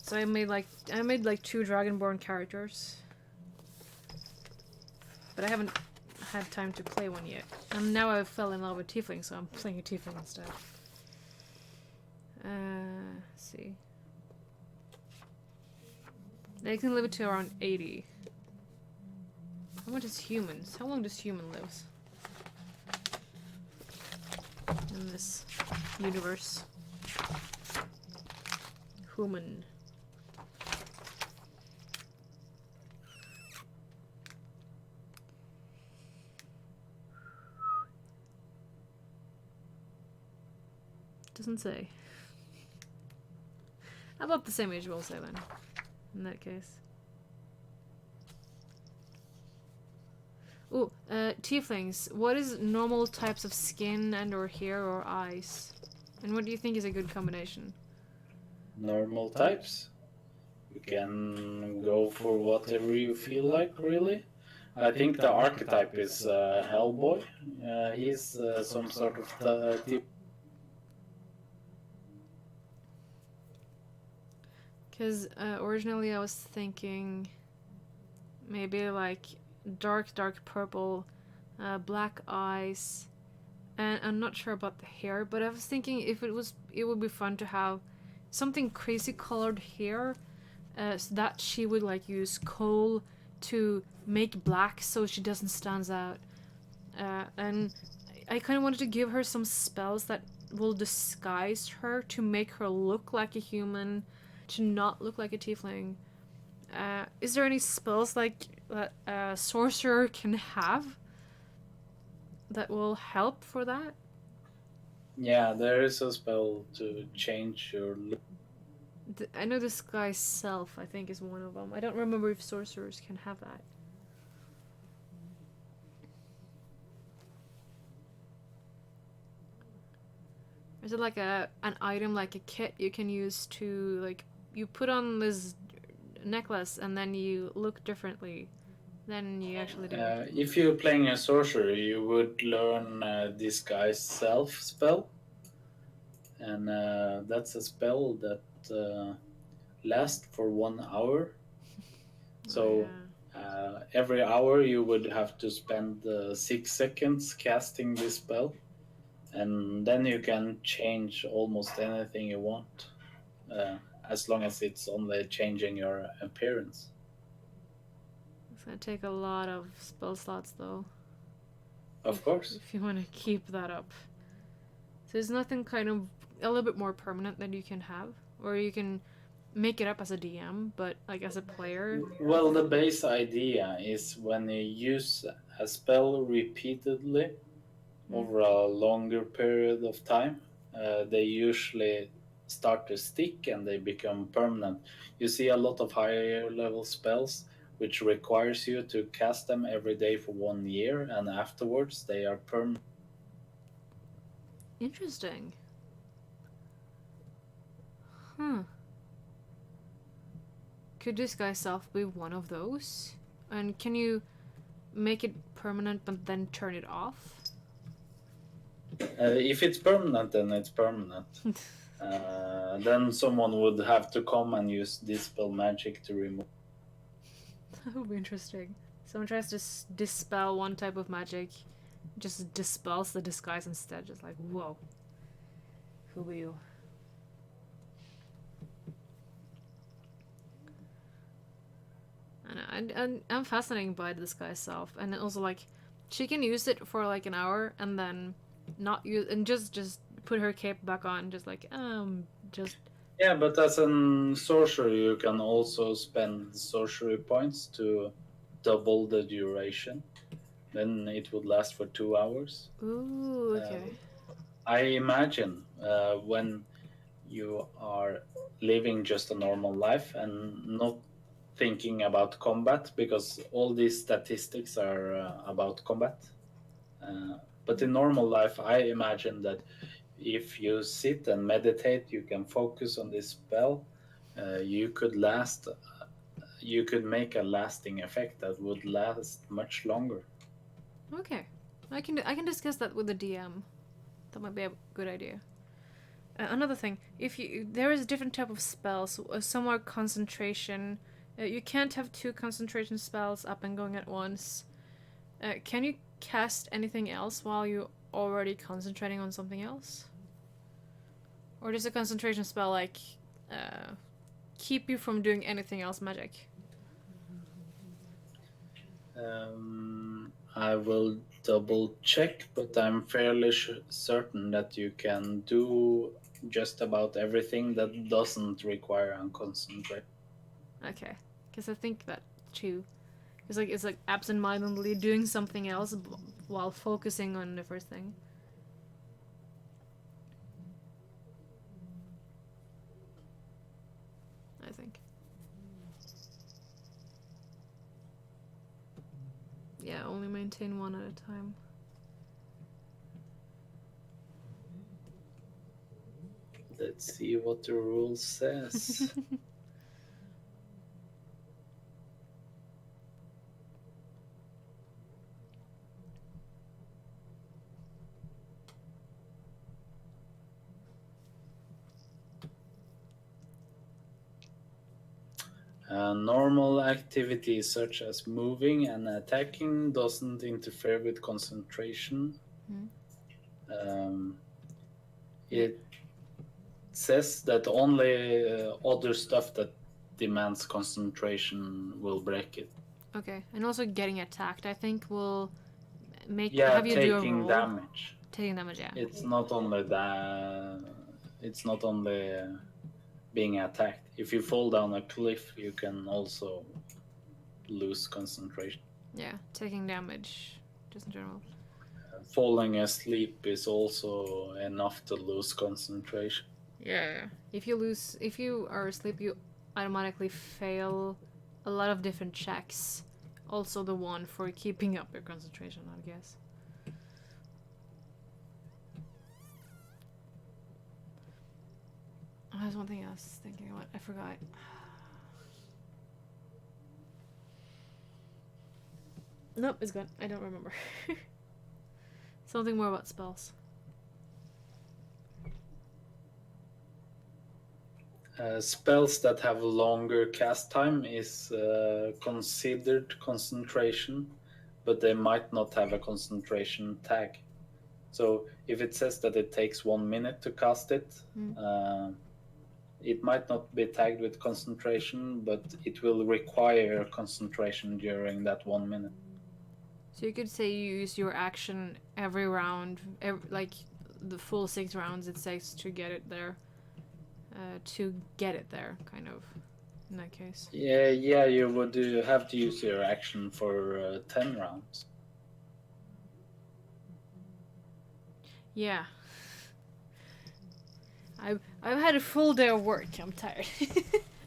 So I made like 2 dragonborn characters. But I haven't had time to play one yet. And now I fell in love with tiefling, so I'm playing a tiefling instead. Let's see. They can live to around 80. How much is humans? How long does human live? In this universe. Human. Doesn't say. About the same age, we'll say then. In that case. Ooh, tieflings. What is normal types of skin and or hair or eyes? And what do you think is a good combination? Normal types. You can go for whatever you feel like, really. I think the archetype is Hellboy. He's some sort of type. Because originally I was thinking maybe like dark purple, black eyes, and I'm not sure about the hair, but I was thinking if it would be fun to have something crazy colored hair, so that she would like use coal to make black so she doesn't stand out, and I kind of wanted to give her some spells that will disguise her to make her look like a human, to not look like a tiefling. Is there any spells like that a sorcerer can have that will help for that? Yeah, there is a spell to change your look. I know disguise self, I think, is one of them. I don't remember if sorcerers can have that. Is it like an item, like a kit you can use to, like, you put on this necklace and then you look differently than you actually do? If you're playing a sorcerer, you would learn disguise self spell, and that's a spell that lasts for 1 hour. So every hour you would have to spend 6 seconds casting this spell, and then you can change almost anything you want, as long as it's only changing your appearance. It's gonna take a lot of spell slots, though. Of course. If you want to keep that up. So there's nothing kind of a little bit more permanent that you can have? Or you can make it up as a DM, but like as a player? Well, the base idea is when you use a spell repeatedly over a longer period of time, they usually start to stick and they become permanent. You see a lot of higher level spells which requires you to cast them every day for 1 year, and afterwards they are permanent. Interesting. Huh. Could disguise self be one of those? And can you make it permanent but then turn it off? If it's permanent, then it's permanent. Then someone would have to come and use dispel magic to remove. That would be interesting. Someone tries to dispel one type of magic, just dispels the disguise instead. Just like, whoa. Who are you? And I'm fascinated by the disguise self, and also like, she can use it for like an hour and then not use and just put her cape back on, just like just. Yeah, but as a sorcerer, you can also spend sorcery points to double the duration. Then it would last for 2 hours. Ooh, okay. I imagine when you are living just a normal life and not thinking about combat, because all these statistics are about combat. But in normal life, I imagine that if you sit and meditate, you can focus on this spell. You could last. You could make a lasting effect that would last much longer. Okay, I can discuss that with the DM. That might be a good idea. Another thing, if you there is a different type of spells. Some are concentration. You can't have two concentration spells up and going at once. Can you cast anything else while you're already concentrating on something else? Or does a concentration spell like keep you from doing anything else magic? I will double check, but I'm fairly certain that you can do just about everything that doesn't require concentration. Okay, because I think that too. It's like absent-mindedly doing something else while focusing on the first thing. I think. Yeah, only maintain one at a time. Let's see what the rule says. Normal activities such as moving and attacking doesn't interfere with concentration. It says that only other stuff that demands concentration will break it. Okay, and also getting attacked, I think, will have you do a taking roll? damage. Taking damage, yeah. It's not only that. It's not only being attacked. If you fall down a cliff, you can also lose concentration. Yeah, taking damage, just in general. Falling asleep is also enough to lose concentration. Yeah. If you are asleep, you automatically fail a lot of different checks. Also the one for keeping up your concentration, I guess. Oh, there's one thing I was thinking about. I forgot. Nope, it's gone. I don't remember. Something more about spells. Spells that have longer cast time is considered concentration, but they might not have a concentration tag. So if it says that it takes 1 minute to cast it, it might not be tagged with concentration, but it will require concentration during that 1 minute. So you could say you use your action every round, like the full 6 rounds it takes to get it there. Kind of, in that case. Yeah, you would have to use your action for 10 rounds. Yeah. I've had a full day of work. I'm tired.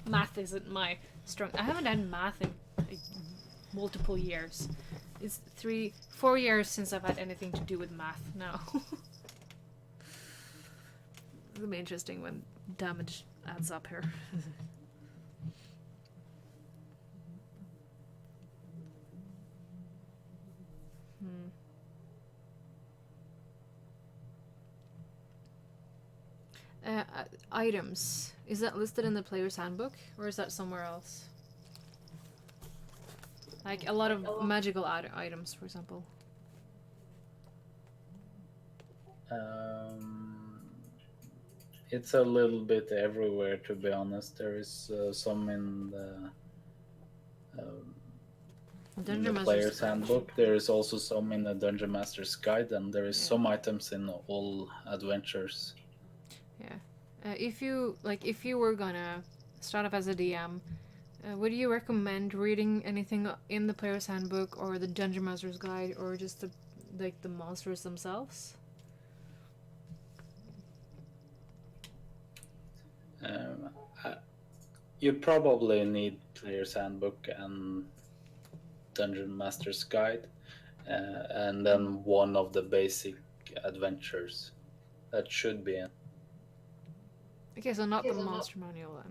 Math isn't my strong. I haven't done math in like, multiple years. It's 4 years since I've had anything to do with math now. It'll be interesting when damage adds up here. Items. Is that listed in the player's handbook, or is that somewhere else? Like a lot of magical items, for example. It's a little bit everywhere, to be honest. There is some in the player's handbook. There is also some in the Dungeon Master's Guide, and there is some items in all adventures. Yeah. If you were gonna start off as a DM, would you recommend reading anything in the player's handbook or the Dungeon Master's Guide, or just the monsters themselves? You probably need player's handbook and Dungeon Master's Guide, and then one of the basic adventures that should be in. Okay, so not the monster manual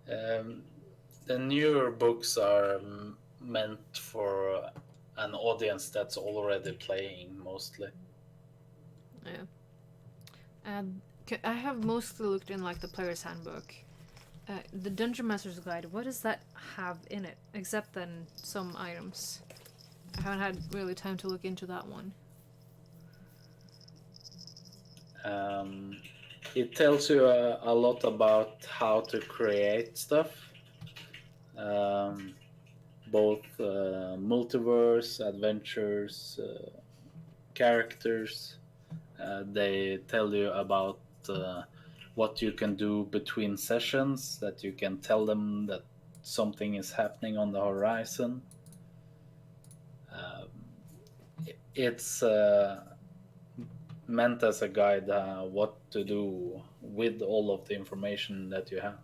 then. The newer books are meant for an audience that's already playing, mostly. Yeah. I have mostly looked in like the player's handbook. The Dungeon Master's Guide, what does that have in it? Except then some items. I haven't had really time to look into that one. It tells you a lot about how to create stuff. Both multiverse, adventures, characters. They tell you about what you can do between sessions, that you can tell them that something is happening on the horizon. It's meant as a guide what to do with all of the information that you have.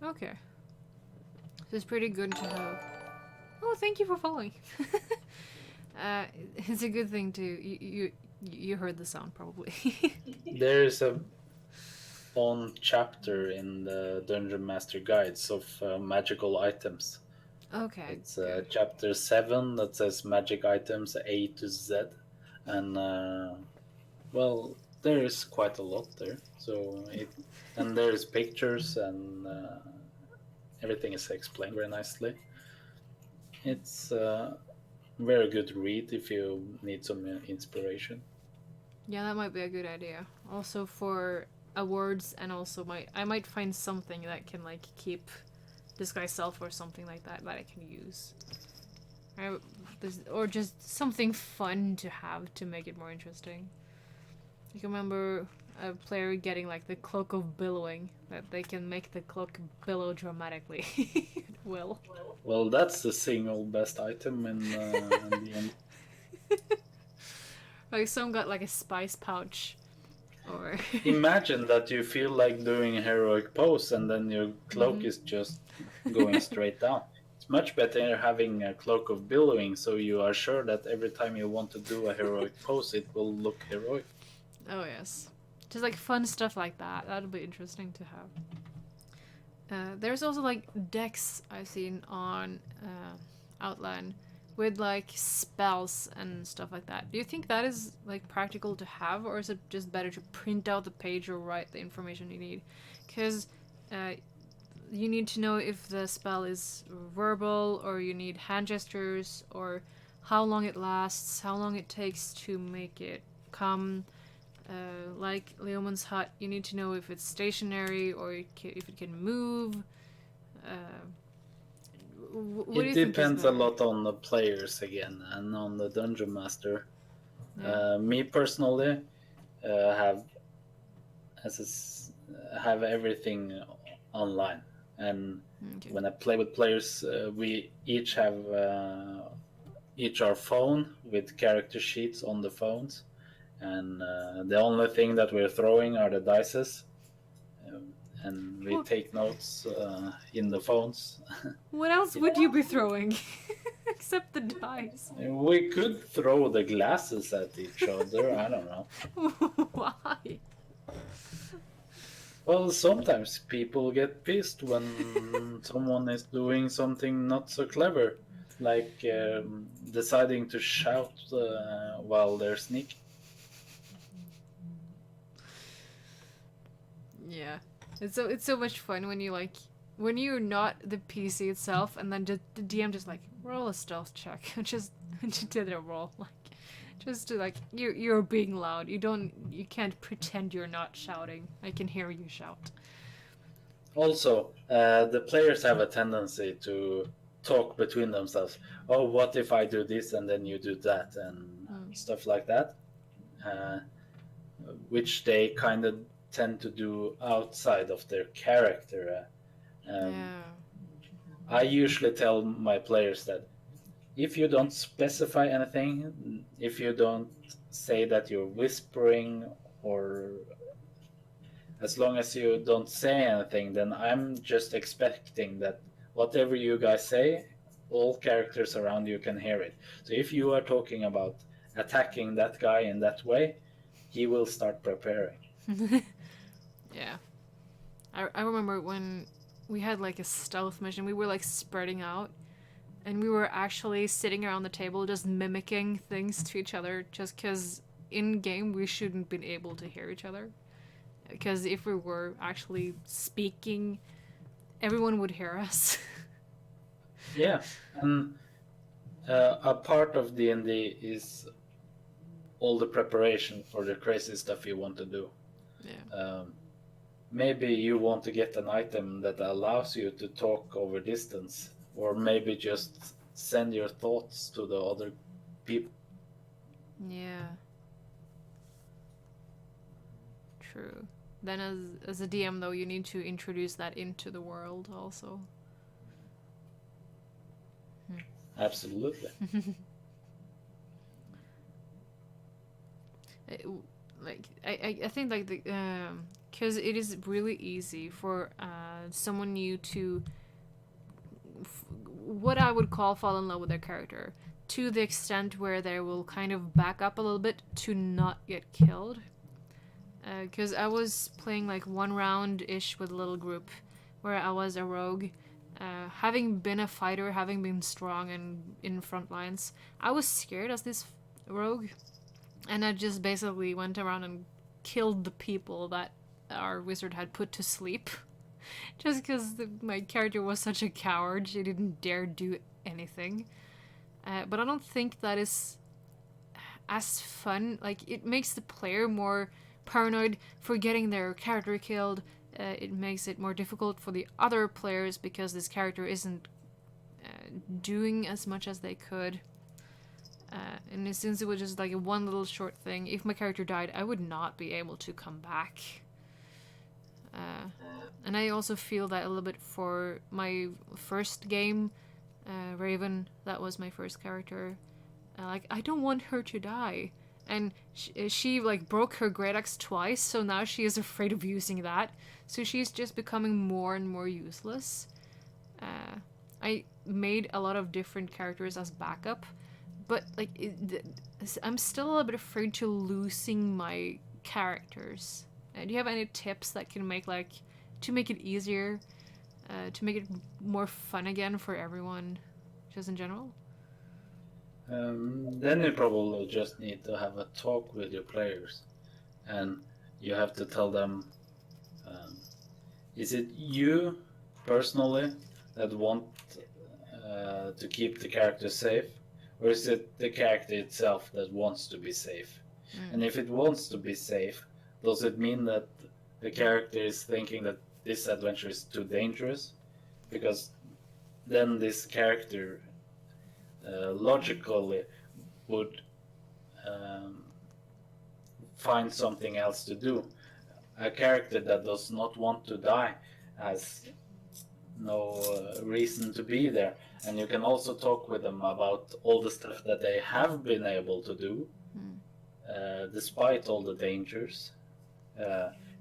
Okay. So it's pretty good to have. Oh, thank you for following. It's a good thing to you heard the sound probably. There is a one chapter in the Dungeon Master Guides of magical items. Okay. It's chapter 7 that says magic items A to Z, and well, there is quite a lot there. So and there's pictures and everything is explained very nicely. It's a very good read if you need some inspiration. Yeah, that might be a good idea. Also for awards, and also I might find something that can like keep disguise self or something like that I can use. Or just something fun to have to make it more interesting. You can remember a player getting like the cloak of billowing, that they can make the cloak billow dramatically. At will. Well, that's the single best item in the end. Like some got like a spice pouch, or Imagine that you feel like doing a heroic pose and then your cloak is just going straight down. It's much better having a cloak of billowing, so you are sure that every time you want to do a heroic pose, it will look heroic. oh yes, just like fun stuff like that. That'll be interesting to have. There's also like decks I've seen on Outline with like spells and stuff like that. Do you think that is like practical to have, or is it just better to print out the page or write the information you need? Because you need to know if the spell is verbal, or you need hand gestures, or how long it lasts, how long it takes to make it come. Like Leoman's hut, you need to know if it's stationary or if it can move. What do It you think is depends a better? lot on the players again and on the dungeon master. Yeah. Me personally have have everything online, and Okay. when I play with players, we each have each our phone with character sheets on the phones, and the only thing that we're throwing are the dices, and we Well, take notes in the phones. what else would you be throwing except the dice? We could throw the glasses at each other. I don't know. Why? Well, sometimes people get pissed when someone is doing something not so clever, like deciding to shout while they're sneaking. Yeah, it's so much fun when you like when you're not the PC itself, and then just the DM just like roll a stealth check, just did a roll like just to like you're being loud. You can't pretend you're not shouting. I can hear you shout. Also, the players have a tendency to talk between themselves. Oh, what if I do this and then you do that, and stuff like that, uh, which they kind of tend to do outside of their character. Yeah. I usually tell my players that if you don't specify anything, if you don't say that you're whispering, or as long as you don't say anything, then I'm just expecting that whatever you guys say, all characters around you can hear it. So if you are talking about attacking that guy in that way, he will start preparing. Yeah. I remember when we had like a stealth mission, we were like spreading out, and we were actually sitting around the table just mimicking things to each other, just because in game we shouldn't been able to hear each other. Because if we were actually speaking, everyone would hear us. Yeah, and a part of D&D is all the preparation for the crazy stuff you want to do. Yeah. Maybe you want to get an item that allows you to talk over distance, or maybe just send your thoughts to the other people. Yeah. True. Then as a DM though, you need to introduce that into the world also. Absolutely. I think like the because it is really easy for someone new to what I would call fall in love with their character, to the extent where they will kind of back up a little bit to not get killed. Because I was playing like one round ish with a little group where I was a rogue. Having been a fighter, having been strong and in front lines, I was scared as this rogue, and I just basically went around and killed the people that our wizard had put to sleep. Just because my character was such a coward, she didn't dare do anything. But I don't think that is as fun. Like, it makes the player more paranoid for getting their character killed. It makes it more difficult for the other players because this character isn't doing as much as they could. And since it was just like a one little short thing, if my character died, I would not be able to come back. And I also feel that a little bit for my first game, Raven, that was my first character. Like, I don't want her to die. And she like broke her great axe twice, so now she is afraid of using that. So she's just becoming more and more useless. I made a lot of different characters as backup, but like I'm still a little bit afraid to losing my characters. Do you have any tips that can make to make it easier, to make it more fun again for everyone, just in general? Then you probably just need to have a talk with your players, and you have to tell them, is it you personally that want to keep the character safe, or is it the character itself that wants to be safe? And if it wants to be safe, does it mean that the character is thinking that this adventure is too dangerous? Because then this character logically would find something else to do. A character that does not want to die has no reason to be there. And you can also talk with them about all the stuff that they have been able to do, despite all the dangers.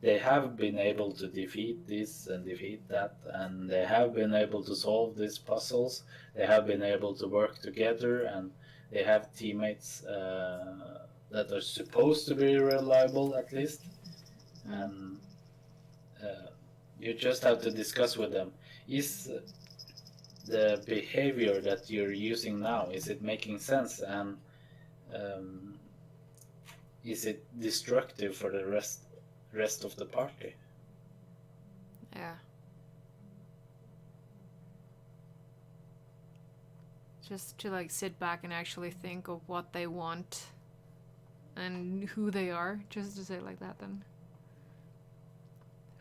They have been able to defeat this and defeat that, and they have been able to solve these puzzles. They have been able to work together, and they have teammates that are supposed to be reliable, at least. And you just have to discuss with them, is the behavior that you're using now, is it making sense, and is it destructive for the rest of the party? Yeah. Just to like sit back and actually think of what they want and who they are, just to say it like that then.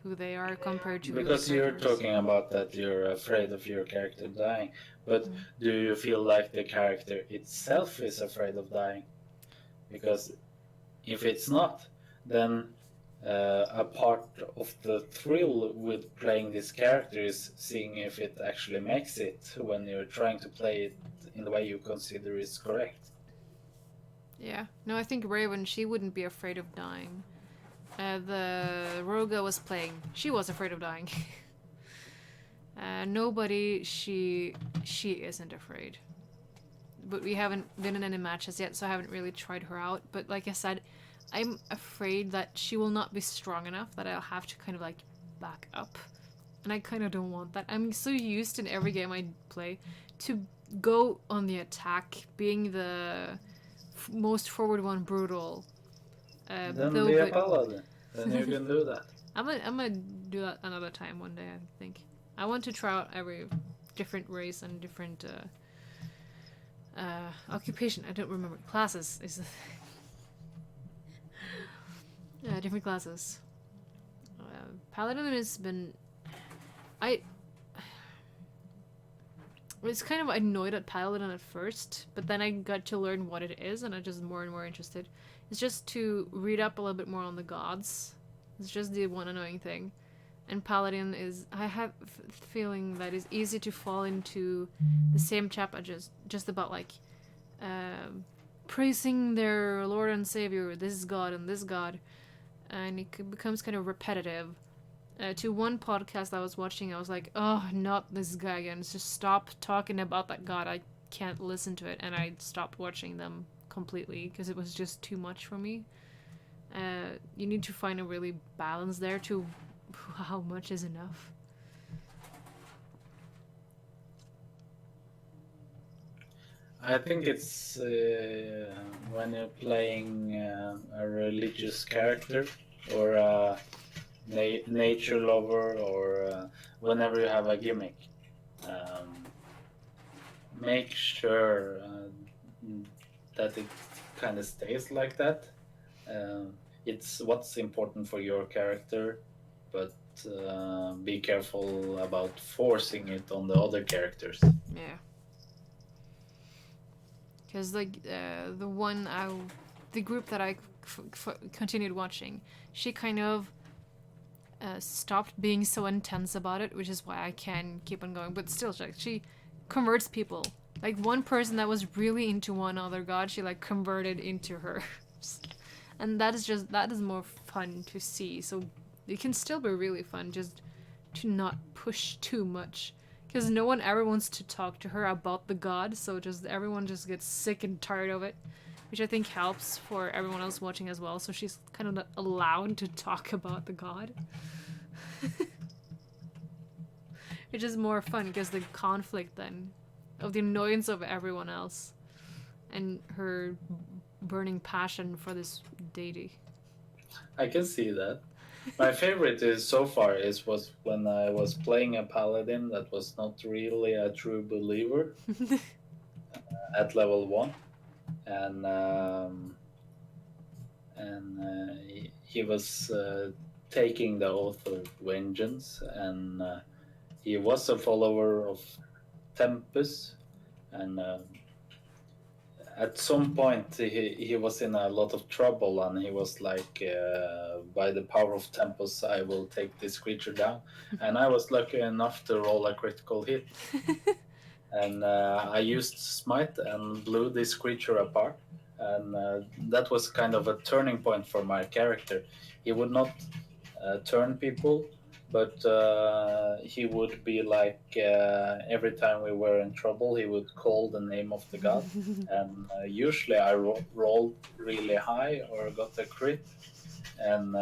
Who they are compared to because other you're characters. talking about that you're afraid of your character dying, but do you feel like the character itself is afraid of dying? Because if it's not, then a part of the thrill with playing this character is seeing if it actually makes it when you're trying to play it in the way you consider is correct. Yeah. No, I think Raven, she wouldn't be afraid of dying. The rogue I was playing, she was afraid of dying. Nobody, she isn't afraid. But we haven't been in any matches yet, so I haven't really tried her out. But like I said, I'm afraid that she will not be strong enough, that I'll have to kind of like back up. And I kind of don't want that. I'm so used in every game I play to go on the attack, being the most forward one, brutal. Then be a paladin. Then you can do that. I'm gonna do that another time one day, I think. I want to try out every different race and different occupation. I don't remember. Classes is the different classes. Paladin has been... I was kind of annoyed at Paladin at first, but then I got to learn what it is, and I'm just more and more interested. It's just to read up a little bit more on the gods. It's just the one annoying thing. And Paladin is... I have a feeling that it's easy to fall into the same trap I just about, like, praising their Lord and Savior, this God and this God. And it becomes kind of repetitive. To one podcast I was watching, I was like, oh, not this guy again. Just stop talking about that God. I can't listen to it. And I stopped watching them completely because it was just too much for me. You need to find a really balance there to how much is enough. I think it's when you're playing a religious character or a nature lover, or whenever you have a gimmick, make sure that it kind of stays like that. It's what's important for your character, but be careful about forcing it on the other characters. Yeah. Because like the group that I continued watching, she kind of stopped being so intense about it, which is why I can keep on going. But still, like, she converts people. Like one person that was really into one other god, she like converted into her, and that is more fun to see. So it can still be really fun, just to not push too much, because no one ever wants to talk to her about the god. So just everyone just gets sick and tired of it, which I think helps for everyone else watching as well. So she's kind of not allowed to talk about the god. Which is more fun because the conflict then of the annoyance of everyone else and her burning passion for this deity. I can see that. My favorite is so far was when I was playing a paladin that was not really a true believer at level 1, and he was taking the oath of vengeance, and he was a follower of Tempus, and at some point he was in a lot of trouble, and he was like, by the power of Tempus I will take this creature down. And I was lucky enough to roll a critical hit, and I used smite and blew this creature apart, and that was kind of a turning point for my character. He would not turn people, but he would be like, every time we were in trouble, he would call the name of the god, and usually I rolled really high or got a crit, and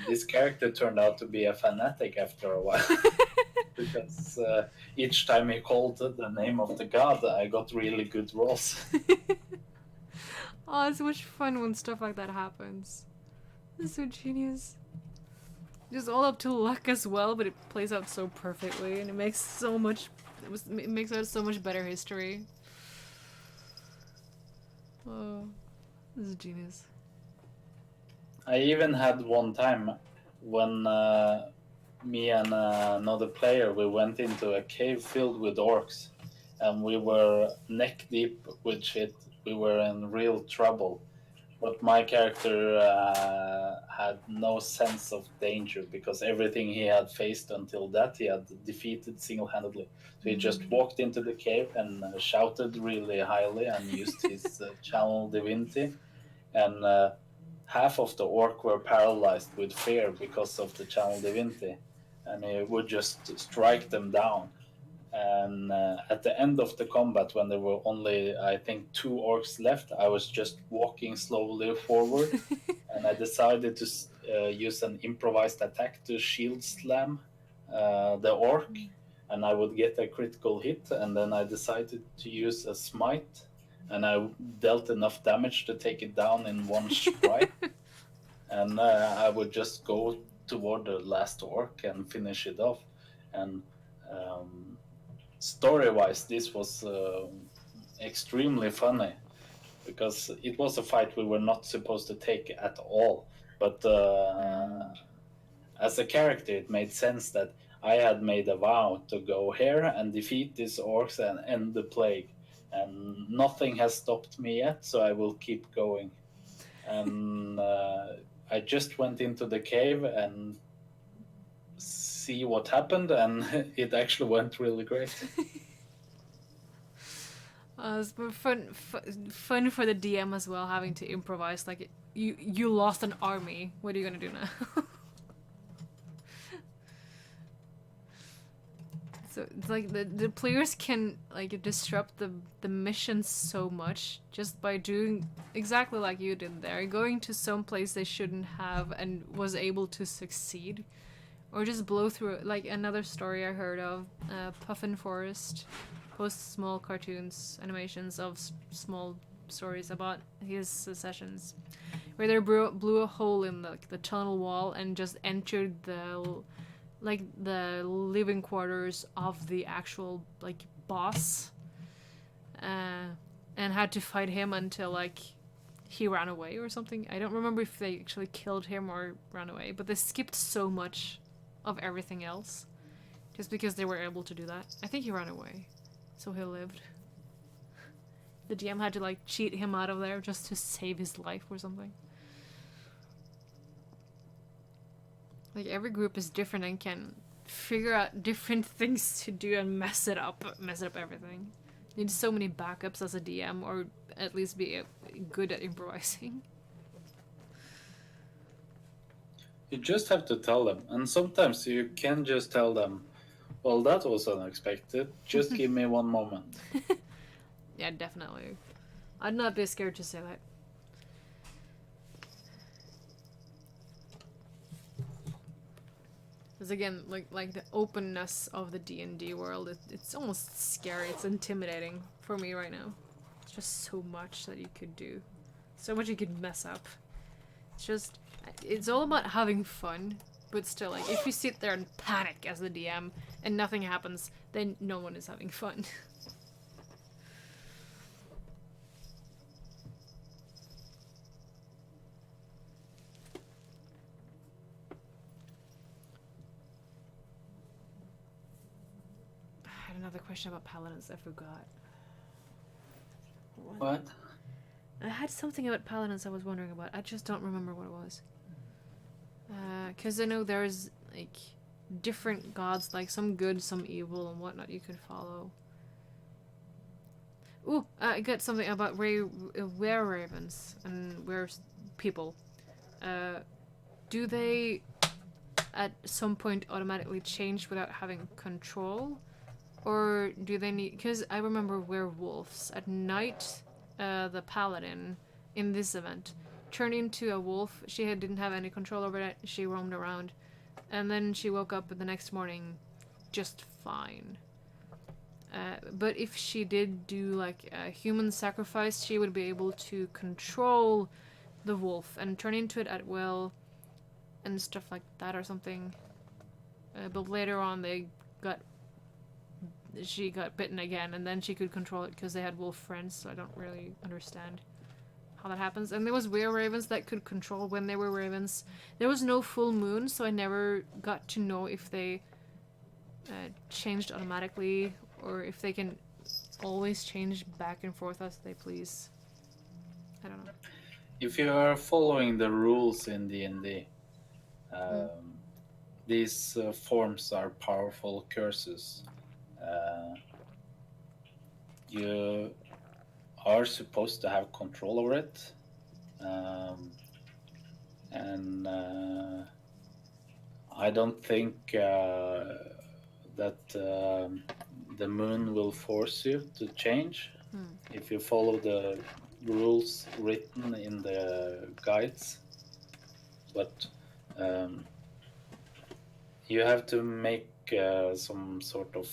this character turned out to be a fanatic after a while. Because each time he called the name of the god, I got really good rolls. Oh, it's so much fun when stuff like that happens. It's so genius. Just all up to luck as well, but it plays out so perfectly, and it makes so much. It makes out so much better history. Oh, this is genius. I even had one time when me and another player, we went into a cave filled with orcs, and we were neck deep with shit. We were in real trouble, but my character had no sense of danger because everything he had faced until that he had defeated single-handedly. So he just walked into the cave and shouted really highly and used his channel divinity, and half of the orc were paralyzed with fear because of the channel divinity, and he would just strike them down. And at the end of the combat, when there were only, I think, 2 orcs left, I was just walking slowly forward, and I decided to use an improvised attack to shield slam the orc, and I would get a critical hit, and then I decided to use a smite, and I dealt enough damage to take it down in one strike. And I would just go toward the last orc and finish it off. And story-wise, this was extremely funny because it was a fight we were not supposed to take at all. But as a character, it made sense that I had made a vow to go here and defeat these orcs and end the plague. And nothing has stopped me yet, so I will keep going. And I just went into the cave and see what happened, and it actually went really great. It's been fun for the DM as well, having to improvise. Like, you lost an army. What are you gonna do now? So it's like the players can like disrupt the mission so much just by doing exactly like you did there, going to some place they shouldn't have and was able to succeed, or just blow through it. Like another story I heard of, Puffin Forest posts small cartoons, animations of small stories about his sessions, where they blew a hole in the tunnel wall and just entered the living quarters of the actual like boss, and had to fight him until like he ran away or something. I don't remember if they actually killed him or ran away, but they skipped so much of everything else just because they were able to do that. I think he ran away, so he lived. The GM had to like cheat him out of there just to save his life or something. Like every group is different and can figure out different things to do and mess it up everything. You need so many backups as a DM, or at least be good at improvising. You just have to tell them, and sometimes you can just tell them, well, that was unexpected. Just give me one moment. Yeah, definitely. I'd not be scared to say that. Because again, like the openness of the D&D world, it's almost scary. It's intimidating for me right now. It's just so much that you could do. So much you could mess up. It's all about having fun. But still, like, if you sit there and panic as the DM and nothing happens, then no one is having fun. I had another question about paladins. I forgot. What? I had something about paladins I was wondering about. I just don't remember what it was. Because I know there's, like, different gods, like some good, some evil, and whatnot you could follow. Ooh, I got something about were ravens and were people. Do they at some point automatically change without having control? Or do they need... Because I remember werewolves. At night, the paladin in this event turned into a wolf. She didn't have any control over it. She roamed around. And then she woke up the next morning just fine. But if she did do like a human sacrifice, she would be able to control the wolf and turn into it at will and stuff like that or something. But later on she got bitten again, and then she could control it because they had wolf friends, so I don't really understand how that happens. And there was were-ravens that could control when they were ravens. There was no full moon, so I never got to know if they changed automatically or if they can always change back and forth as they please. I don't know. If you are following the rules in D&D, these forms are powerful curses. You are supposed to have control over it, and I don't think that the moon will force you to change if you follow the rules written in the guides, but you have to make some sort of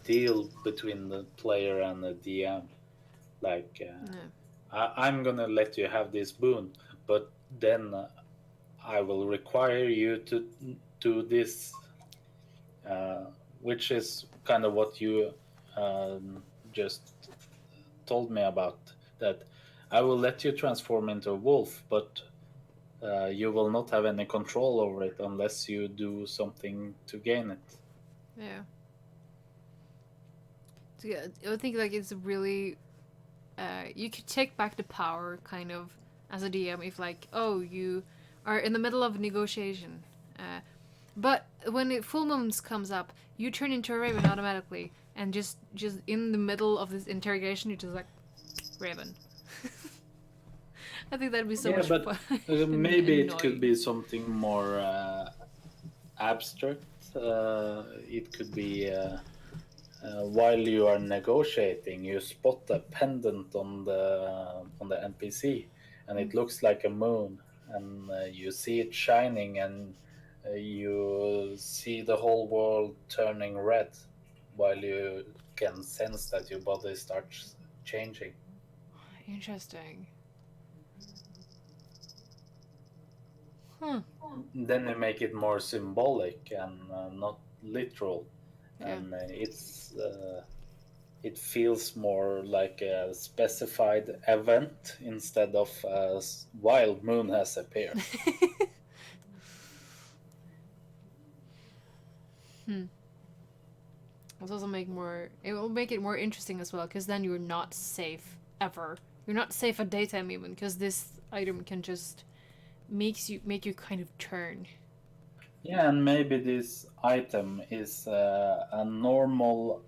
deal between the player and the DM. Like, I'm gonna let you have this boon, but then I will require you to do this, which is kind of what you just told me about. That I will let you transform into a wolf, but you will not have any control over it unless you do something to gain it. Yeah. So yeah, I think like it's really you could take back the power kind of as a DM if like, oh, you are in the middle of a negotiation, but when full moons comes up, you turn into a raven automatically, and just in the middle of this interrogation, you just like raven. I think that'd be so much but fun. maybe it could be something more abstract. It could be while you are negotiating, you spot a pendant on the NPC, and it looks like a moon, and you see it shining, and you see the whole world turning red, while you can sense that your body starts changing. Interesting. Then you make it more symbolic and not literal, Yeah. and it feels more like a specified event instead of a wild moon has appeared. It will make it more interesting as well, because then you're not safe ever. You're not safe at daytime even, because this item can just make you kind of turn. Yeah, and maybe this item is a normal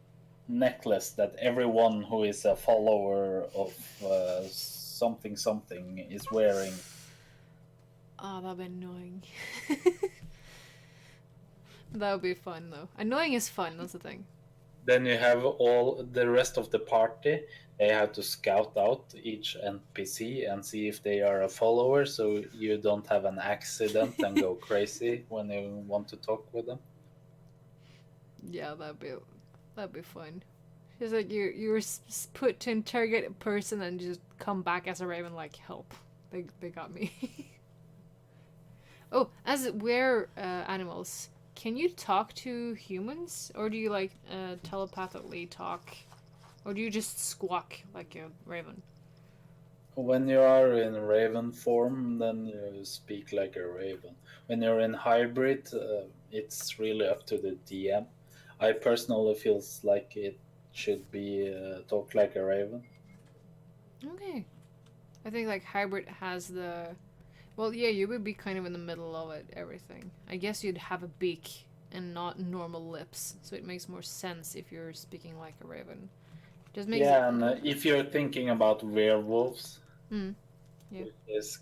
necklace that everyone who is a follower of something something is wearing. Oh, that'd be annoying. That would be fun though. Annoying is fun, that's the thing. Then you have all the rest of the party. They have to scout out each NPC and see if they are a follower, so you don't have an accident and go crazy when you want to talk with them. Yeah, that'd be fun. Just like you're put to interrogate a person and just come back as a raven like help. They got me. Oh, as we're animals, can you talk to humans, or do you like telepathically talk, or do you just squawk like a raven? When you are in raven form, then you speak like a raven. When you're in hybrid, it's really up to the DM. I personally feels like it should be talk like a raven. Okay. I think like hybrid has the, well, yeah, you would be kind of in the middle of it, everything. I guess you'd have a beak and not normal lips, so it makes more sense if you're speaking like a raven. Just makes Yeah, it. and if you're thinking about werewolves, Mm, yeah. which is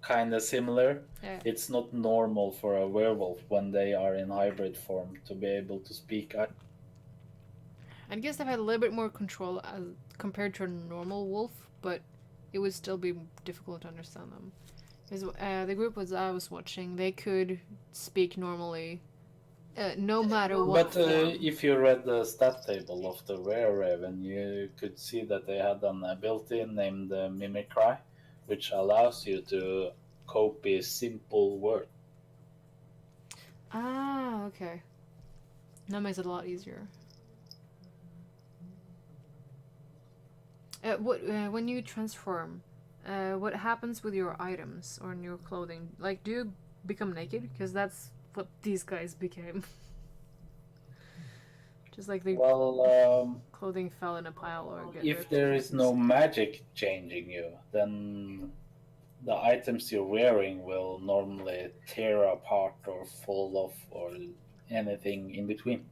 kind of similar, Yeah. it's not normal for a werewolf when they are in hybrid form to be able to speak. I guess they've had a little bit more control as compared to a normal wolf, but it would still be difficult to understand them. Because the group I was watching, they could speak normally, no matter what But form. if you read the stat table of the Rare Raven, you could see that they had an ability named Mimicry, which allows you to copy simple words. Ah, okay. That makes it a lot easier. When you transform, what happens with your items or in your clothing? Like, do you become naked? Because that's what these guys became. Just like the Well, clothing fell in a pile or get if ripped to there is no pieces. magic changing you, then the items you're wearing will normally tear apart or fall off or anything in between.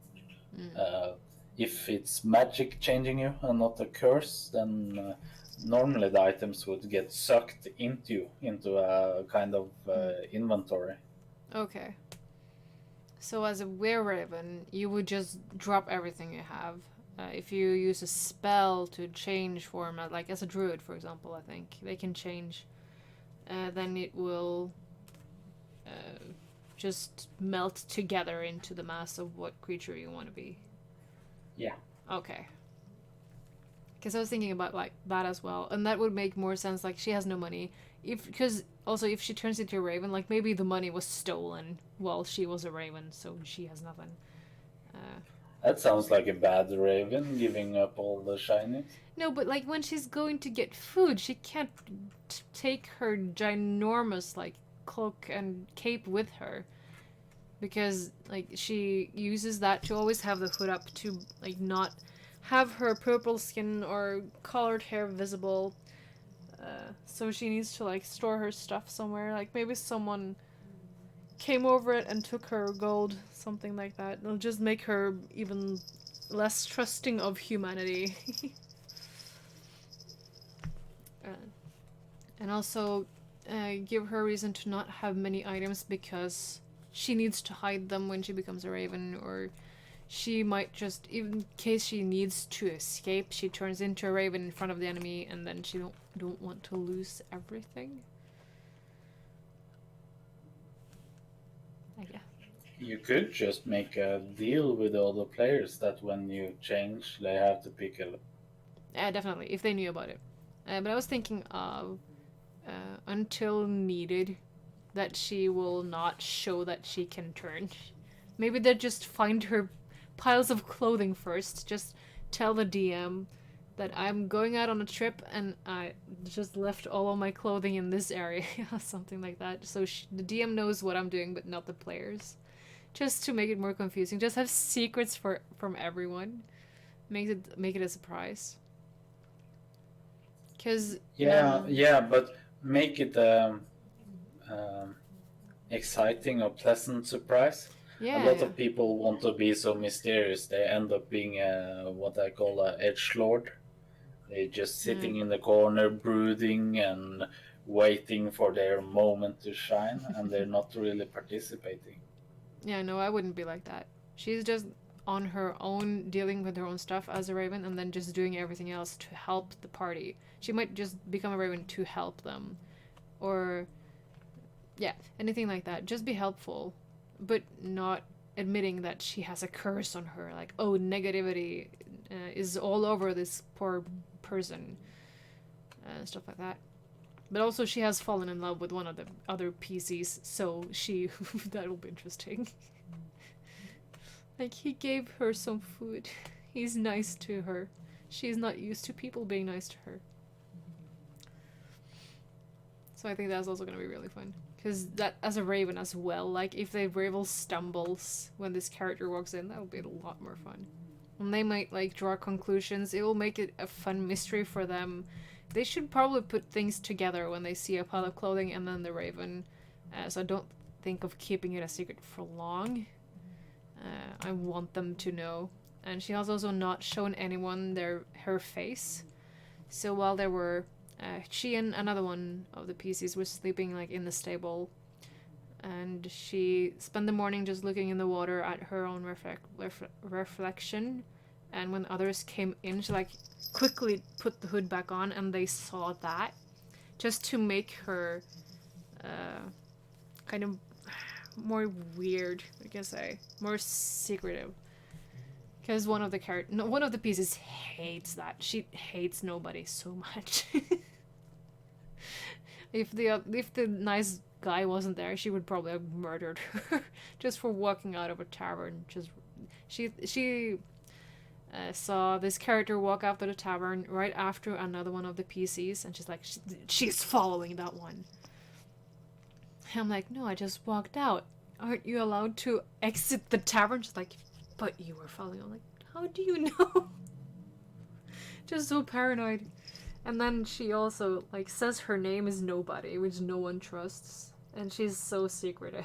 Mm. If it's magic changing you and not a curse, then normally the items would get sucked into a kind of inventory. Okay. So as a were-raven, you would just drop everything you have. If you use a spell to change form, like as a druid, for example, I think they can change. Then it will just melt together into the mass of what creature you want to be. Yeah. Okay. Because I was thinking about like that as well, and that would make more sense. Like she has no money, if because also if she turns into a raven, like maybe the money was stolen while she was a raven, so she has nothing. That sounds like a bad raven giving up all the shinies. No, but like when she's going to get food, she can't take her ginormous like cloak and cape with her because like she uses that to always have the hood up to like not have her purple skin or colored hair visible. So she needs to like store her stuff somewhere. Like maybe someone came over it and took her gold, something like that. It'll just make her even less trusting of humanity. uh, and also give her a reason to not have many items because she needs to hide them when she becomes a raven, or she might just, even in case she needs to escape, she turns into a raven in front of the enemy, and then she don't want to lose everything. Yeah. You could just make a deal with all the players that when you change, they have to pick a. Definitely, if they knew about it. But I was thinking of until needed, that she will not show that she can turn. Maybe they'll just find her piles of clothing first. Just tell the DM that I'm going out on a trip and I just left all of my clothing in this area, something like that. So the DM knows what I'm doing, but not the players. Just to make it more confusing. Just have secrets from everyone. Make it a surprise. Because Yeah, but make it um, exciting or pleasant surprise. A lot yeah, of people want to be so mysterious. They end up being what I call a edge lord. They're just yeah. sitting in the corner, brooding and waiting for their moment to shine, and they're not really participating. Yeah, no, I wouldn't be like that. She's just on her own, dealing with her own stuff as a raven, and then just doing everything else to help the party. She might just become a raven to help them, or yeah, anything like that. Just be helpful, but not admitting that she has a curse on her. Like, oh, negativity is all over this poor person, and stuff like that. But also, she has fallen in love with one of the other PCs, so she that will be interesting. Like, he gave her some food. He's nice to her. She's not used to people being nice to her. So I think that's also gonna be really fun. Because that, as a raven as well, like, if the raven stumbles when this character walks in, that'll be a lot more fun. And they might, like, draw conclusions. It will make it a fun mystery for them. They should probably put things together when they see a pile of clothing and then the raven. So I don't think of keeping it a secret for long. I want them to know. And she has also not shown anyone her face. So while there were, she and another one of the PCs were sleeping like in the stable, and she spent the morning just looking in the water at her own reflection. And when others came in, she like quickly put the hood back on, and they saw that, just to make her kind of more weird, I can say, more secretive. Because one of the pieces hates that. She hates nobody so much. If the nice guy wasn't there, she would probably have murdered her just for walking out of a tavern. Just she saw this character walk out of the tavern right after another one of the PCs, and she's like, she's following that one. And I'm like, no, I just walked out. Aren't you allowed to exit the tavern? She's like, but you were following. I'm like, how do you know? Just so paranoid. And then she also like says her name is Nobody, which no one trusts, and she's so secretive.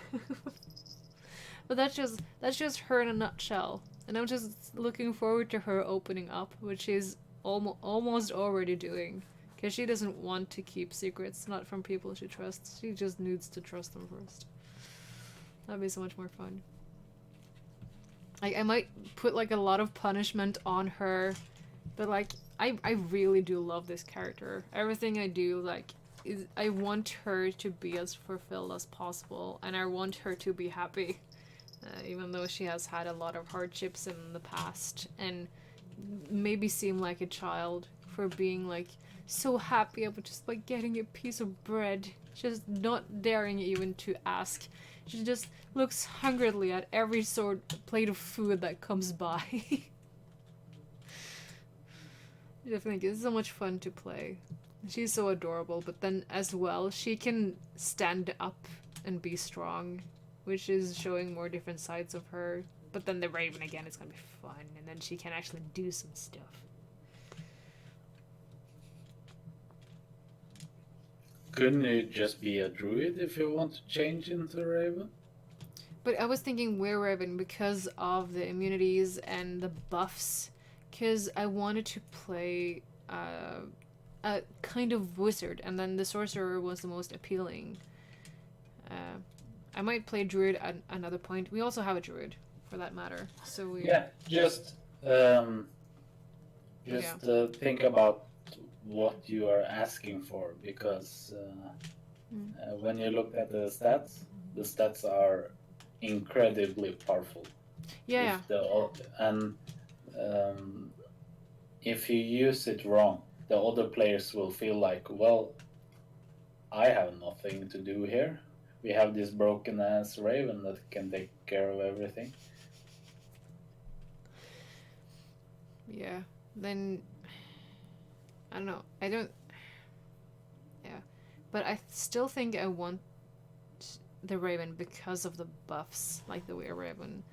But that's just her in a nutshell. And I'm just looking forward to her opening up, which she's almost already doing. Because she doesn't want to keep secrets, not from people she trusts. She just needs to trust them first. That'd be so much more fun. Like, I might put like a lot of punishment on her, but like I really do love this character. Everything I do, like, I want her to be as fulfilled as possible, and I want her to be happy, even though she has had a lot of hardships in the past, and maybe seem like a child for being like so happy about just like getting a piece of bread, just not daring even to ask. She just looks hungrily at every sort of plate of food that comes by. I think it's so much fun to play. She's so adorable, but then as well, she can stand up and be strong, which is showing more different sides of her. But then the Raven again is gonna be fun, and then she can actually do some stuff. Couldn't you just be a druid if you want to change into a raven? But I was thinking Were-Raven because of the immunities and the buffs, because I wanted to play a kind of wizard, and then the sorcerer was the most appealing. I might play druid at another point. We also have a druid, for that matter. So we Yeah, just think about what you are asking for, because when you look at the stats are incredibly powerful. yeah. And um, if you use it wrong, the other players will feel like, well, I have nothing to do here. We have this broken ass raven that can take care of everything. Yeah. Then I don't know. I don't. Yeah, but I still think I want the Raven because of the buffs, like the Were-Raven.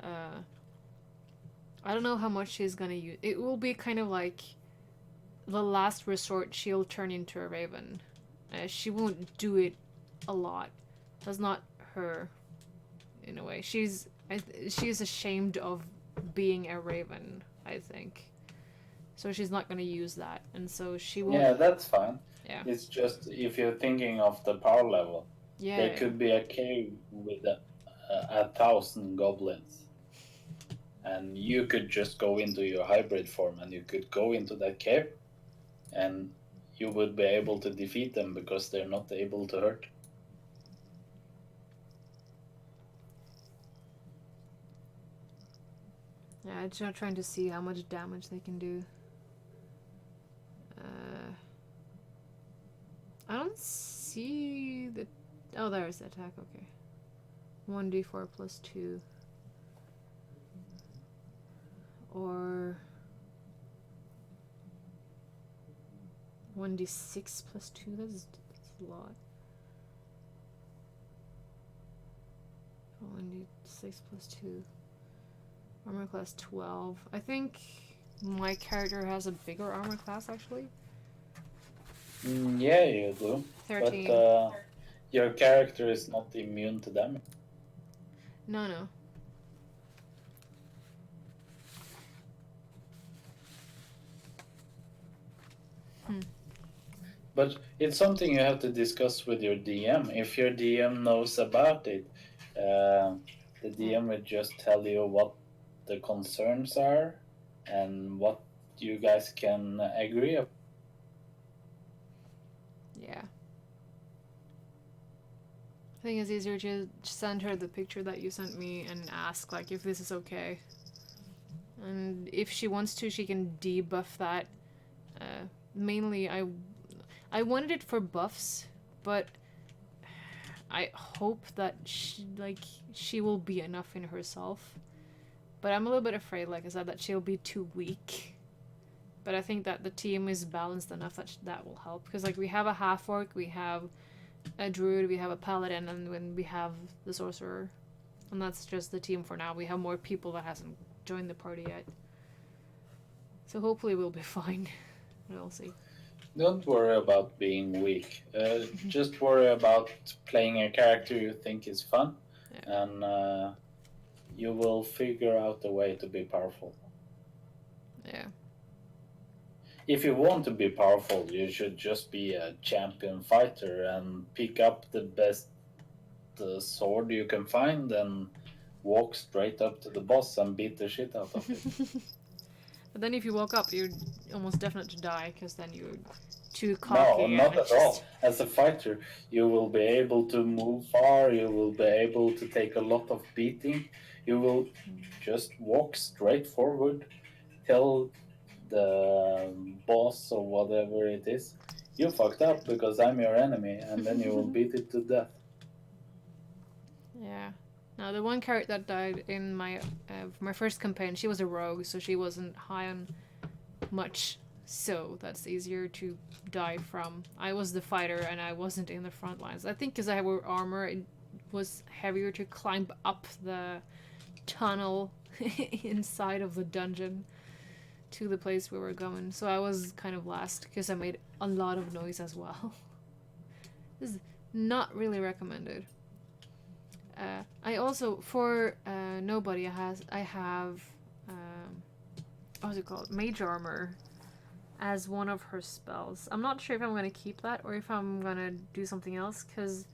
I don't know how much she's gonna use. It will be kind of like the last resort, she'll turn into a raven. She won't do it a lot. That's not her, in a way. She's ashamed of being a raven, I think. So she's not going to use that, and so she won't. Yeah, that's fine. Yeah. It's just if you're thinking of the power level, Yeah. there could be a cave with 1,000 goblins, and you could just go into your hybrid form, and you could go into that cave, and you would be able to defeat them because they're not able to hurt. Yeah, I'm just trying to see how much damage they can do. I don't see the. Oh, there's the attack. Okay. 1d4 plus 2. Or 1d6 plus 2. That's a lot. 1d6 plus 2. Armor class 12. I think my character has a bigger armor class, actually. Yeah, you do. 13. But your character is not immune to damage. No. But it's something you have to discuss with your DM. If your DM knows about it, the DM will just tell you what the concerns are and what you guys can agree upon. Yeah. I think it's easier to send her the picture that you sent me and ask, like, if this is okay. And if she wants to, she can debuff that. Mainly, I wanted it for buffs, but I hope that she will be enough in herself. But I'm a little bit afraid, like I said, that she'll be too weak. But I think that the team is balanced enough that that will help. Because, like, we have a half-orc, we have a druid, we have a paladin, and then we have the sorcerer. And that's just the team for now. We have more people that hasn't joined the party yet. So hopefully we'll be fine. We'll see. Don't worry about being weak. Just worry about playing a character you think is fun, and you will figure out a way to be powerful. Yeah. If you want to be powerful, you should just be a champion fighter and pick up the best sword you can find and walk straight up to the boss and beat the shit out of it. But then if you woke up, you're almost definite to die, because then you're too No, cocky. not at all. As a fighter, you will be able to move far, you will be able to take a lot of beating, you will just walk straight forward, tell the boss or whatever it is, you fucked up because I'm your enemy, and then you will beat it to death. Yeah. Now, the one character that died in my first campaign, she was a rogue, so she wasn't high on much, so that's easier to die from. I was the fighter, and I wasn't in the front lines. I think because I wore armor, it was heavier to climb up the tunnel inside of the dungeon to the place we were going. So I was kind of last, because I made a lot of noise as well. This is not really recommended. I also, for nobody, I have what's it called? Mage armor as one of her spells. I'm not sure if I'm gonna keep that or if I'm gonna do something else, because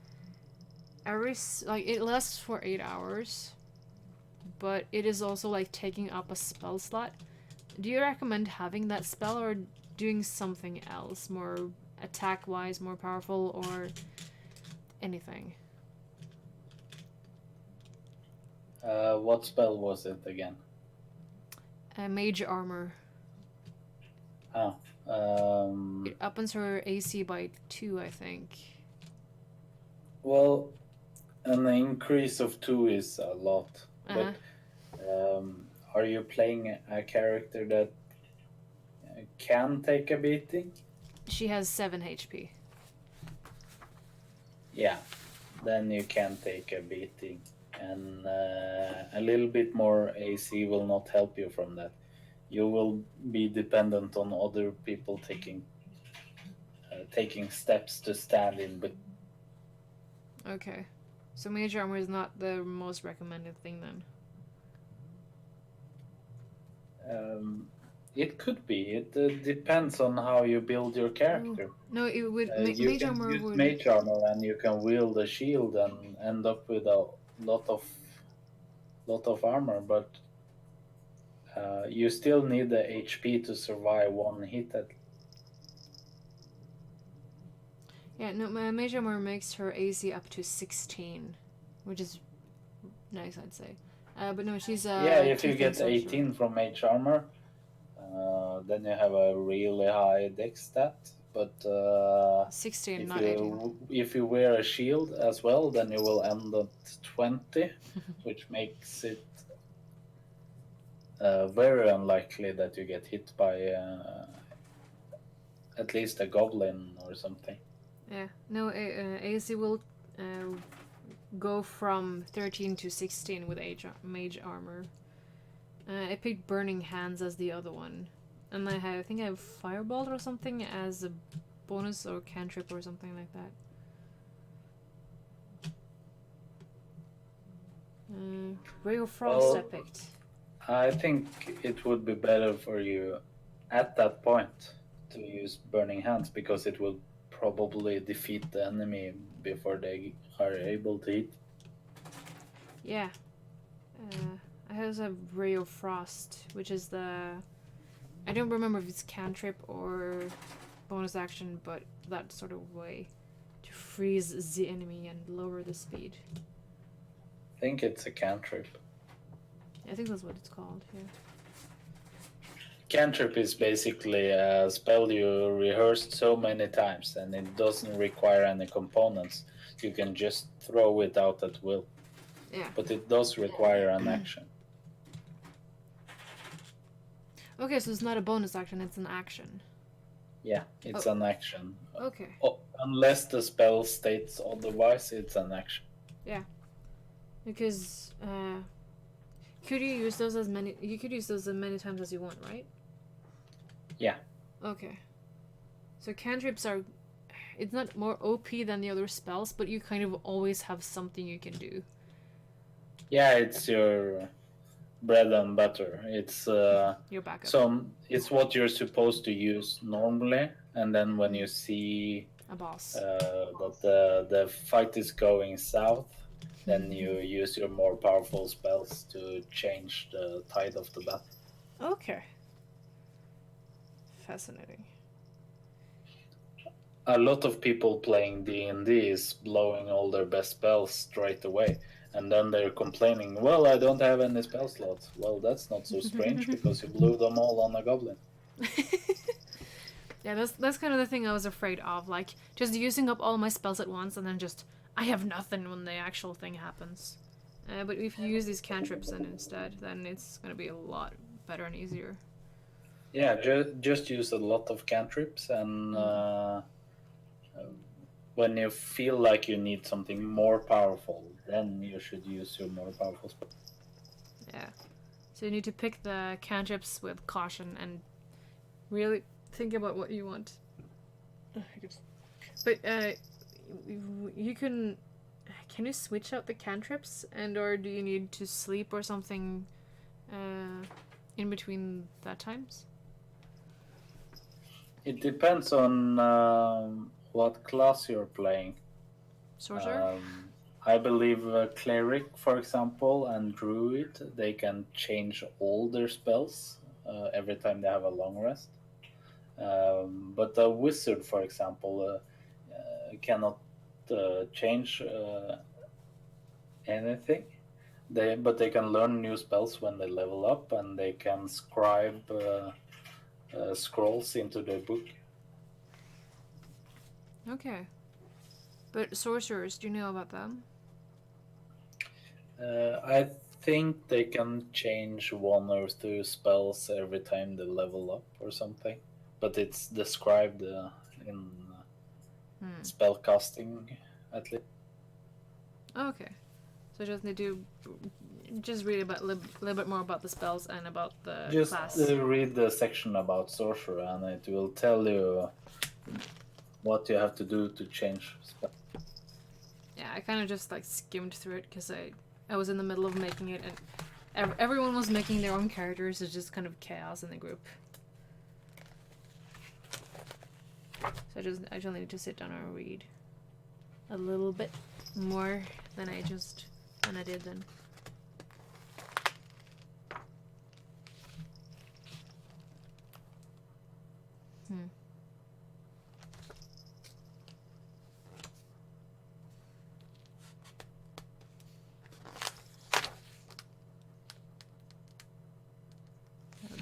it lasts for 8 hours, but it is also like taking up a spell slot. Do you recommend having that spell or doing something else, more attack wise, more powerful, or anything? What spell was it again? Mage armor. Oh. It uppens her AC by 2, I think. Well, an increase of 2 is a lot. Uh-huh. But are you playing a character that can take a beating? She has 7 HP. Yeah, then you can take a beating. And a little bit more AC will not help you from that. you will be dependent on other people taking steps to stand in. But Okay. So mage armor is not the most recommended thing then. it could be. It depends on how you build your character. No, it would You mage can armor use would. mage armor and you can wield a shield and end up with a lot of armor, but you still need the HP to survive one hit. Yeah, no, my mage armor makes her AC up to 16, which is nice, I'd say. But no, she's Yeah, if you tiefling get sorcerer. 18 from mage armor, then you have a really high dex stat. But 16, not 18. if you wear a shield as well, then you will end at 20, which makes it very unlikely that you get hit by at least a goblin or something. Yeah, no, AC will go from 13 to 16 with mage armor. I picked Burning Hands as the other one. And I think I have Firebolt or something as a bonus, or cantrip or something like that. Ray of Frost I picked. I think it would be better for you at that point to use Burning Hands, because it will probably defeat the enemy before they are able to hit. Yeah. I also have Ray of Frost, which is the... I don't remember if it's cantrip or bonus action, but that sort of way to freeze the enemy and lower the speed. I think it's a cantrip. I think that's what it's called, yeah. Cantrip is basically a spell you rehearsed so many times, and it doesn't require any components. You can just throw it out at will. Yeah. But it does require an action. Okay, so it's not a bonus action, it's an action. Yeah, it's an action. Okay. Unless the spell states otherwise, it's an action. Yeah. Because could you use those as many times as you want, right? Yeah. Okay. So cantrips are, it's not more OP than the other spells, but you kind of always have something you can do. Yeah, it's your bread and butter. It's your backup. So it's what you're supposed to use normally, and then when you see a boss that the fight is going south, then you use your more powerful spells to change the tide of the battle. Okay. Fascinating. A lot of people playing D&D is blowing all their best spells straight away, and then they're complaining, well, I don't have any spell slots. Well, that's not so strange, because you blew them all on a goblin. Yeah, that's kind of the thing I was afraid of, like, just using up all my spells at once and then just, I have nothing when the actual thing happens. But if you use these cantrips then instead, then it's going to be a lot better and easier. Yeah, just use a lot of cantrips, and when you feel like you need something more powerful, then you should use your more powerful spell. Yeah. So you need to pick the cantrips with caution and really think about what you want. But you can you switch out the cantrips, and or do you need to sleep or something in between that times? It depends on what class you're playing. Sorcerer? I believe Cleric, for example, and Druid, they can change all their spells every time they have a long rest. But a Wizard, for example, cannot change anything. But they can learn new spells when they level up, and they can scribe scrolls into their book. Okay. But sorcerers, do you know about them? I think they can change one or two spells every time they level up or something, but it's described in spell casting at least. Okay. So just need to just read about a little bit more about the spells and about the Just class. read the section about sorcerer, and it will tell you what you have to do to change spell. Yeah, I kind of just like skimmed through it because I was in the middle of making it, and everyone was making their own characters. It's just kind of chaos in the group. So I just need to sit down and read a little bit more than I did then.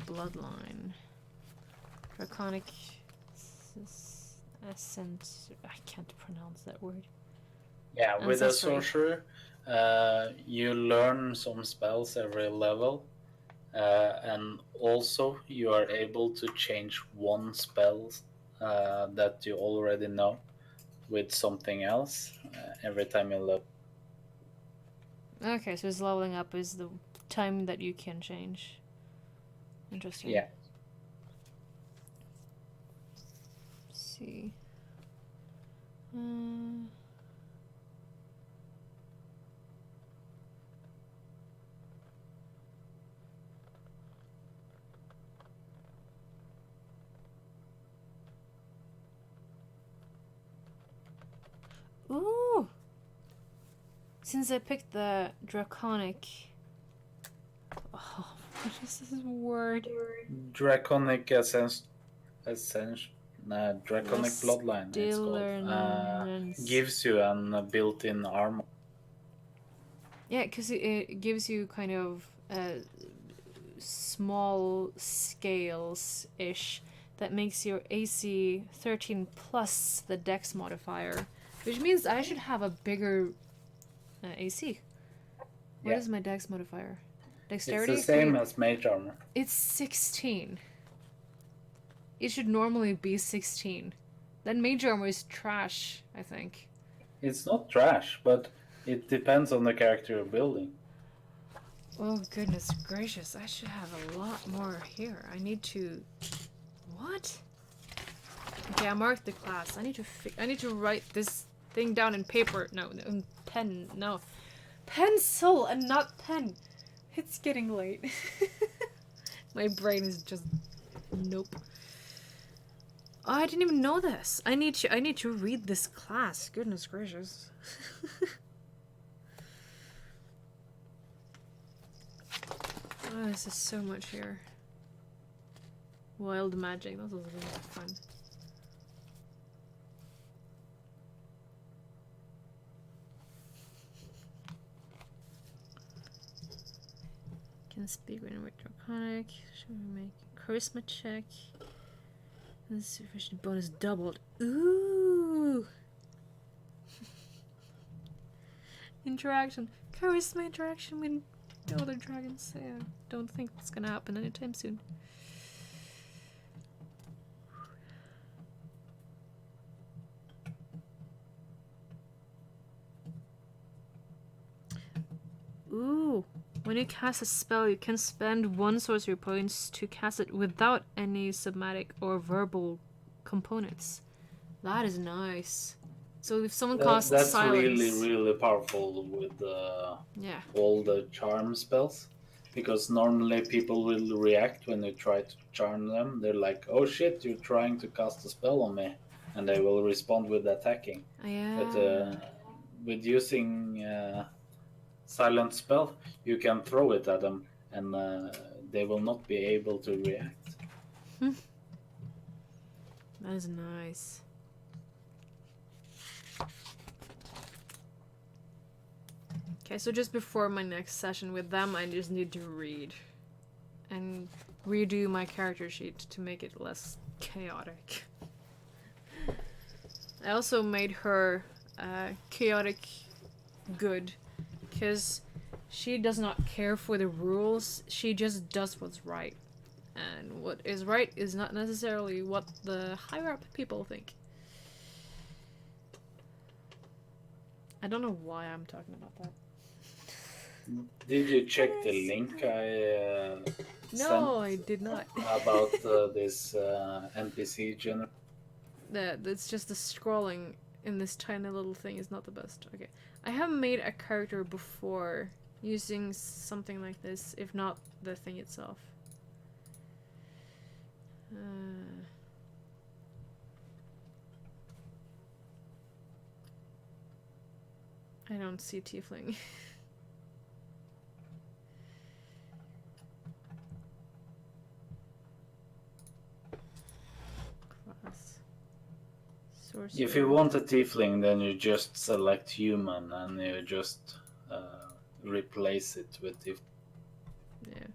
Bloodline. Draconic essence. I can't pronounce that word. Yeah, with a Ancestry. sorcerer, you learn some spells every level, and also you are able to change one spell that you already know with something else every time you level. Okay, so his leveling up is the time that you can change. Interesting. Yeah. Let's see. Ooh! Since I picked the draconic... Oh, what is this word? Draconic Draconic Yes, bloodline, it's called. Dillernance. Gives you a built-in armor. Yeah, because it gives you kind of small scales-ish that makes your AC 13 plus the dex modifier, which means I should have a bigger AC. What Yeah. is my dex modifier? Dexterity? It's the same as mage armor. It's 16. It should normally be 16. Then mage armor is trash, I think. It's not trash, but it depends on the character you're building. Oh, goodness gracious. I should have a lot more here. I need to... What? Okay, I marked the class. I need to write this thing down in paper. No, pen. No. Pencil and not pen. It's getting late. My brain is just... Nope. Oh, I didn't even know this. I need to read this class. Goodness gracious. Oh, this is so much here. Wild magic. That was really fun. Can speak when with draconic. Should we make a charisma check? This sufficient bonus doubled. Ooh. Interaction. Charisma interaction with other dragons. I don't think it's gonna happen anytime soon. Ooh. When you cast a spell, you can spend 1 sorcery points to cast it without any somatic or verbal components. That is nice. So if someone casts that's silence... really powerful with Yeah. all the charm spells, because normally people will react when you try to charm them. They're like, "Oh shit, you're trying to cast a spell on me," and they will respond with attacking. Yeah. But with using silent spell, you can throw it at them, and they will not be able to react. That is nice. Okay, so just before my next session with them, I just need to read and redo my character sheet to make it less chaotic. I also made her chaotic good, because she does not care for the rules, she just does what's right. And what is right is not necessarily what the higher up people think. I don't know why I'm talking about that. Did you check the link I No, I did not. sent about this NPC generator? That's just the scrolling in this tiny little thing is not the best. Okay. I have made a character before using something like this, if not the thing itself. I don't see tiefling. Class. Sorcerer. If you want a tiefling, then you just select human and you just replace it with tiefling. Yeah.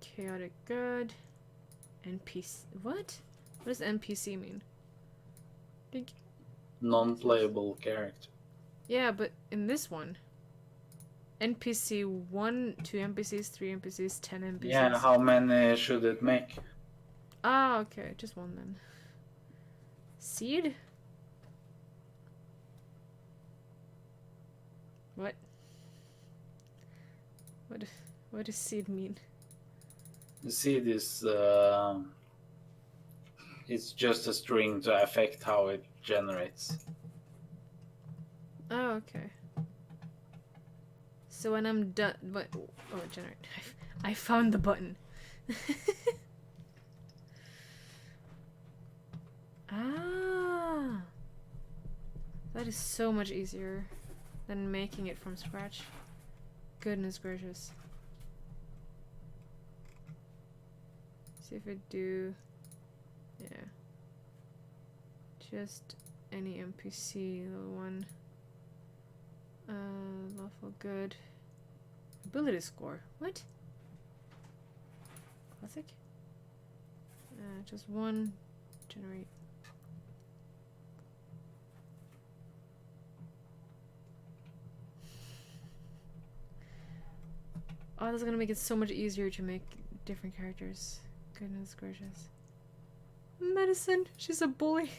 Chaotic good. NPC. What? What does NPC mean? Non-playable character. Yeah, but in this one, NPC 1, 2 NPCs, 3 NPCs, 10 NPCs. Yeah, how many should it make? Ah, okay, just one then. Seed? What? What does seed mean? The seed is it's just a string to affect how it generates. Oh, okay. So when I'm done, but oh, generate. I found the button. Ah, that is so much easier than making it from scratch. Goodness gracious. See if I do. Yeah. Just any NPC, little one. Lawful good. Ability score. What? Classic? Just one. Generate. Oh, that's gonna make it so much easier to make different characters. Goodness gracious. Medicine. She's a bully.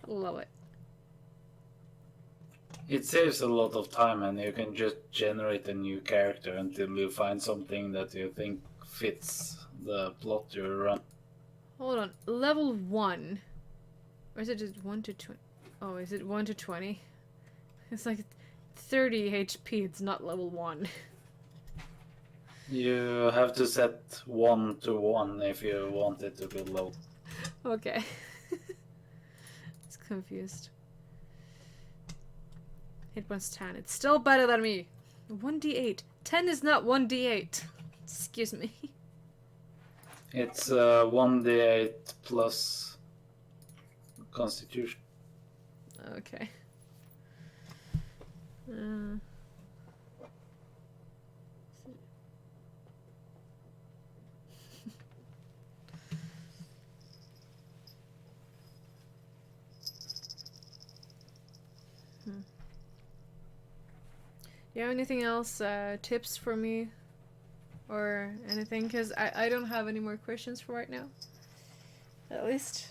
Love it. It saves a lot of time, and you can just generate a new character until you find something that you think fits the plot you're running. Hold on. Level 1. Or is it just 1 to 20? Oh, is it 1 to 20? It's like 30 HP. It's not level 1. You have to set 1 to 1 if you want it to be low. Okay. It's confused. Hit points 10. It's still better than me. 1d8. 10 is not 1d8. Excuse me. It's 1d8 plus constitution. Okay. You have anything else, tips for me? Or anything? Because I don't have any more questions for right now. At least.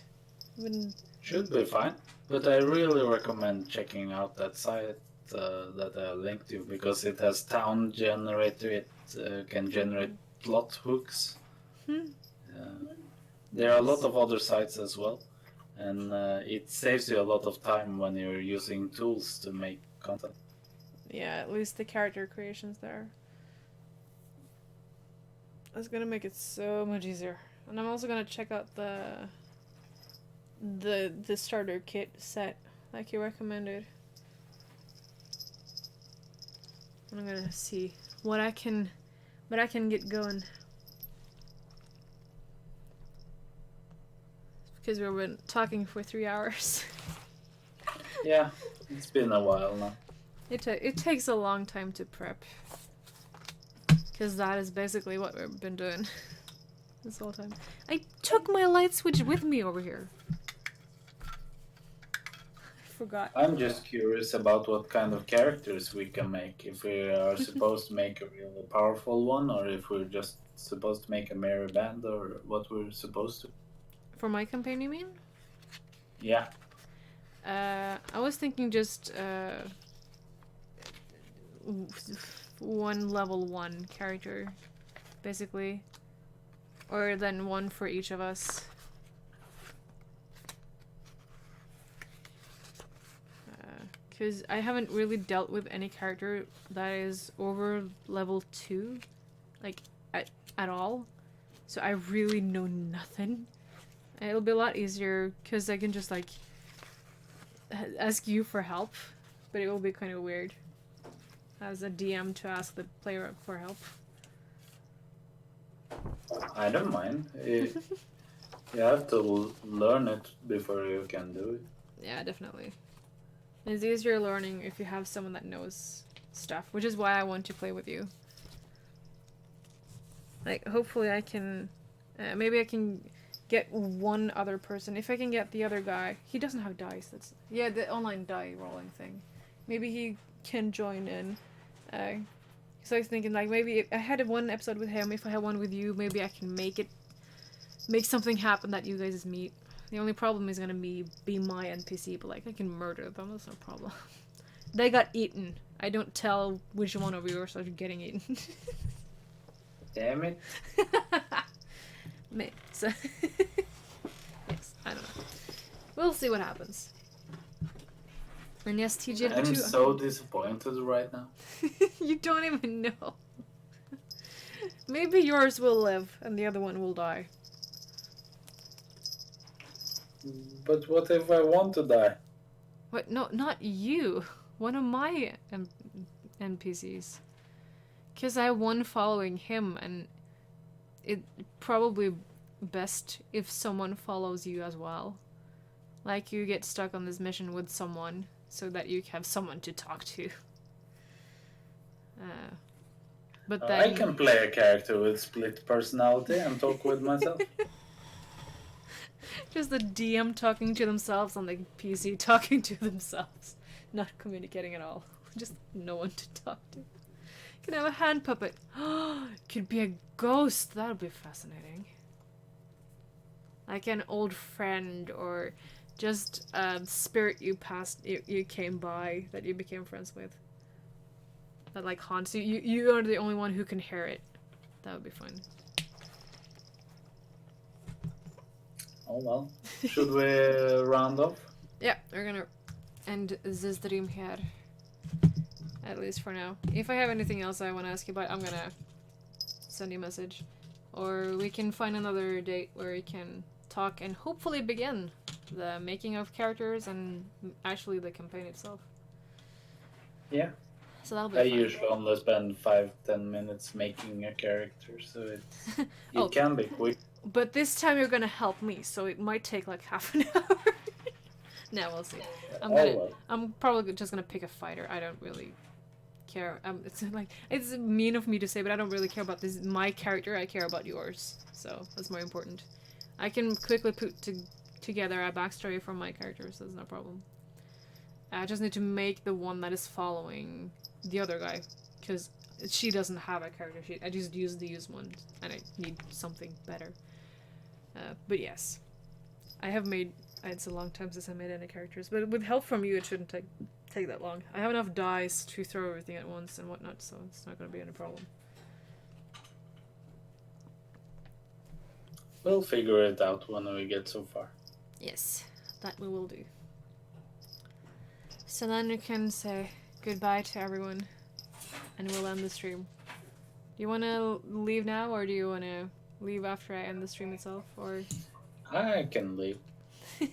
Should be fine. But I really recommend checking out that site that I linked to, because it has town generator, it can generate plot hooks. There are a lot of other sites as well, and it saves you a lot of time when you're using tools to make content. Yeah, at least the character creation's there. That's gonna make it so much easier. And I'm also gonna check out the starter kit set like you recommended. And I'm gonna see what I can get going. Because we've been talking for 3 hours. Yeah, it's been a while now. It takes a long time to prep. Because that is basically what we've been doing this whole time. I took my light switch with me over here. I forgot. I'm just curious about what kind of characters we can make. If we are supposed to make a really powerful one, or if we're just supposed to make a merry band, or what we're supposed to. For my campaign, you mean? Yeah. I was thinking just one level 1 character, basically. Or then one for each of us. Because I haven't really dealt with any character that is over level 2, like, at all. So I really know nothing. And it'll be a lot easier, because I can just, like, ask you for help. But it will be kind of weird as a DM to ask the player for help. I don't mind. You have to learn it before you can do it. Yeah, definitely. It's easier learning if you have someone that knows stuff, which is why I want to play with you. Like, hopefully I can... maybe I can get one other person. If I can get the other guy... He doesn't have dice. That's... Yeah, the online die rolling thing. Maybe he can join in. So I was thinking, like, maybe if I had one episode with him, if I had one with you, maybe I can make something happen that you guys meet. The only problem is gonna be my NPC, but, like, I can murder them, that's no problem. They got eaten. I don't tell which one of yours are getting eaten. Damn it. So yes, I don't know. We'll see what happens. And yes, TJ, I'm so disappointed right now. You don't even know. Maybe yours will live and the other one will die. But what if I want to die? What? No, not you. One of my NPCs. Because I won following him, and it probably best if someone follows you as well. Like, you get stuck on this mission with someone, so that you have someone to talk to. But then... I can play a character with split personality and talk with myself. Just the DM talking to themselves and the PC talking to themselves. Not communicating at all. Just no one to talk to. Can have a hand puppet. Could be a ghost. That would be fascinating. Like an old friend, or just a spirit you came by that you became friends with. That, like, haunts you. You are the only one who can hear it. That would be fun. Oh well. Should we round off? Yeah, we're gonna end this stream here. At least for now. If I have anything else I want to ask you about, I'm gonna send you a message. Or we can find another date where we can talk and hopefully begin the making of characters and actually the campaign itself. Yeah. So that'll be I fun. usually only spend 5-10 minutes making a character, so it can be quick. But this time you're gonna help me, so it might take like half an hour. No, we'll see. I'm probably just gonna pick a fighter. I don't really care. It's like, it's mean of me to say, but I don't really care about this my character. I care about yours, so that's more important. I can quickly put together a backstory for my character, so that's no problem. I just need to make the one that is following the other guy, because she doesn't have a character sheet. I just used the used one, and I need something better. But yes, I have made. It's a long time since I made any characters, but with help from you, it shouldn't take that long. I have enough dice to throw everything at once and whatnot, so it's not going to be any problem. We'll figure it out when we get so far. Yes, that we will do. So then you can say goodbye to everyone, and we'll end the stream. Do you want to leave now, or do you want to leave after I end the stream itself, or? I can leave. You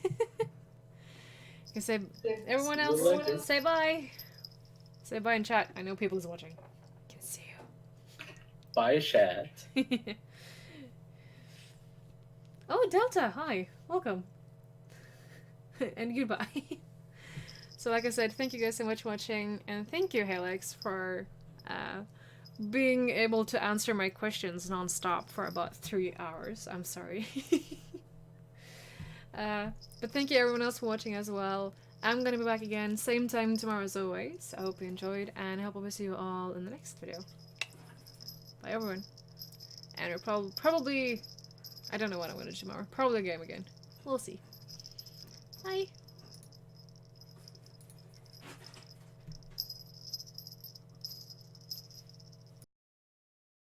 can say, everyone else, say bye. Say bye in chat. I know people is watching. I can see you. Bye, chat. Oh, Delta, hi. Welcome. And goodbye. So like I said, thank you guys so much for watching, and thank you, Hallex, for being able to answer my questions non-stop for about 3 hours. I'm sorry. But thank you everyone else for watching as well. I'm gonna be back again, same time tomorrow as always. I hope you enjoyed, and I hope I'll see you all in the next video. Bye everyone. And we're probably... I don't know what I'm gonna do tomorrow. Probably a game again. We'll see. Bye.